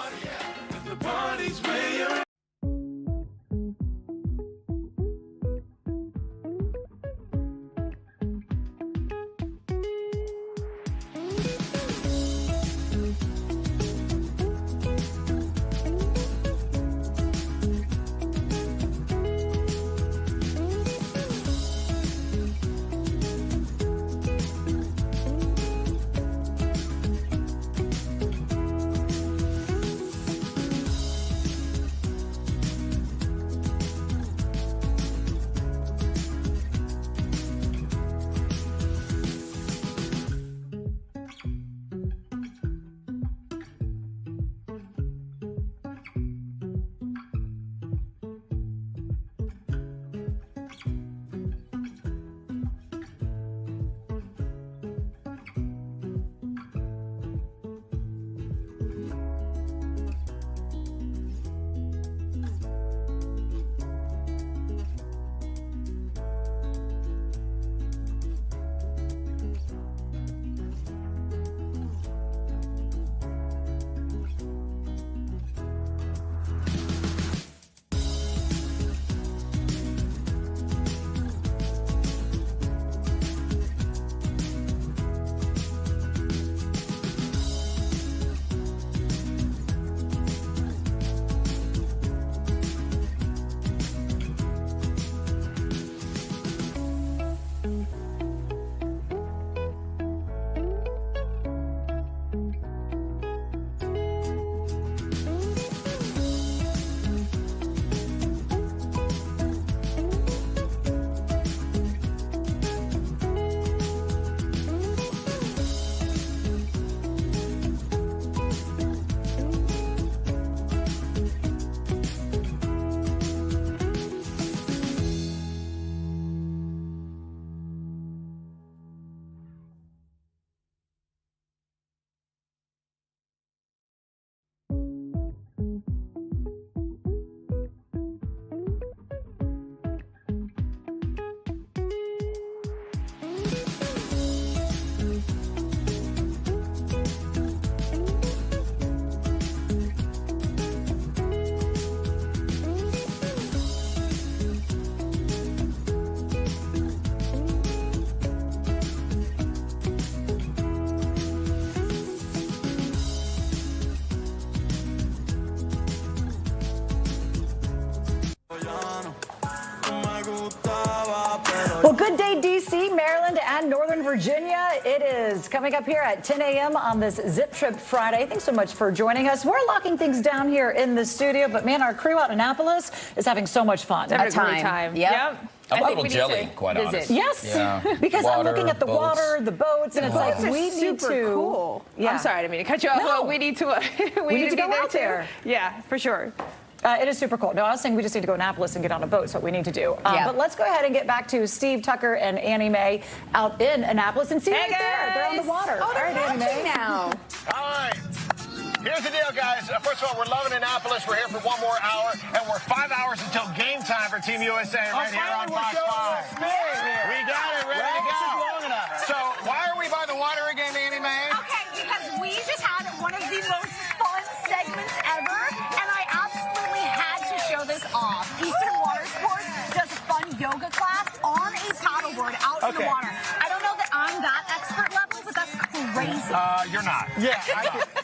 good day, D.C., Maryland, and Northern Virginia. It is coming up here at 10 a.m. on this Zip Trip Friday. Thanks so much for joining us. We're locking things down here in the studio, but man, our crew out in Annapolis is having so much fun. Having a great time. Yep. I'm a little jelly, quite honest. Yes, yeah. because water, I'm looking at the boats. water, the boats, and it's like we need to. Cool. Yeah. I'm sorry, I didn't mean to cut you off. No. We need to. We need to be go out there. Yeah, for sure. It is super cool. No, I was saying we just need to go to Annapolis and get on a boat. That's what we need to do. But let's go ahead and get back to Steve Tucker and Annie Mae out in Annapolis and see right there. They're on the water. Oh, they're All right, Annie Mae. now. All right. Here's the deal, guys. First of all, we're loving Annapolis. We're here for one more hour, and we're 5 hours until game time for Team USA right here on Fox 5. We got it ready to go. So why are we by the water again, Annie Mae? Okay, because we just had one of the most fun segments ever, and I absolutely had to show this off. Eastern Water Sports does a fun yoga class on a paddleboard out in the water. I don't know that I'm that expert level, but that's crazy. You're not. Yeah,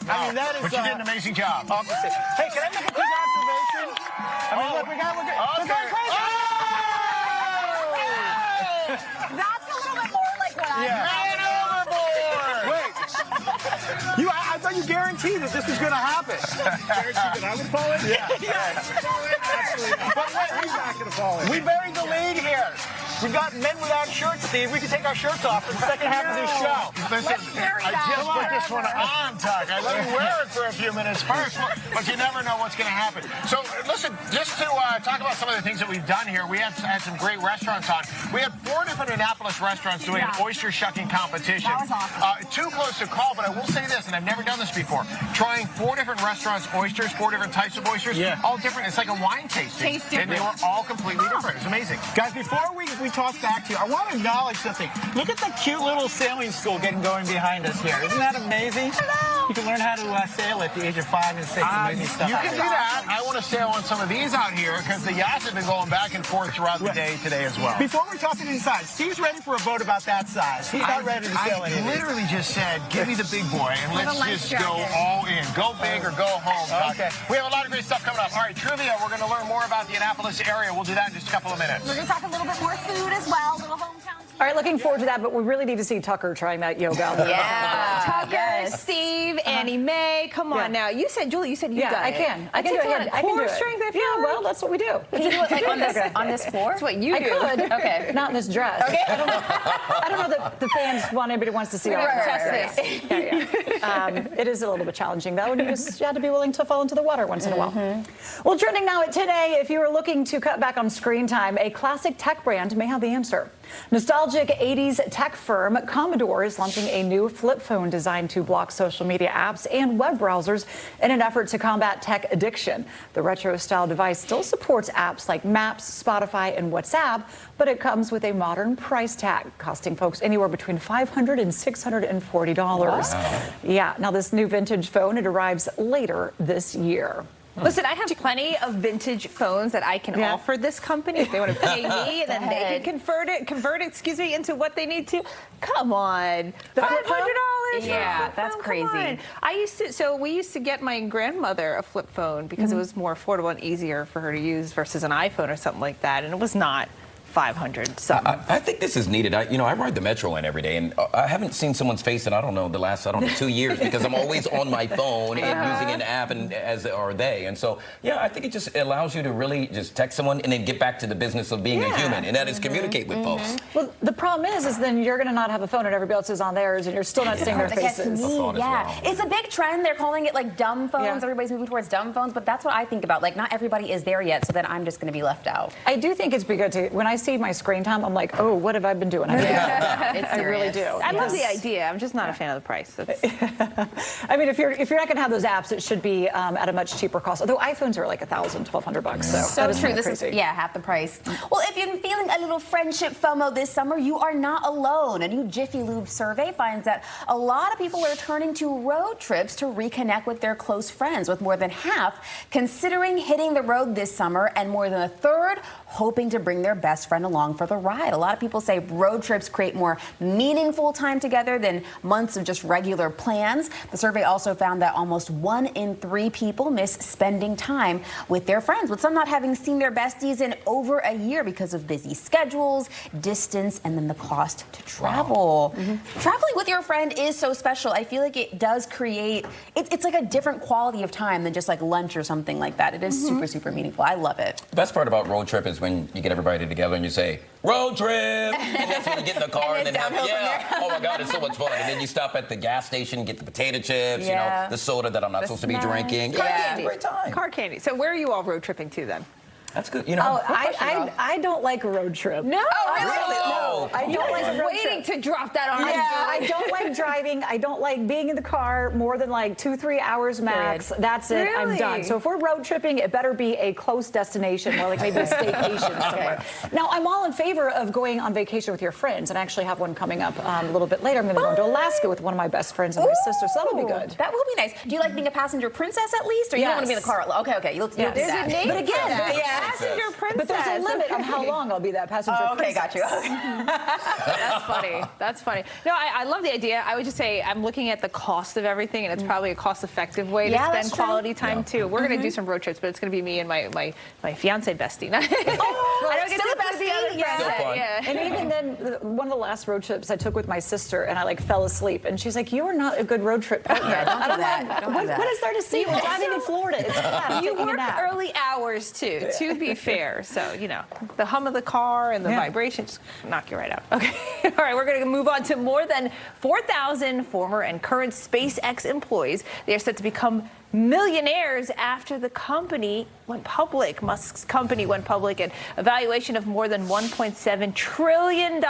I mean, that is. But you did an amazing job. Opposite. Hey, can I make a quick observation? I mean, look, we're going crazy. That's a little bit more like what I Ran overboard. Wait. I thought you guaranteed that this was going to happen. Guaranteed that I would fall in? Yeah. But wait, he's not going to fall in. We buried the lead here. We've got men without shirts, Steve. We can take our shirts off for the second half of this show. Listen, I just put this one on, Tuck. I let you wear it for a few minutes first, but you never know what's going to happen. So, listen, just to talk about some of the things that we've done here, we had some great restaurants on. We had 4 different Annapolis restaurants doing an oyster shucking competition. That was awesome. Too close to call, but I will say this, and I've never done this before. Trying 4 different restaurants' oysters, 4 different types of oysters, all different. It's like a wine tasting. And they were all completely different. It was amazing. Guys, before we toss back to you, I want to acknowledge something. Look at the cute little sailing school getting going behind us here. Isn't that amazing? Hello. You can learn how to sail at the age of 5 and 6. Amazing stuff. You can do that. I want to sail on some of these out here because the yachts have been going back and forth throughout the day today as well. Before we toss it inside, Steve's ready for a boat about that size. He's not ready to sail anything. I literally just said, give me the big boy and let's just go all in. Go big or go home. Okay. We have a lot of great stuff coming up. All right, trivia. We're going to learn more about the Annapolis area. We'll do that in just a couple of minutes. We're going to talk a little bit more food as well, little hometown. All right, looking forward to that, but we really need to see Tucker trying that yoga. Yeah. Tucker, Yes. Steve, Annie Mae, come on now. You said, Julie, you said you got it. I can. I can do That's it. a lot of I can do core it. strength, I feel Yeah, like. well, that's what we do. Can you do it like on this floor? That's what you I do. could. Okay. Not in this dress. Okay. I don't know that the fans want anybody wants to see all Right, that. right, right. Yeah. It is a little bit challenging, though, and you just have to be willing to fall into the water once in a while. Well, trending now at today, if you are looking to cut back on screen time, a classic tech brand may have the answer. Nostalgic 80s tech firm Commodore is launching a new flip phone designed to block social media apps and web browsers in an effort to combat tech addiction. The retro-style device still supports apps like Maps, Spotify, and WhatsApp, but it comes with a modern price tag, costing folks anywhere between $500 and $640. Wow. Yeah, now this new vintage phone, it arrives later this year. Listen, I have plenty of vintage phones that I can offer this company if they want to pay me, and then they can convert it, into what they need to. Come on, $500. Yeah, that's crazy. We used to get my grandmother a flip phone because it was more affordable and easier for her to use versus an iPhone or something like that, and it was not $500 something. I think this is needed. I ride the Metro in every day, and I haven't seen someone's face in, the last 2 years because I'm always on my phone and using an app, and as are they. And so, I think it just allows you to really just text someone and then get back to the business of being a human, and that is communicate with folks. Well, the problem is then you're going to not have a phone and everybody else is on theirs, and you're still not seeing their faces. It's a big trend. They're calling it like dumb phones. Yeah. Everybody's moving towards dumb phones, but that's what I think about. Like, not everybody is there yet, so then I'm just going to be left out. I do think it's good to, when I see my screen time, I'm like, oh, what have I been doing? I really do. I love the idea. I'm just not a fan of the price. I mean, if you're not going to have those apps, it should be at a much cheaper cost. Although iPhones are like $1,000, $1,200. So true. This crazy. is half the price. Well, if you're feeling a little friendship FOMO this summer, you are not alone. A new Jiffy Lube survey finds that a lot of people are turning to road trips to reconnect with their close friends, with more than half considering hitting the road this summer, and more than a third hoping to bring their best friend along for the ride. A lot of people say road trips create more meaningful time together than months of just regular plans. The survey also found that almost 1 in 3 people miss spending time with their friends, with some not having seen their besties in over a year because of busy schedules, distance, and then the cost to travel. Traveling with your friend is so special. I feel like it does create, it's like a different quality of time than just like lunch or something like that. It is super, super meaningful. I love it. The best part about road trip is when you get everybody together and you say, road trip! And that's when you get in the car and then have, oh my God, it's so much fun. And then you stop at the gas station, get the potato chips, you know, the soda that I'm not supposed to be drinking. Car Yeah, candy. great time. Car candy. So where are you all road tripping to then? That's good. You know, I don't like a road trip. No, really? No, I don't like a road waiting trip. to drop that on. I don't like driving. I don't like being in the car more than like 2-3 hours max. That's it. I'm Really? done. So if we're road tripping, it better be a close destination, more like maybe a staycation somewhere. Now, I'm all in favor of going on vacation with your friends, and I actually have one coming up a little bit later. I'm going to go into Alaska with one of my best friends and my sister, so that'll be good. That will be nice. Do you like being a passenger princess at least, or you don't want to be in the car? Okay, you'll do Yes. that. There's a name But for again, that. passenger princess. But there's a limit on how long I'll be that passenger princess. got you. That's funny. That's funny. No, I love the idea. I would just say I'm looking at the cost of everything, and it's probably a cost-effective way to spend quality time too. We're going to do some road trips, but it's going to be me and my fiance bestie. I don't get to put the other friends. Yeah. And even then, one of the last road trips I took with my sister, and I like fell asleep, and she's like, "You are not a good road trip partner." Don't do that. Don't do that. What is there to see? We're driving in Florida. It's fun. You work early hours too, to be fair. So, you know, the hum of the car and the vibration just knock you right out. Okay. All right, we're going to move on to more than 4,000 former and current SpaceX employees. They are set to become millionaires after the company went public. Musk's company went public at a valuation of more than $1.7 trillion.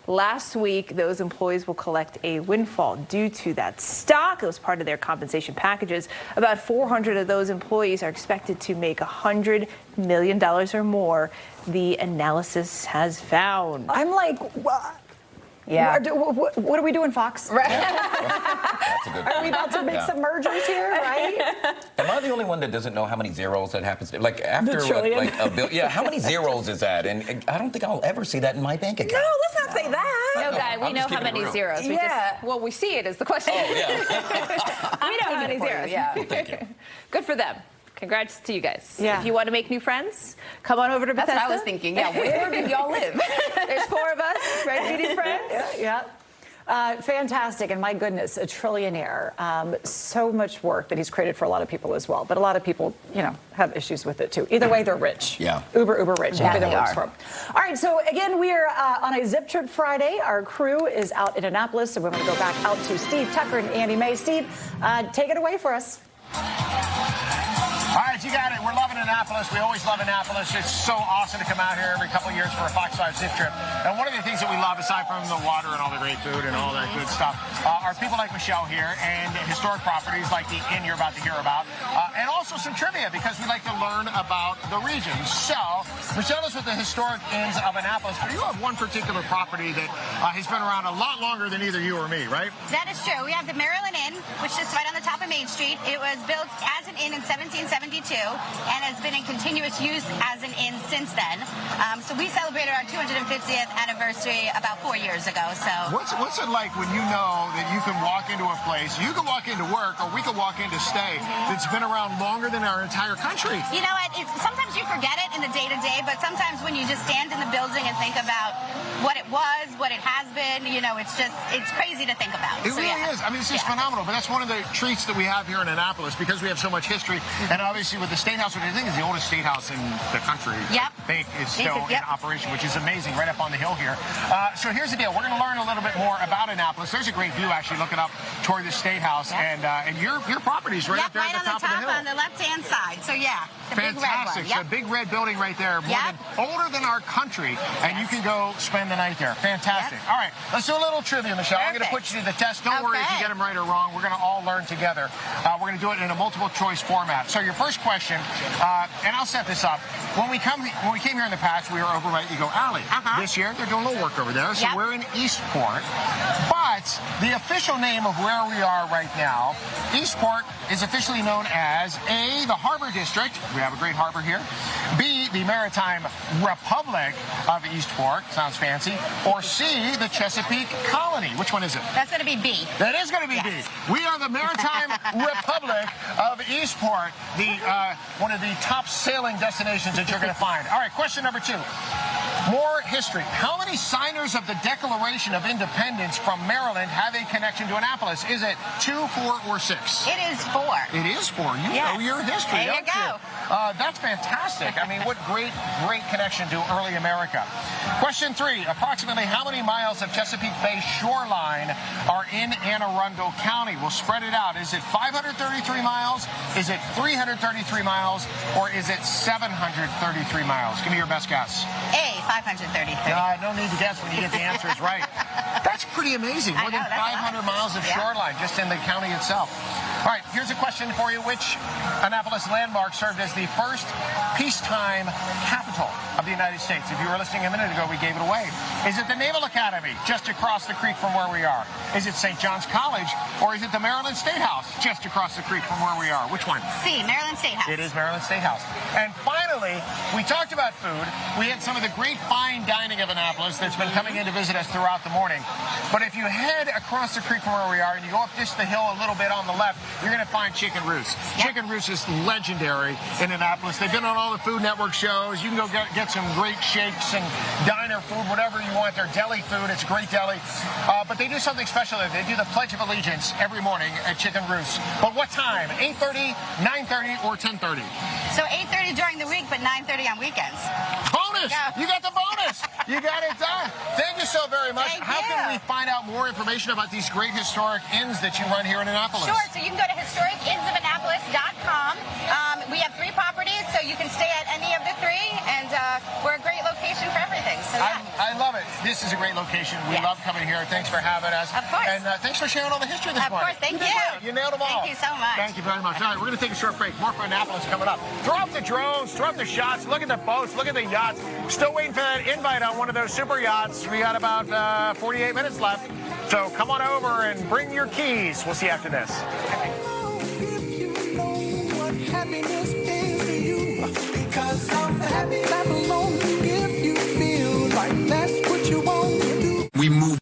Last week, those employees will collect a windfall due to that stock. It was part of their compensation packages. About 400 of those employees are expected to make $100 million or more, the analysis has found. I'm like, what? Yeah. What are we doing, Fox? That's a good Are we about to make some mergers here, right? Am I the only one that doesn't know how many zeros that happens to? Like after trillion. like a bill, how many zeros is that? And I don't think I'll ever see that in my bank account. No, let's not say that. No, Guy, we I'm know just how keeping it many real. zeros. We just, we see it is the question. Oh, yeah. We know how many zeros. Yeah. Thank you. Good for them. Congrats to you guys. Yeah. If you want to make new friends, come on over to Bethesda. That's what I was thinking. Yeah, where do y'all live? There's 4 of us, right? Meeting friends. Yeah. Fantastic, and my goodness, a trillionaire. So much work that he's created for a lot of people as well. But a lot of people, you know, have issues with it too. Either way, they're rich. Yeah. Uber rich. Yeah, Everything they works are. for them. All right, so again, we are on a Zip Trip Friday. Our crew is out in Annapolis, so we're going to go back out to Steve Tucker and Andy May. Steve, take it away for us. All right, you got it. We're loving Annapolis. We always love Annapolis. It's so awesome to come out here every couple of years for a Fox 5 Zip Trip. And one of the things that we love, aside from the water and all the great food and all that good stuff, are people like Michelle here and historic properties like the inn you're about to hear about, and also some trivia because we like to learn about the region. So, Michelle is with the historic inns of Annapolis, but you have one particular property that has been around a lot longer than either you or me, right? That is true. We have the Maryland Inn, which is right on the top of Main Street. It was built as an inn in 1772 and has been in continuous use as an inn since then. So we celebrated our 250th anniversary about 4 years ago. So What's it like when you know that you can walk into a place, you can walk into work, or we can walk in to stay, that's been around longer than our entire country? You know what? Sometimes you forget it in the day-to-day, but sometimes when you just stand in the building and think about what it was, what it has been, you know, it's crazy to think about. It really is. I mean, it's just phenomenal. But that's one of the treats that we have here in Annapolis because we have so much history. And obviously with the State House, which I think is the oldest state house in the country, I think is still in operation, which is amazing, right up on the hill here. So here's the deal. We're going to learn a little bit more about Annapolis. There's a great view, actually, looking up toward the State House. And your property's right up there at the top of the hill. on the left-hand side. So, yeah, the Fantastic. big red one. So big red building right there, older than our country, and you can go spend the night there. Fantastic. All right, let's do a little trivia, Michelle. I'm going to put you to the test. Don't worry if you get them right or wrong. We're going to all learn together. We're going to do it in a multiple choice format. So your first question, and I'll set this up. When we came here in the past, we were over by Eagle Alley. This year, they're doing a little work over there, so we're in Eastport. But right, the official name of where we are right now, Eastport is officially known as A, the Harbor District. We have a great harbor here. B, the Maritime Republic of Eastport. Sounds fancy. Or C, the Chesapeake Colony. Which one is it? That's going to be B. That is going to be Yes. B. We are the Maritime Republic of Eastport, the one of the top sailing destinations that you're going to find. All right, question number 2. More history. How many signers of the Declaration of Independence from Maryland have a connection to Annapolis? Is it 2, 4, or 6? It is 4. It is 4. You know your history, There you don't go. That's fantastic. I mean, what great connection to early America. Question 3. Approximately how many miles of Chesapeake Bay shoreline are in Anne Arundel County? We'll spread it out. Is it 533 miles? Is it 333 miles? Or is it 733 miles? Give me your best guess. A, 533. No need to guess when you get the answers right. That's pretty amazing. More than 500 miles of shoreline just in the county itself. All right, here's a question for you. Which Annapolis landmark served as the first peacetime capital of the United States? If you were listening a minute ago, we gave it away. Is it the Naval Academy, just across the creek from where we are? Is it St. John's College, or is it the Maryland State House, just across the creek from where we are? Which one? C, Maryland State House. It is Maryland State House. And finally, we talked about food. We had some of the great fine dining of Annapolis that's been coming in to visit us throughout the morning. But if you head across the creek from where we are and you go up just the hill a little bit on the left, you're going to find Chicken Roost. Chicken Roost is legendary in Annapolis. They've been on all the Food Network shows. You can go get some great shakes and diner food, whatever you want. Their deli food, it's great deli. But they do something special there. They do the Pledge of Allegiance every morning at Chicken Roost. But what time? 8:30, 9:30, or 10:30? So 8:30 during the week, but 9:30 on weekends. Bonus! You got the bonus! You got it done. Thank you so very much. Thank How you. can we find out more information about these great historic inns that you run here in Annapolis? Sure, so you can go to historicinnsofAnnapolis.com. We have 3 properties, so you can stay at any of the 3, and we're a great location for everything. So yeah. I love it. This is a great location. We love coming here. Thanks for having us. Of course. And thanks for sharing all the history this morning. Of course, thank did you. well. You nailed them all. Thank you so much. Thank you very much. All right, we're going to take a short break. More for Annapolis coming up. Throw up the drones, throw up the shots, look at the boats, look at the yachts. Still waiting for that invite on one of those super yachts. We got about 48 minutes left. So come on over and bring your keys. We'll see you after this. Happiness is to you, because I'm happy I'm alone. If you feel like that's what you want to do, we move.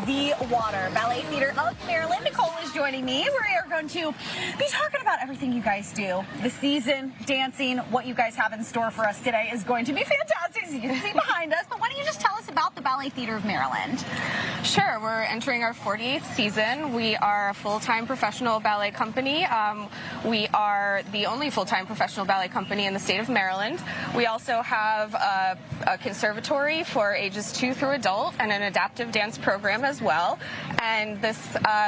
the water. Ballet Theater of Maryland. Nicole is joining me. We are going to be talking about everything you guys do. The season, dancing, what you guys have in store for us today is going to be fantastic, as you can see behind us. But why don't you just tell us about the Ballet Theater of Maryland? Sure. We're entering our 48th season. We are a full-time professional ballet company. We are the only full-time professional ballet company in the state of Maryland. We also have a conservatory for ages 2 through adult and an adaptive dance program as well. And this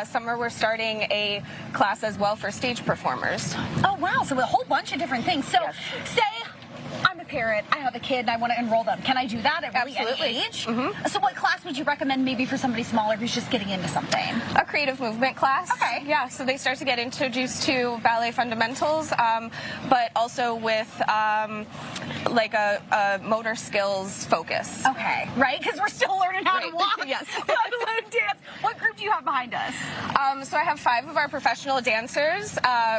summer we're starting a class as well for stage performers. Oh, wow. So a whole bunch of different things. So say I'm a parent, I have a kid, and I want to enroll them. Can I do that at really any age? So what class would you recommend maybe for somebody smaller who's just getting into something? A creative movement class. Okay. Yeah, so they start to get introduced to ballet fundamentals, but also with like a motor skills focus. Okay, right? Because we're still learning how to walk. Yes. How to learn dance. What group do you have behind us? So I have 5 of our professional dancers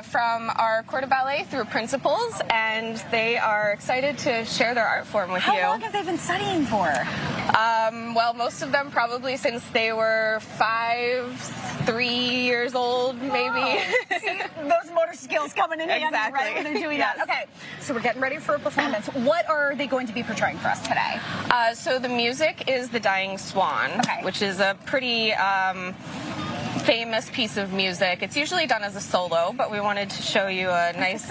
from our Corps de Ballet through principals, and they are excited to share their art form with you. How long have they been studying for? Well, most of them probably since they were 3 years old, maybe. See, those motor skills coming in handy, right, when they're doing that. Okay, so we're getting ready for a performance. What are they going to be portraying for us today? So the music is The Dying Swan, which is a pretty famous piece of music. It's usually done as a solo, but we wanted to show you a nice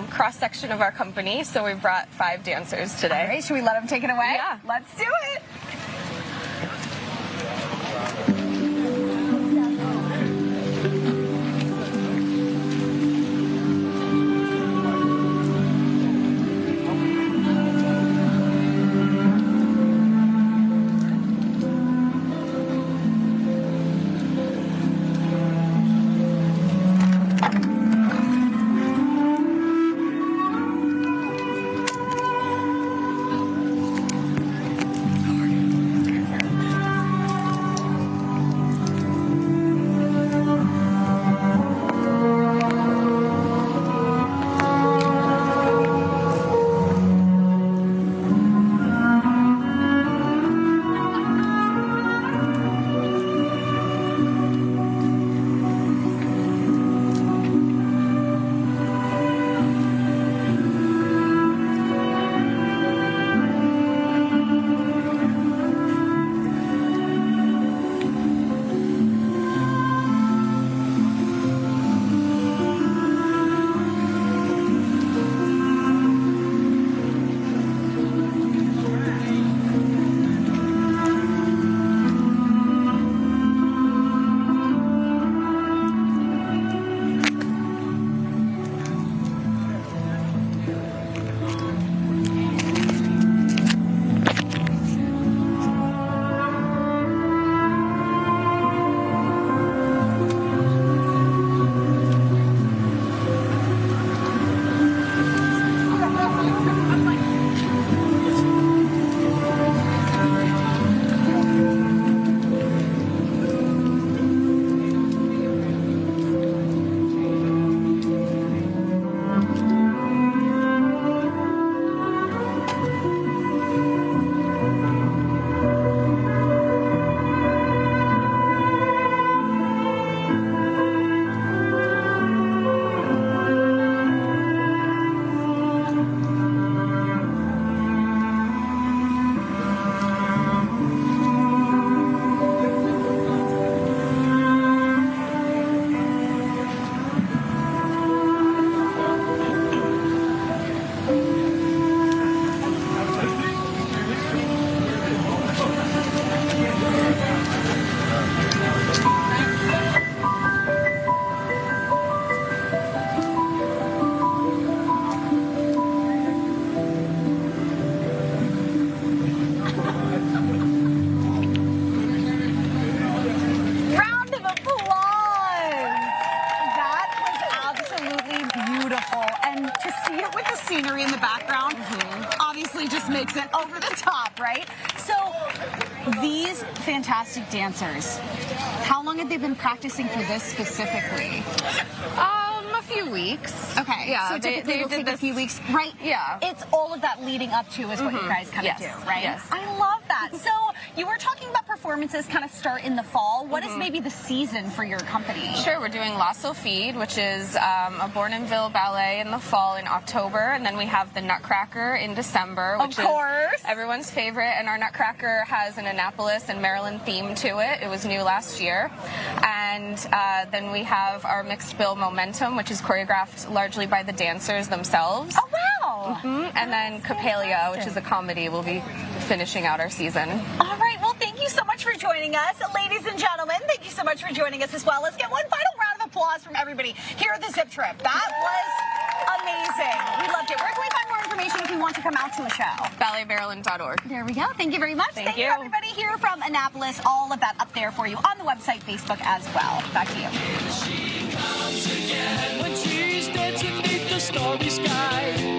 cross-section of our company, so we brought 5 dancers today. All right, should we let them take it away? Yeah. Let's do it. scenery in the background obviously just makes it over the top, right? So these fantastic dancers, how long have they been practicing for this specifically? few weeks. Okay. Yeah. So typically it'll take a few weeks, right? Yeah. It's all of that leading up to is what you guys kind of do, right? Yes. I love that. So you were talking about performances kind of start in the fall. What is maybe the season for your company? Sure, we're doing La Sophie, which is a Bournonville ballet in the fall in October, and then we have the Nutcracker in December, which is everyone's favorite. And our Nutcracker has an Annapolis and Maryland theme to it. It was new last year. And then we have our mixed bill Momentum, which is choreographed largely by the dancers themselves. Oh, wow! And then Copalia, which is a comedy, will be finishing out our season. All right, well, thank you so much for joining us. Ladies and gentlemen, thank you so much for joining us as well. Let's get one final round of applause from everybody here at the Zip Trip. That was amazing. We loved it. Where can we find more information if you want to come out to a show? BalletMaryland.org. There we go. Thank you very much. Thank you, everybody here from Annapolis. All of that up there for you on the website, Facebook as well. Back to you. She comes again when she's dancing beneath the starry sky.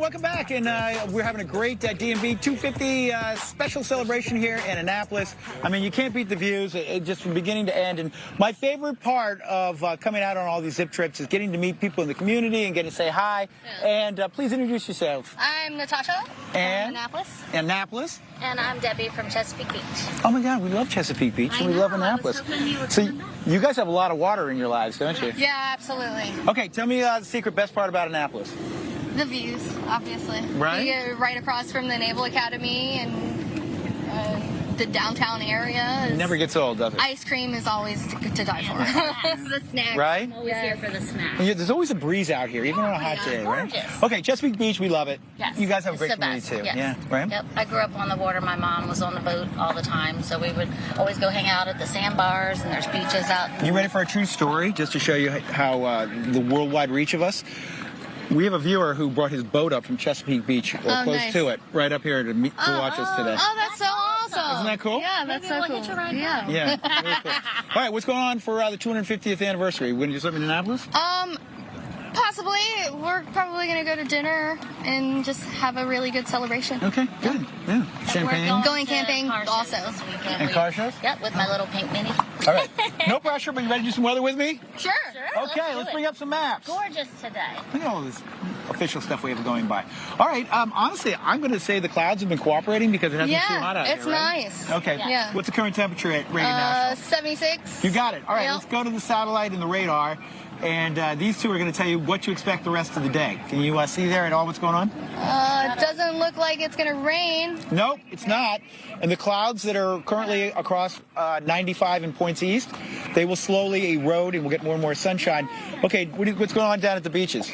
Welcome back, and we're having a great DMV 250 special celebration here in Annapolis. I mean, you can't beat the views, just from beginning to end. And my favorite part of coming out on all these Zip trips is getting to meet people in the community and getting to say hi. Yeah. And please introduce yourself. I'm Natasha from Annapolis. Annapolis. And I'm Debbie from Chesapeake Beach. Oh my God, we love Chesapeake Beach, and we love Annapolis. So you guys have a lot of water in your lives, don't you? Yeah, absolutely. Okay, tell me the secret best part about Annapolis. The views, obviously. Right. You're right across from the Naval Academy and the downtown area. It never gets old, does it? Ice cream is always to die for. The snacks. Right? I'm always here for the snacks. Yeah, there's always a breeze out here, even on a hot day, right? Okay, Chesapeake Beach, we love it. Yes. You guys have a great It's the community best. too. Yes. Yeah, right? Yep. I grew up on the water. My mom was on the boat all the time, so we would always go hang out at the sandbars, and there's beaches out. You ready for a true story, just to show you how the worldwide reach of us? We have a viewer who brought his boat up from Chesapeake Beach, or close nice. to it, right up here to watch us today. Oh, that's so awesome. Isn't that cool? Yeah, that's so cool. Yeah. Yeah, very cool. All right, what's going on for the 250th anniversary? When you live in Annapolis? Possibly. We're probably going to go to dinner and just have a really good celebration. Okay, good. Yeah. Champagne. We're going camping also. And car shows? Yep, with my little pink mini. All right. No pressure, but you ready to do some weather with me? Sure. Okay, let's bring up some maps. Gorgeous today. Look at all this official stuff we have going by. All right, honestly, I'm going to say the clouds have been cooperating because it hasn't been too hot out it's here, right? nice. Okay. Yeah. What's the current temperature rating now? 76. You got it. All right, Yep. let's go to the satellite and the radar. And these two are going to tell you what to expect the rest of the day. Can you see there at all what's going on? It doesn't look like it's going to rain. Nope, it's not. And the clouds that are currently across 95 and points east, they will slowly erode and we'll get more and more sunshine. Okay, what's going on down at the beaches?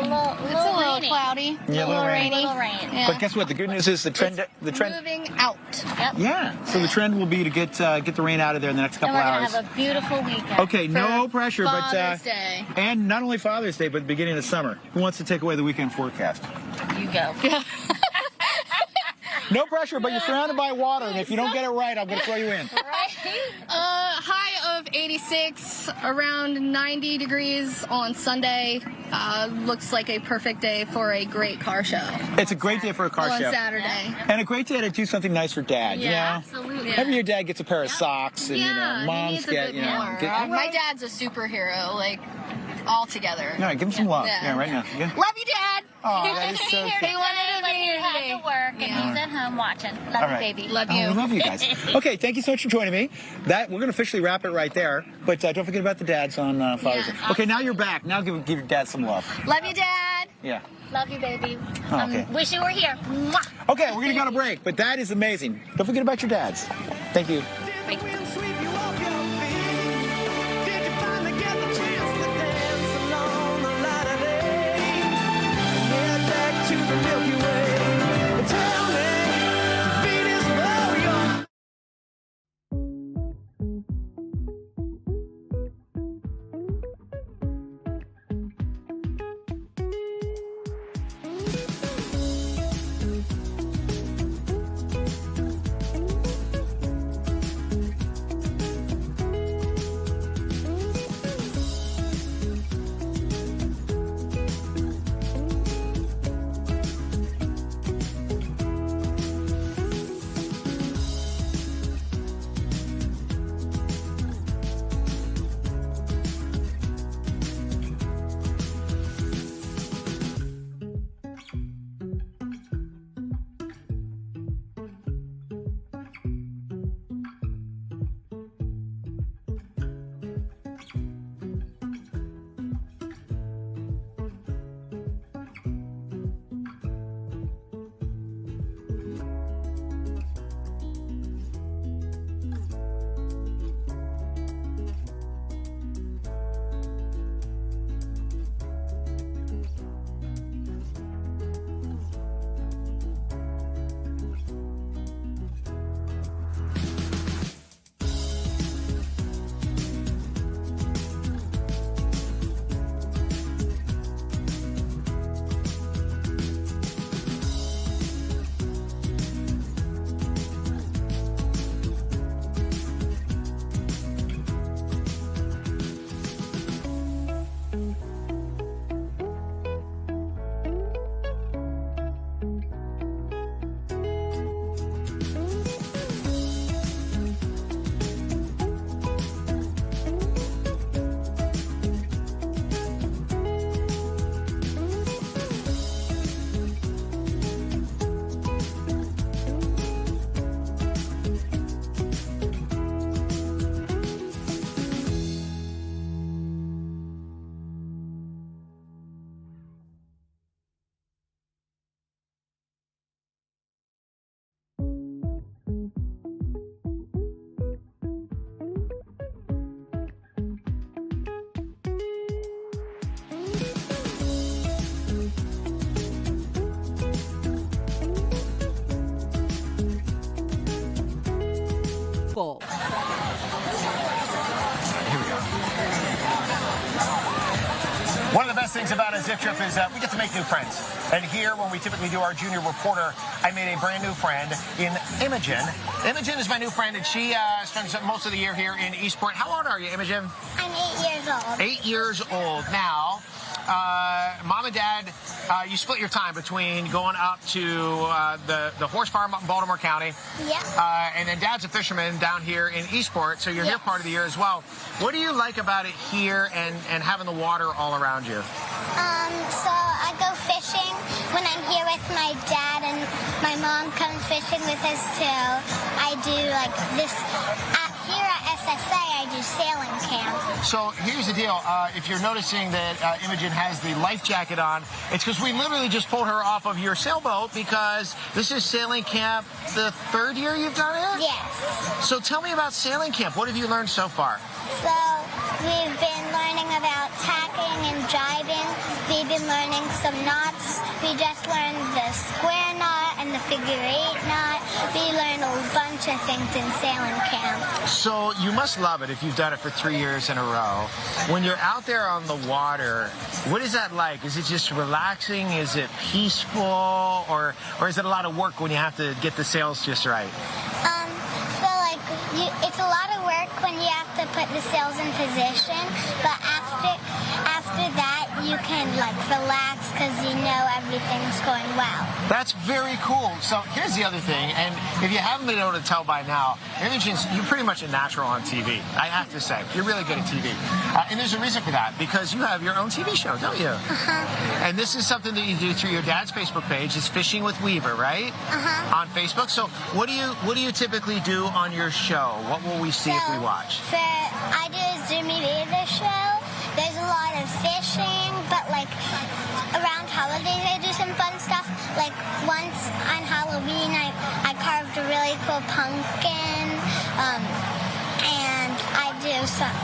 It's a little cloudy. Yeah, a little rainy. Little rain. Yeah. But guess what? The good news is the trend. Moving out. Yep. Yeah. So the trend will be to get the rain out of there in the next couple And we're hours. going to have a beautiful weekend. Okay, no pressure, Father's Day. and not only Father's Day, but the beginning of summer. Who wants to take away the weekend forecast? You go. No pressure, but you're surrounded by water, and if you don't get it right, I'm going to throw you in. High of 86, around 90 degrees on Sunday. Looks like a perfect day for a great car show. It's a great day for a car on show. Saturday. And a great day to do something nice for Dad. Yeah, you know? absolutely. Maybe your dad gets a pair of socks, and moms get My dad's a superhero, like all together. All right, give him some love. Yeah, right now. Yeah. Love you, Dad. Oh, that is so He cute. wanted to be here today. To work, and he's at home watching. Love All you, right. baby. Love Oh, you. we love you guys. Okay, thank you so much for joining me. We're going to officially wrap it right there. But don't forget about the dads on Father's Day. Okay, now you're back. Now give your dad some love. Love you, Dad. Yeah. Love you, baby. Oh, okay. Wish you were here. Mwah. Okay, we're going to go to break. But that is amazing. Don't forget about your dads. Thank you. Full. One of the best things about a Zip Trip is we get to make new friends. And here, when we typically do our Junior Reporter, I made a brand new friend in Imogen. Imogen is my new friend, and she spends most of the year here in Eastport. How old are you, Imogen? I'm 8 years old. 8 years old. Now, Mom and Dad, you split your time between going up to the horse farm up in Baltimore County. Yeah. And then Dad's a fisherman down here in Eastport, so you're here part of the year as well. What do you like about it here and having the water all around you? So I go fishing when I'm here with my dad, and my mom comes fishing with us too. I do like this. Here at SSA, I do sailing camp. So here's the deal. If you're noticing that Imogen has the life jacket on, it's because we literally just pulled her off of your sailboat because this is sailing camp, the 3rd year you've done it? Yes. So tell me about sailing camp. What have you learned so far? So we've been learning about tacking and jibing. We've been learning some knots. We just learned the square knot and the figure 8 knot. We learned a bunch of things in sailing camp. So you must love it if you've done it for 3 years in a row. When you're out there on the water, what is that like? Is it just relaxing? Is it peaceful? Or is it a lot of work when you have to get the sails just right? It's a lot of work when you have to put the sails in position, but after that you can relax because you know everything's going well. That's very cool. So here's the other thing, and if you haven't been able to tell by now, Imogen's, you're pretty much a natural on TV. I have to say, you're really good at TV. And there's a reason for that, because you have your own TV show, don't you? Uh-huh. And this is something that you do through your dad's Facebook page. It's Fishing with Weaver, right? Uh-huh. On Facebook. So what do you typically do on your show? What will we see if we watch? I do a Jimmy Weaver show. There's a lot of fishing, but around holidays I do some fun stuff. Like once on Halloween I carved a really cool pumpkin, and I do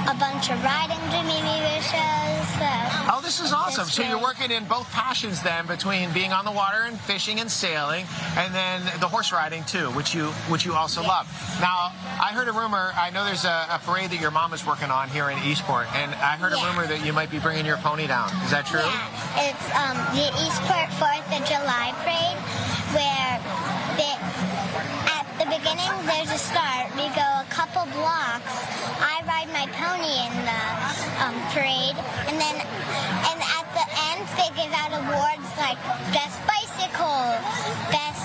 a bunch of riding Jimmy Weaver shows. So oh, this is awesome. So you're working in both passions then, between being on the water and fishing and sailing, and then the horse riding too, which you also love. Now, I heard a rumor, I know there's a parade that your mom is working on here in Eastport, and I heard a rumor that you might be bringing your pony down. Is that true? Yeah, it's the Eastport 4th of July parade, where at the beginning there's a start. We go a couple blocks. I ride my pony in the parade, and at the end they give out awards like best bicycle, best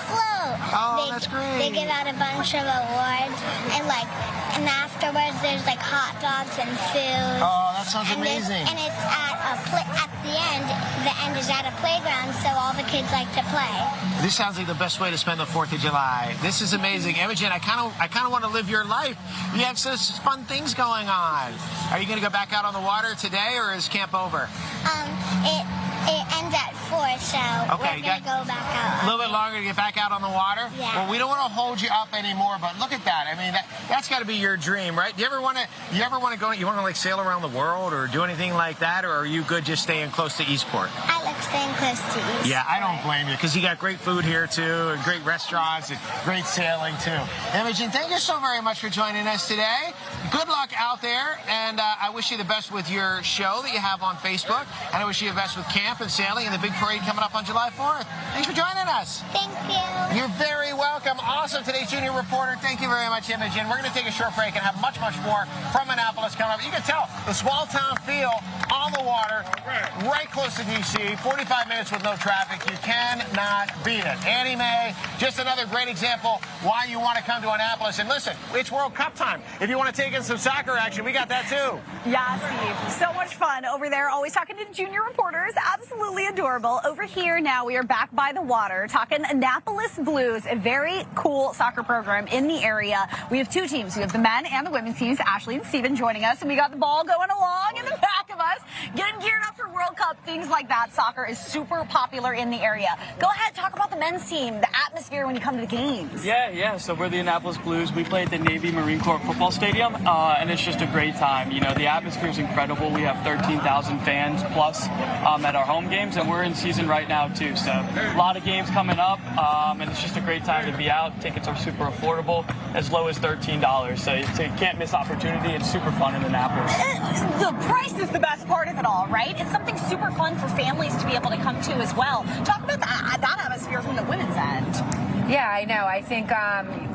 float. Oh, that's great. They give out a bunch of awards, and afterwards there's hot dogs and food. Oh, that sounds amazing. And it's at the end is at a playground, so all the kids like to play. This sounds like the best way to spend the 4th of July. This is amazing. Imogen, I kind of want to live your life. You have such fun things going on. Are you going to go back out on the water today, or is camp over? It ends at 4, so okay, we're going to go back out. A little bit longer to get back out on the water? Yeah. Well, we don't want to hold you up anymore, but look at that. I mean, that's got to be your dream, right? Do you ever want to go, you want to sail around the world or do anything like that, or are you good just staying close to Eastport? I like staying close to Eastport. Yeah, I don't blame you, because you got great food here, too, and great restaurants, and great sailing, too. Imogen, thank you so very much for joining us today. Good luck out there, and I wish you the best with your show that you have on Facebook, and I wish you the best with camp and sailing and the big parade coming up on July 4th. Thanks for joining us. Thank you. You're very welcome. Also, today's junior reporter, thank you very much, Imogen. We're going to take a short break and have much, much more from Annapolis coming up. You can tell the small town feel on the water, right close to D.C., 45 minutes with no traffic. You cannot beat it. Annie Mae, just another great example why you want to come to Annapolis. And listen, it's World Cup time. If you want to take in some soccer action, we got that too. Yeah, Steve. So much fun over there. Always talking to junior reporters. Absolutely adorable. Over here now, we are back by the water talking Annapolis Blues, a very cool soccer program in the area. We have 2 teams. We have the men and the women's teams, Ashley and Steven joining us, and we got the ball going along in the back of us, getting geared up for World Cup, things like that. Soccer is super popular in the area. Go ahead, talk about the men's team, the atmosphere when you come to the games. Yeah. So we're the Annapolis Blues. We play at the Navy Marine Corps football stadium, and it's just a great time. You know, the atmosphere is incredible. We have 13,000 fans plus at our home games, and we're in season right now too. So a lot of games coming up, and it's just a great time to be out. Tickets are super affordable, as low as $13. So you can't miss opportunity. It's super fun in Annapolis. The price is the best part of it all, right? It's something super fun for families to be able to come to as well. Talk about that atmosphere from the women's end. Yeah, I know. I think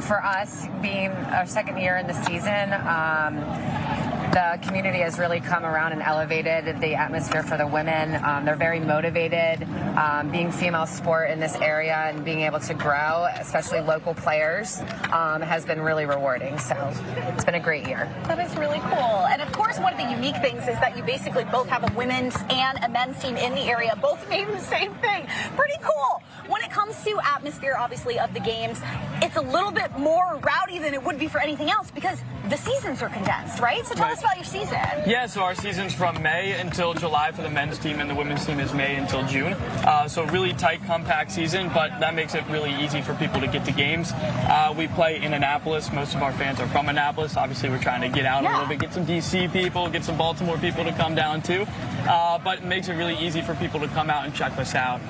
for us, being our second year in the season, the community has really come around and elevated the atmosphere for the women. They're very motivated. Being female sport in this area and being able to grow, especially local players, has been really rewarding. So it's been a great year. That is really cool. And of course, one of the unique things is that you basically both have a women's and a men's team in the area, both named the same thing. Pretty cool. When it comes to atmosphere, obviously, of the games, it's a little bit more rowdy than it would be for anything else because the seasons are condensed, right? So tell us about your season. Yeah, so our season's from May until July for the men's team, and the women's team is May until June. So really tight, compact season, but that makes it really easy for people to get to games. We play in Annapolis. Most of our fans are from Annapolis. Obviously, we're trying to get out a little bit, get some DC people, get some Baltimore people to come down too. But it makes it really easy for people to come out and check us out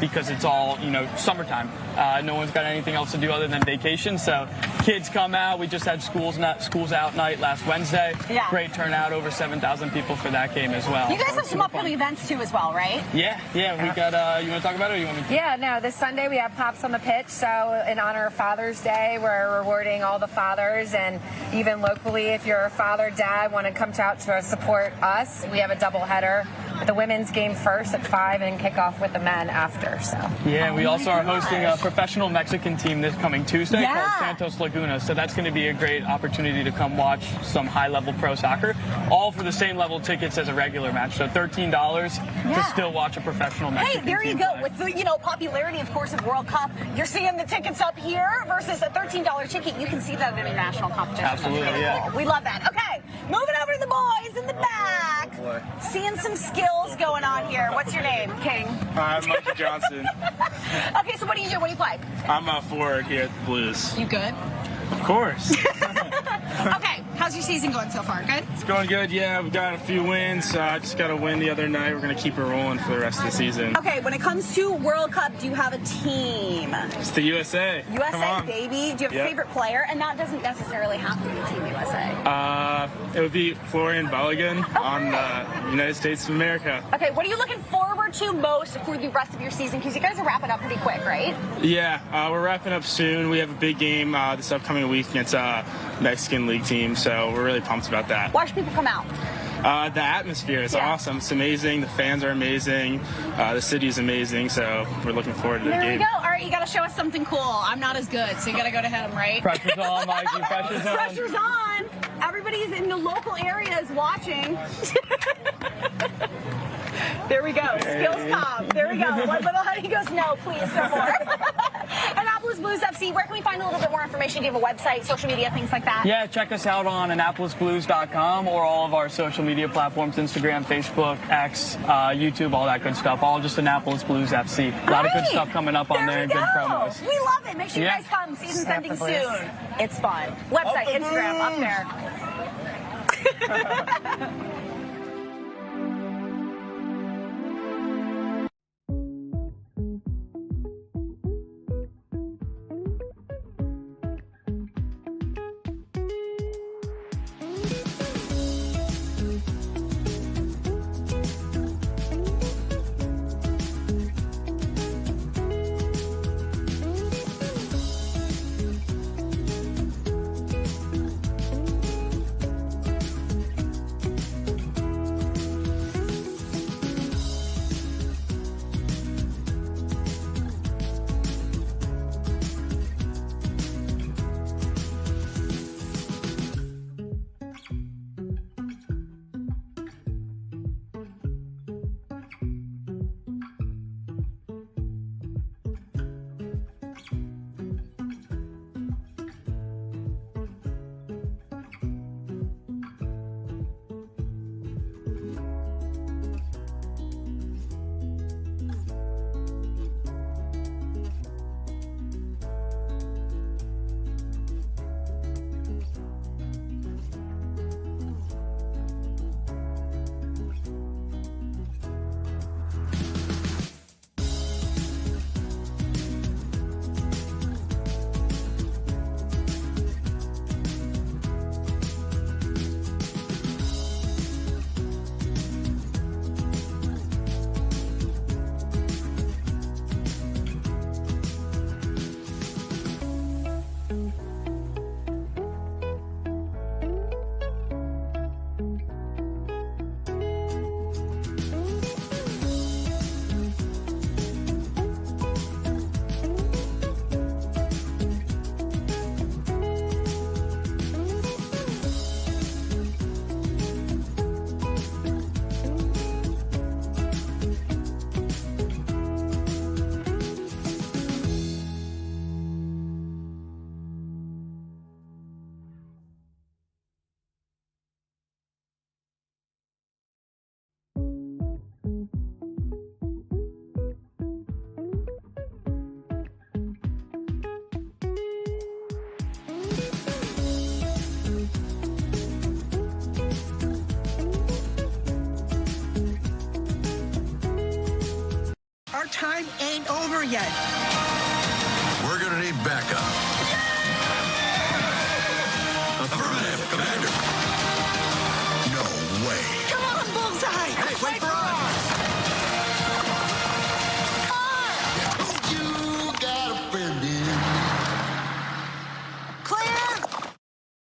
because it's all, summertime. No one's got anything else to do other than vacation. So kids come out. We just had schools out night last Wednesday. Yeah. Great turnout, over 7,000 people for that game as well. You guys have some upcoming events too as well, right? Yeah. We got, you want to talk about it or you want me to? Yeah, no, this Sunday we have Pops on the Pitch. So in honor of Father's Day, we're rewarding all the fathers. And even locally, if you're a father, dad, want to come out to support us, we have a doubleheader. The women's game first at 5 and kick off with the men after. So yeah, we also are hosting a professional Mexican team this coming Tuesday called Santos Laguna. So that's going to be a great opportunity to come watch some high-level pro soccer, all for the same level tickets as a regular match. So $13 to still watch a professional Mexican Hey, there you team go. play. With the popularity, of course, of World Cup, you're seeing the tickets up here versus a $13 ticket. You can see that in international competition. Absolutely, That's really yeah. cool. We love that. Okay, moving over to the boys in the back. Seeing some skills going on here. What's your name, King? I'm Mikey Johnson. Okay, so what do you do? What do you play? I'm a forward here at the Blues. You good? Of course. Okay, how's your season going so far? Good? It's going good, yeah. We've got a few wins. I just got a win the other night. We're going to keep it rolling for the rest of the season. Okay, when it comes to World Cup, do you have a team? It's the USA. Come USA, on. baby. Do you have a favorite player? And that doesn't necessarily have to be Team USA. It would be Florian Balogun on the United States of America. Okay, what are you looking forward to most for the rest of your season? Because you guys are wrapping up pretty quick, right? Yeah, we're wrapping up soon. We have a big game this upcoming week against a Mexican League team, so we're really pumped about that. Why should people come out? The atmosphere is awesome. It's amazing. The fans are amazing. The city is amazing, so we're looking forward to the There game. we go. All right, you got to show us something cool. I'm not as good, so you got to go to him, right? Pressure's on, Mikey. Pressure's on. Pressure's on. Everybody's in the local areas watching. There we go. Skills comp. There we go. One little honey goes, no, please, no more. Annapolis Blues FC, where can we find a little bit more information? Do you have a website, social media, things like that? Yeah, check us out on AnnapolisBlues.com or all of our social media platforms, Instagram, Facebook, X, YouTube, all that good stuff. All just Annapolis Blues FC. A lot of good stuff coming up on there and good promos. We love it. Make sure you guys come. Season's ending soon. It's fun. Website, Instagram, up there. our time ain't over yet. We're gonna need backup. Affirmative, Commander. No way. Come on, Bullseye! Hey, wait for us! You got a friend in. Clear!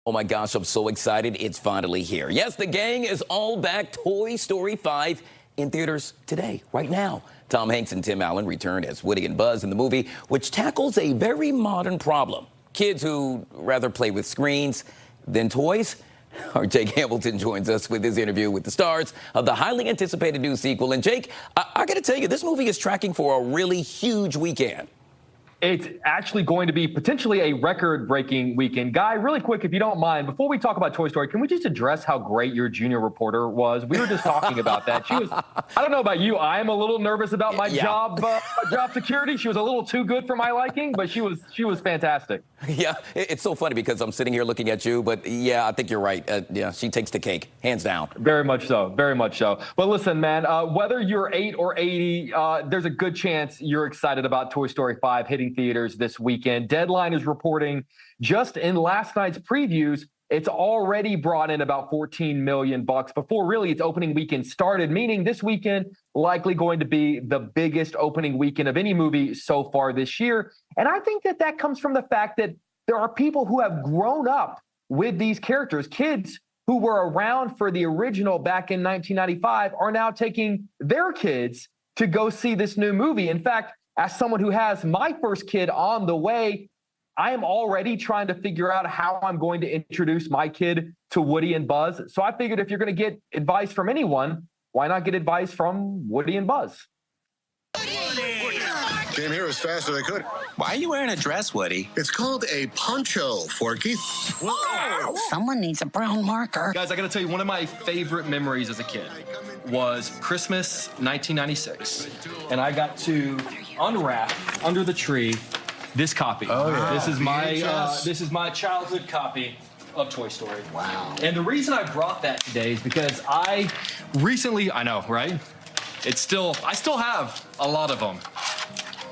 Oh my gosh, I'm so excited. It's finally here. Yes, the gang is all back. Toy Story 5 in theaters today, right now. Tom Hanks and Tim Allen return as Woody and Buzz in the movie, which tackles a very modern problem. Kids who rather play with screens than toys. Our Jake Hamilton joins us with his interview with the stars of the highly anticipated new sequel. And Jake, I got to tell you, this movie is tracking for a really huge weekend. It's actually going to be potentially a record-breaking weekend. Guy, really quick, if you don't mind, before we talk about Toy Story, can we just address how great your junior reporter was? We were just talking about that. She was, I don't know about you, I am a little nervous about my job security. She was a little too good for my liking, but she was fantastic. Yeah, it's so funny because I'm sitting here looking at you, but yeah, I think you're right. Yeah, she takes the cake, hands down. Very much so, very much so. But listen, man, whether you're 8 or 80, there's a good chance you're excited about Toy Story 5 hitting theaters this weekend. Deadline is reporting just in last night's previews, it's already brought in about $14 million before really its opening weekend started, meaning this weekend likely going to be the biggest opening weekend of any movie so far this year. And I think that comes from the fact that there are people who have grown up with these characters. Kids who were around for the original back in 1995 are now taking their kids to go see this new movie. In fact, as someone who has my first kid on the way, I am already trying to figure out how I'm going to introduce my kid to Woody and Buzz. So I figured if you're going to get advice from anyone, why not get advice from Woody and Buzz? Came here as fast as I could. Why are you wearing a dress, Woody? It's called a poncho, Forky. Whoa! Someone needs a brown marker. Guys, I got to tell you, one of my favorite memories as a kid was Christmas 1996. And I got to unwrap under the tree this copy. Oh, yeah. This is my childhood copy of Toy Story. Wow. And the reason I brought that today is because I know, right? I still have a lot of them.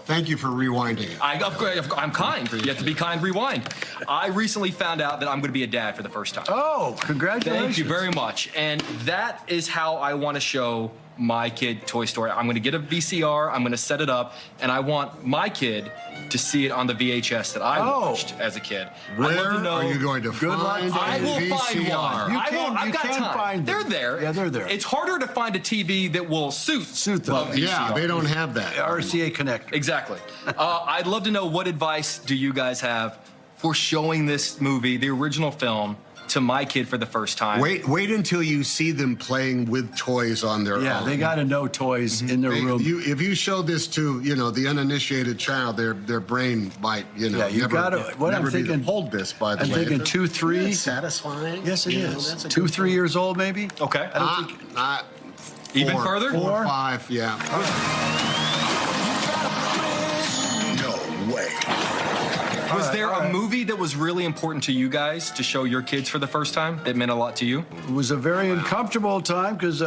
Thank you for rewinding it. I'm kind. You have to be kind, rewind. I recently found out that I'm going to be a dad for the first time. Oh, congratulations. Thank you very much. And that is how I want to show my kid Toy Story. I'm going to get a VCR, I'm going to set it up, and I want my kid to see it on the VHS that I watched as a kid. Where are you going to find I will a find VCR? one. I've got time. Find them. They're there. Yeah, they're there. It's harder to find a TV that will suit them. Yeah, they don't have that. RCA connector. Exactly. I'd love to know, what advice do you guys have for showing this movie, the original film, to my kid for the first time? Wait until you see them playing with toys on their own. Yeah, they got to know toys in their room. If you show this to, the uninitiated child, their brain might, Yeah, you got to. What I'm thinking, hold this, by the way. I'm thinking 2, 3. Isn't that satisfying? Yes, it is. That's a 2, good 3 years old, maybe. Okay. I don't think. Even further? 4 or 5, yeah. No way. Was there a movie that was really important to you guys to show your kids for the first time that meant a lot to you? It was a very uncomfortable time because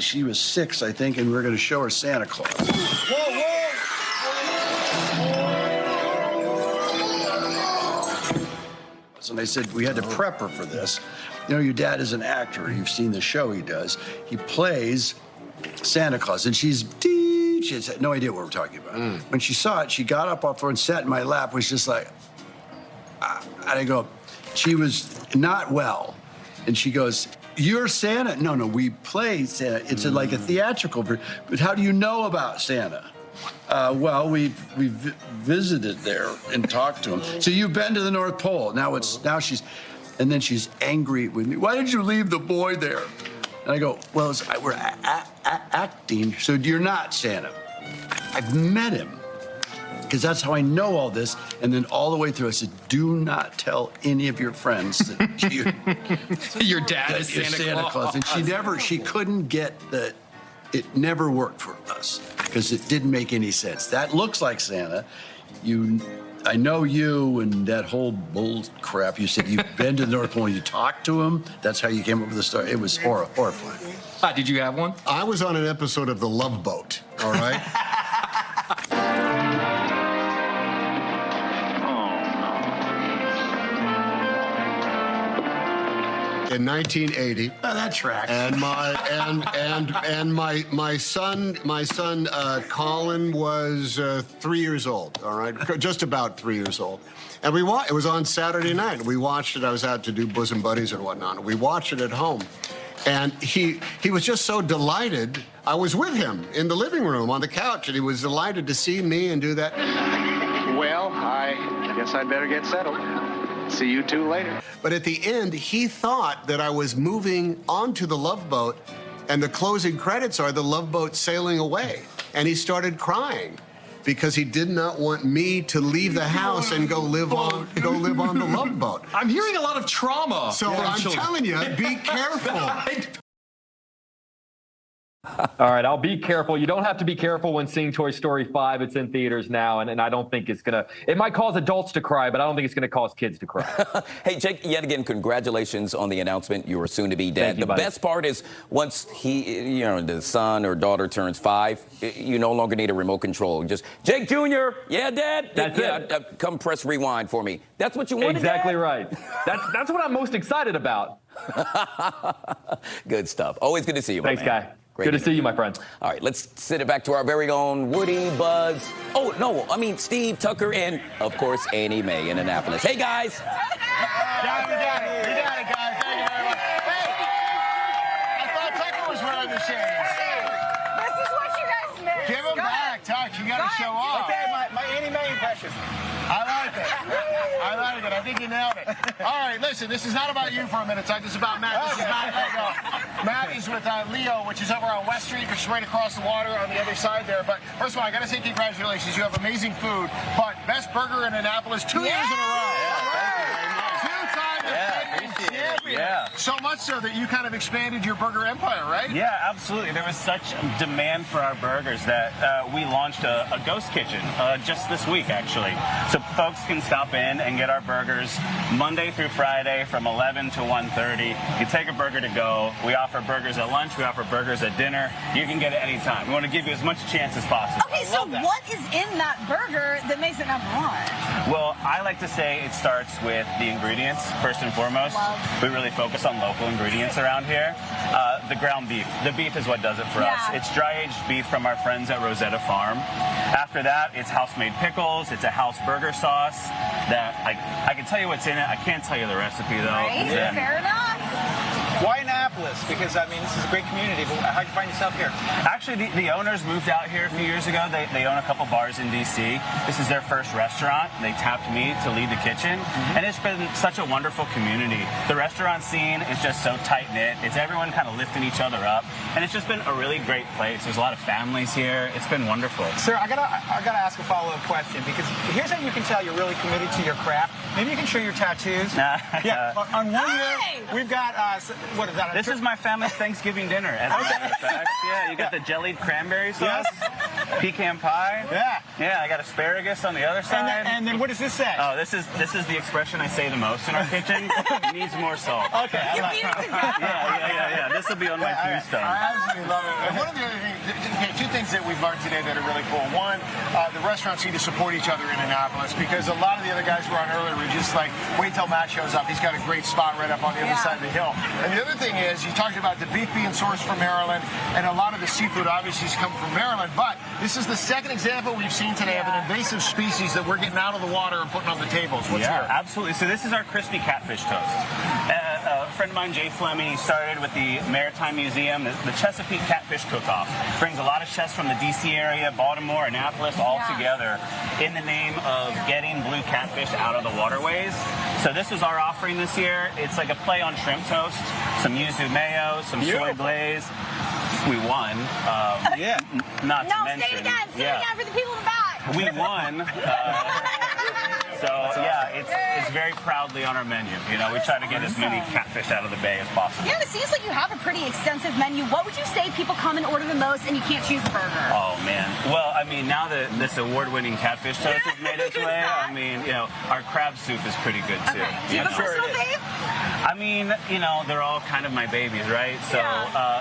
she was 6, I think, and we were going to show her Santa Claus. Whoa! And they said we had to prep her for this. Your dad is an actor. You've seen the show he does. He plays Santa Claus, and she had no idea what we're talking about. When she saw it, she got up off her and sat in my lap, was just like, and I go, she was not well. And she goes, "You're Santa?" No, we play Santa. It's like a theatrical version. But how do you know about Santa? Well, we visited there and talked to him. So you've been to the North Pole. Now she's angry with me. Why did you leave the boy there? And I go, well, we're acting, so you're not Santa. I've met him, because that's how I know all this. And then all the way through, I said, do not tell any of your friends that your dad is Santa Claus. And she couldn't get it never worked for us, because it didn't make any sense. That looks like Santa. I know you and that whole bull crap. You said you've been to the North Pole. You talked to him. That's how you came up with the story. It was horrifying. Did you have one? I was on an episode of The Love Boat, all right? In 1980. Oh, that tracks. And my son Colin was 3 years old. All right, just about 3 years old. And it was on Saturday night. We watched it. I was out to do bosom buddies and whatnot. We watched it at home, and he was just so delighted. I was with him in the living room on the couch, and he was delighted to see me and do that. Well, I guess I'd better get settled. See you two later. But at the end, he thought that I was moving onto the Love Boat, and the closing credits are the Love Boat sailing away. And he started crying because he did not want me to leave the house and go live on the Love Boat. I'm hearing a lot of trauma. So I'm telling you, be careful. All right, I'll be careful. You don't have to be careful when seeing Toy Story 5. It's in theaters now, and I don't think it's going to – it might cause adults to cry, but I don't think it's going to cause kids to cry. Hey, Jake, yet again, congratulations on the announcement. You are soon to be dad. Thank you, buddy. Best part is once the son or daughter turns 5, you no longer need a remote control. Just, Jake Jr., yeah, Dad? That's it. Come press rewind for me. That's what you wanted, Exactly Dad? right. That's what I'm most excited about. Good stuff. Always good to see you, my Thanks, man. Guy. Good to see you, my friend. All right, let's send it back to our very own Woody, Buzz. Oh, no, I mean Steve, Tucker, and, of course, Annie Mae in Annapolis. Hey, guys. We got it, guys. Thank you very much. Hey, I thought Tucker was wearing the shades. This is what you guys missed. Give them back, Tuck. You got to show off. Okay, my Annie Mae impression. I like it. I think you nailed it. All right, listen, this is not about you for a minute, Tuck. This is about Matt. This is Matt Lego. Matt is with Leo, which is over on West Street, which is right across the water on the other side there. But first of all, I got to say congratulations. You have amazing food. But best burger in Annapolis 2 years in a row. Two-time defending champion. Yeah. So much so that you kind of expanded your burger empire, right? Yeah, absolutely. There was such demand for our burgers that we launched a ghost kitchen just this week, actually. So folks can stop in and get our burgers Monday through Friday from 11 to 1:30. You take a burger to go. We offer burgers at lunch. We offer burgers at dinner. You can get it anytime. We want to give you as much chance as possible. Okay, so what is in that burger that makes it #1? Well, I like to say it starts with the ingredients, first and foremost. We really focus on local ingredients around here. The ground beef. The beef is what does it for us. It's dry-aged beef from our friends at Rosetta Farm. After that, it's house-made pickles. It's a house burger sauce that I can tell you what's in it. I can't tell you the recipe, though. Right? Fair enough. Why Annapolis? Because, I mean, this is a great community, but how'd you find yourself here? Actually, the owners moved out here a few years ago. They own a couple bars in D.C. This is their first restaurant. They tapped me to lead the kitchen, and it's been such a wonderful community. The restaurant scene is just so tight-knit. It's everyone kind of lifting each other up, and it's just been a really great place. There's a lot of families here. It's been wonderful. Sir, I gotta ask a follow-up question, because here's how you can tell you're really committed to your craft. Maybe you can show your tattoos. Yeah. On one year, we've got, what is that? This is my family's Thanksgiving dinner, as a matter of fact. Yeah, you got the jellied cranberry sauce, pecan pie. Yeah, I got asparagus on the other side. And then what does this say? Oh, this is the expression I say the most in our kitchen. It needs more salt. Okay. You beat it to death. Yeah. This will be on my tombstone. I absolutely love it. And one of the other things, two things that we've learned today that are really cool. One, the restaurants need to support each other in Annapolis, because a lot of the other guys who were on earlier were just like, wait till Matt shows up. He's got a great spot right up on the other side of the hill. And the other thing is, you talked about the beef being sourced from Maryland, and a lot of the seafood obviously has come from Maryland, but this is the second example we've seen today of an invasive species that we're getting out of the water and putting on the tables. What's here? Absolutely. So this is our crispy catfish toast. A friend of mine, Jay Fleming, he started with the Maritime Museum, the Chesapeake Catfish Cook-Off. Brings a lot of chefs from the D.C. area, Baltimore, Annapolis, all together in the name of getting blue catfish out of the waterways. So this was our offering this year. It's like a play on shrimp toast, some yuzu mayo, some soy glaze. We won. Not to mention. No, say it again. Say it again for the people in the back. We won. So yeah, it's very proudly on our menu. You know, we try to get as many catfish out of the bay as possible. Yeah, it seems like you have a pretty extensive menu. What would you say people come and order the most and you can't choose a burger? Oh man, Well, I mean, now that this award-winning catfish toast has made its way, I mean, you know, our crab soup is pretty good too. Okay. Do you have a personal fave? I mean, you know, they're all kind of my babies, right? So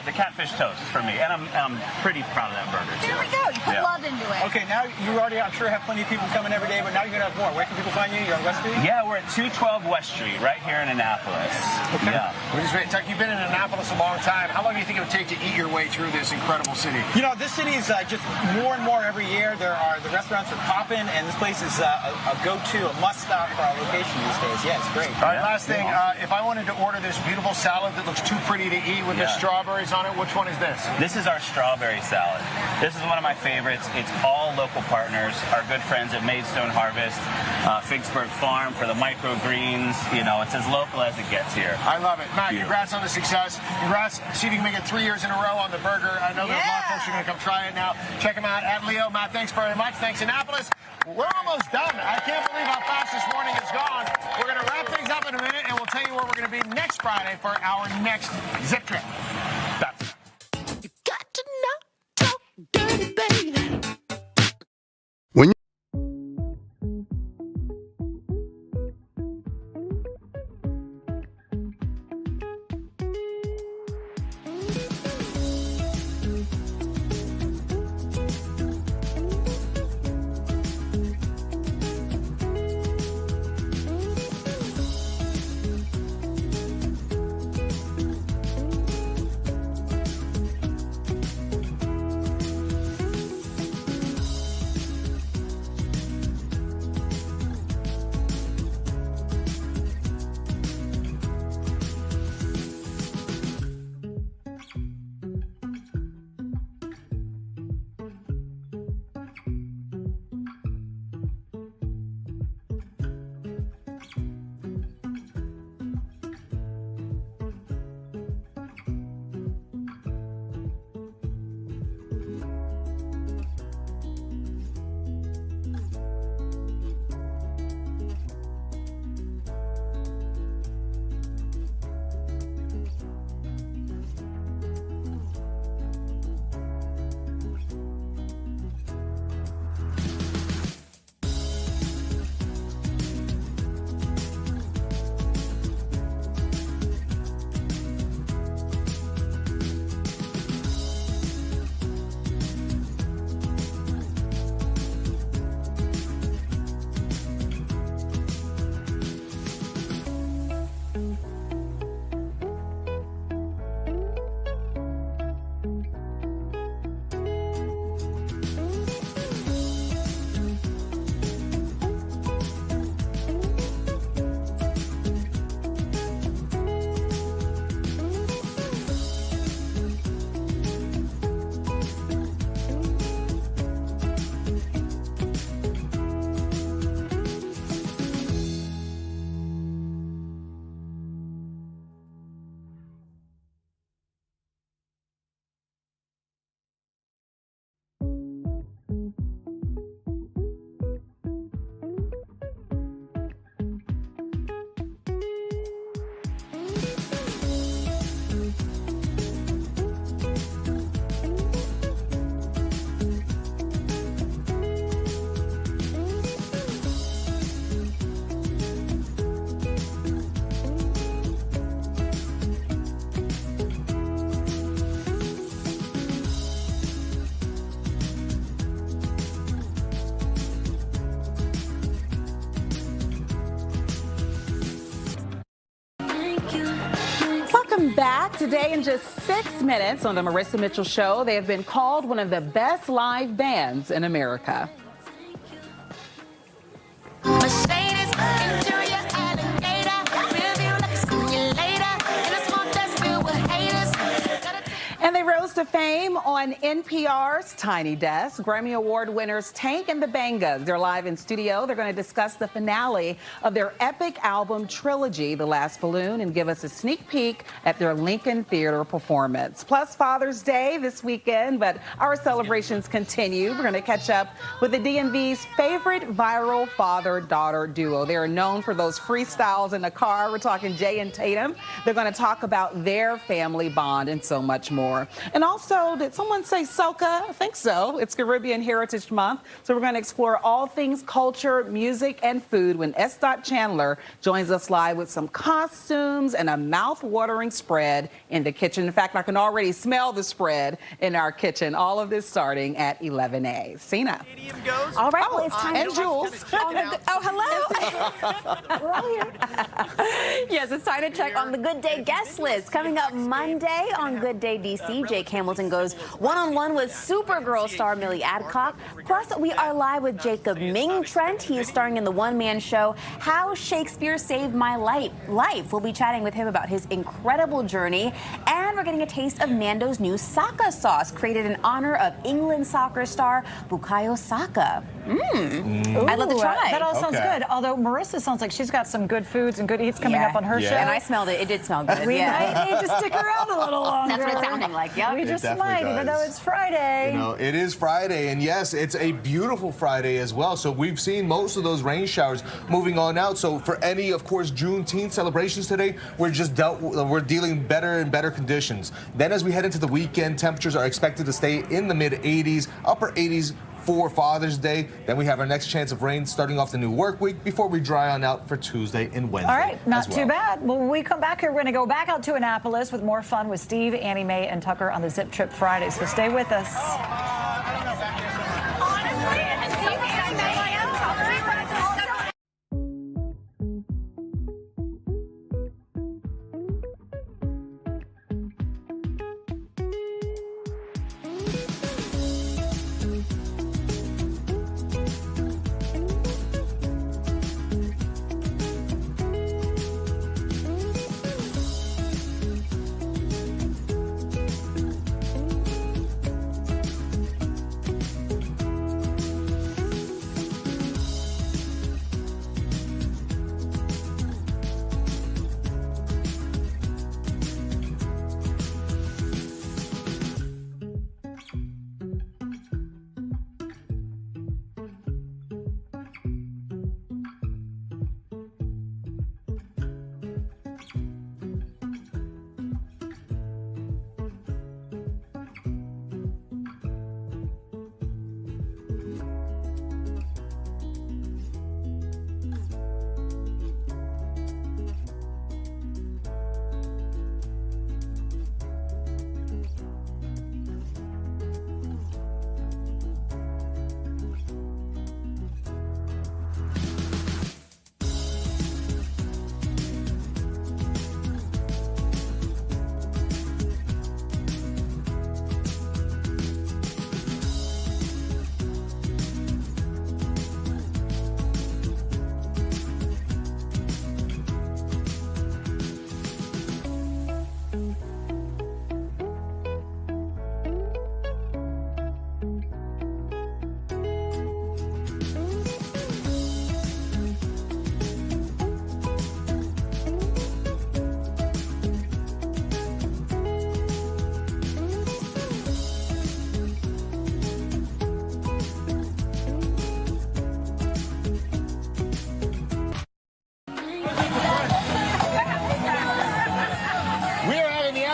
the catfish toast is for me, and I'm pretty proud of that burger too. There we go. You put love into it. Okay, now you already, I'm sure, have plenty of people coming every day, but now you're going to have more. Where can people find you? You're on West Street? Yeah, we're at 212 West Street, right here in Annapolis. Okay. Yeah. Which is great. Tuck, you've been in Annapolis a long time. How long do you think it would take to eat your way through this incredible city? You know, this city is just more and more every year. The restaurants are popping, and this place is a go-to, a must-stop location these days. Yeah, it's great. All right, last thing. If I wanted to order this beautiful salad that looks too pretty to eat with the strawberries on it, which one is this? This is our strawberry salad. This is one of my favorites. It's all local partners, our good friends at Maidstone Harvest, Figsburg Farm for the microgreens. You know, it's as local as it gets here. I love it. Matt, congrats on the success. Congrats. See if you can make it 3 years in a row on the burger. I know that a lot of folks are going to come try it now. Check them out at Leo. Matt, thanks very much. Thanks, Annapolis. We're almost done. I can't believe how fast this morning is gone. We're going to wrap things up in a minute, and we'll tell you where we're going to be next Friday for our next Zip Trip. That's You got to not talk dirty, baby. When Welcome back. Today, in just 6 minutes on the Marissa Mitchell Show, they have been called one of the best live bands in America. Mercedes, interior alligator, review like a simulator, in a small desk filled with haters. And they rose to fame on NPR's Tiny Desk. Grammy Award winners Tank and the Bangas. They're live in studio. They're going to discuss the finale of their epic album trilogy, The Last Balloon, and give us a sneak peek at their Lincoln Theater performance. Plus Father's Day this weekend, but our celebrations continue. We're going to catch up with the DMV's favorite viral father-daughter duo. They are known for those freestyles in the car. We're talking Jay and Tatum. They're going to talk about their family bond and so much more. And also, did someone say soca? I think so. It's Caribbean Heritage Month. So we're going to explore all things culture, music, and food when S. Chandler joins us live with some costumes and a mouth-watering spread in the kitchen. In fact, I can already smell the spread in our kitchen. All of this starting at 11 Cena. All right, well, it's time and to Jules. hello. We're all here. Yes, it's time to check on the Good Day guest list. Coming up Monday on Good Day DC, Jake Hamilton goes one-on-one with Supergirl star Millie Adcock. Plus, we are live with Jacob Ming Trent. He is starring in the one-man show How Shakespeare Saved My Life. We'll be chatting with him about his incredible journey. And we're getting a taste of Nando's new Saka sauce, created in honor of England soccer star Bukayo Saka. I'd love to try. That all sounds good. Although Marissa sounds like she's got some good foods and good eats coming up on her show. And I smelled it. It did smell good. We might need to stick around a little longer. That's what it's sounding like. Yep. We just definitely might, does. even though it's Friday. You know, it is Friday, and yes, it's a beautiful Friday as well. So we've seen most of those rain showers moving on out. So for any, of course, Juneteenth celebrations today, we're dealing better and better conditions. Then as we head into the weekend, temperatures are expected to stay in the mid-80s, upper 80s for Father's Day. Then we have our next chance of rain starting off the new work week before we dry on out for Tuesday and Wednesday. All right, not as well. too bad. Well, when we come back here, we're going to go back out to Annapolis with more fun with Steve, Annie Mae, and Tucker on the Zip Trip Friday. So stay with us.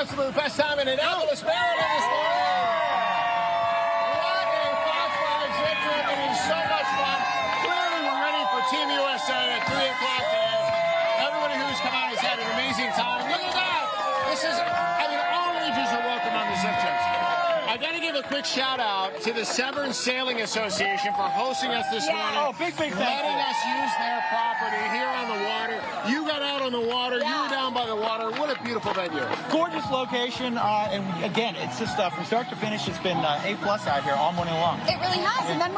Absolute best time in Annapolis, Maryland this morning. What a Fox 5 Zip Trip. It is so much fun. Clearly, we're ready for Team USA at 3 o'clock today. Everybody who's come out has had an amazing time. Look at that. This is, all ages are welcome on the Zip Trips. I got to give a quick shout out to the Severn Sailing Association for hosting us this morning. Oh, big thank you. Letting us use their property here on the water. You got out on the water. You were down by the water. What a beautiful venue. Gorgeous location, and again, it's just from start to finish, it's been A+ out here all morning long. It really has. And then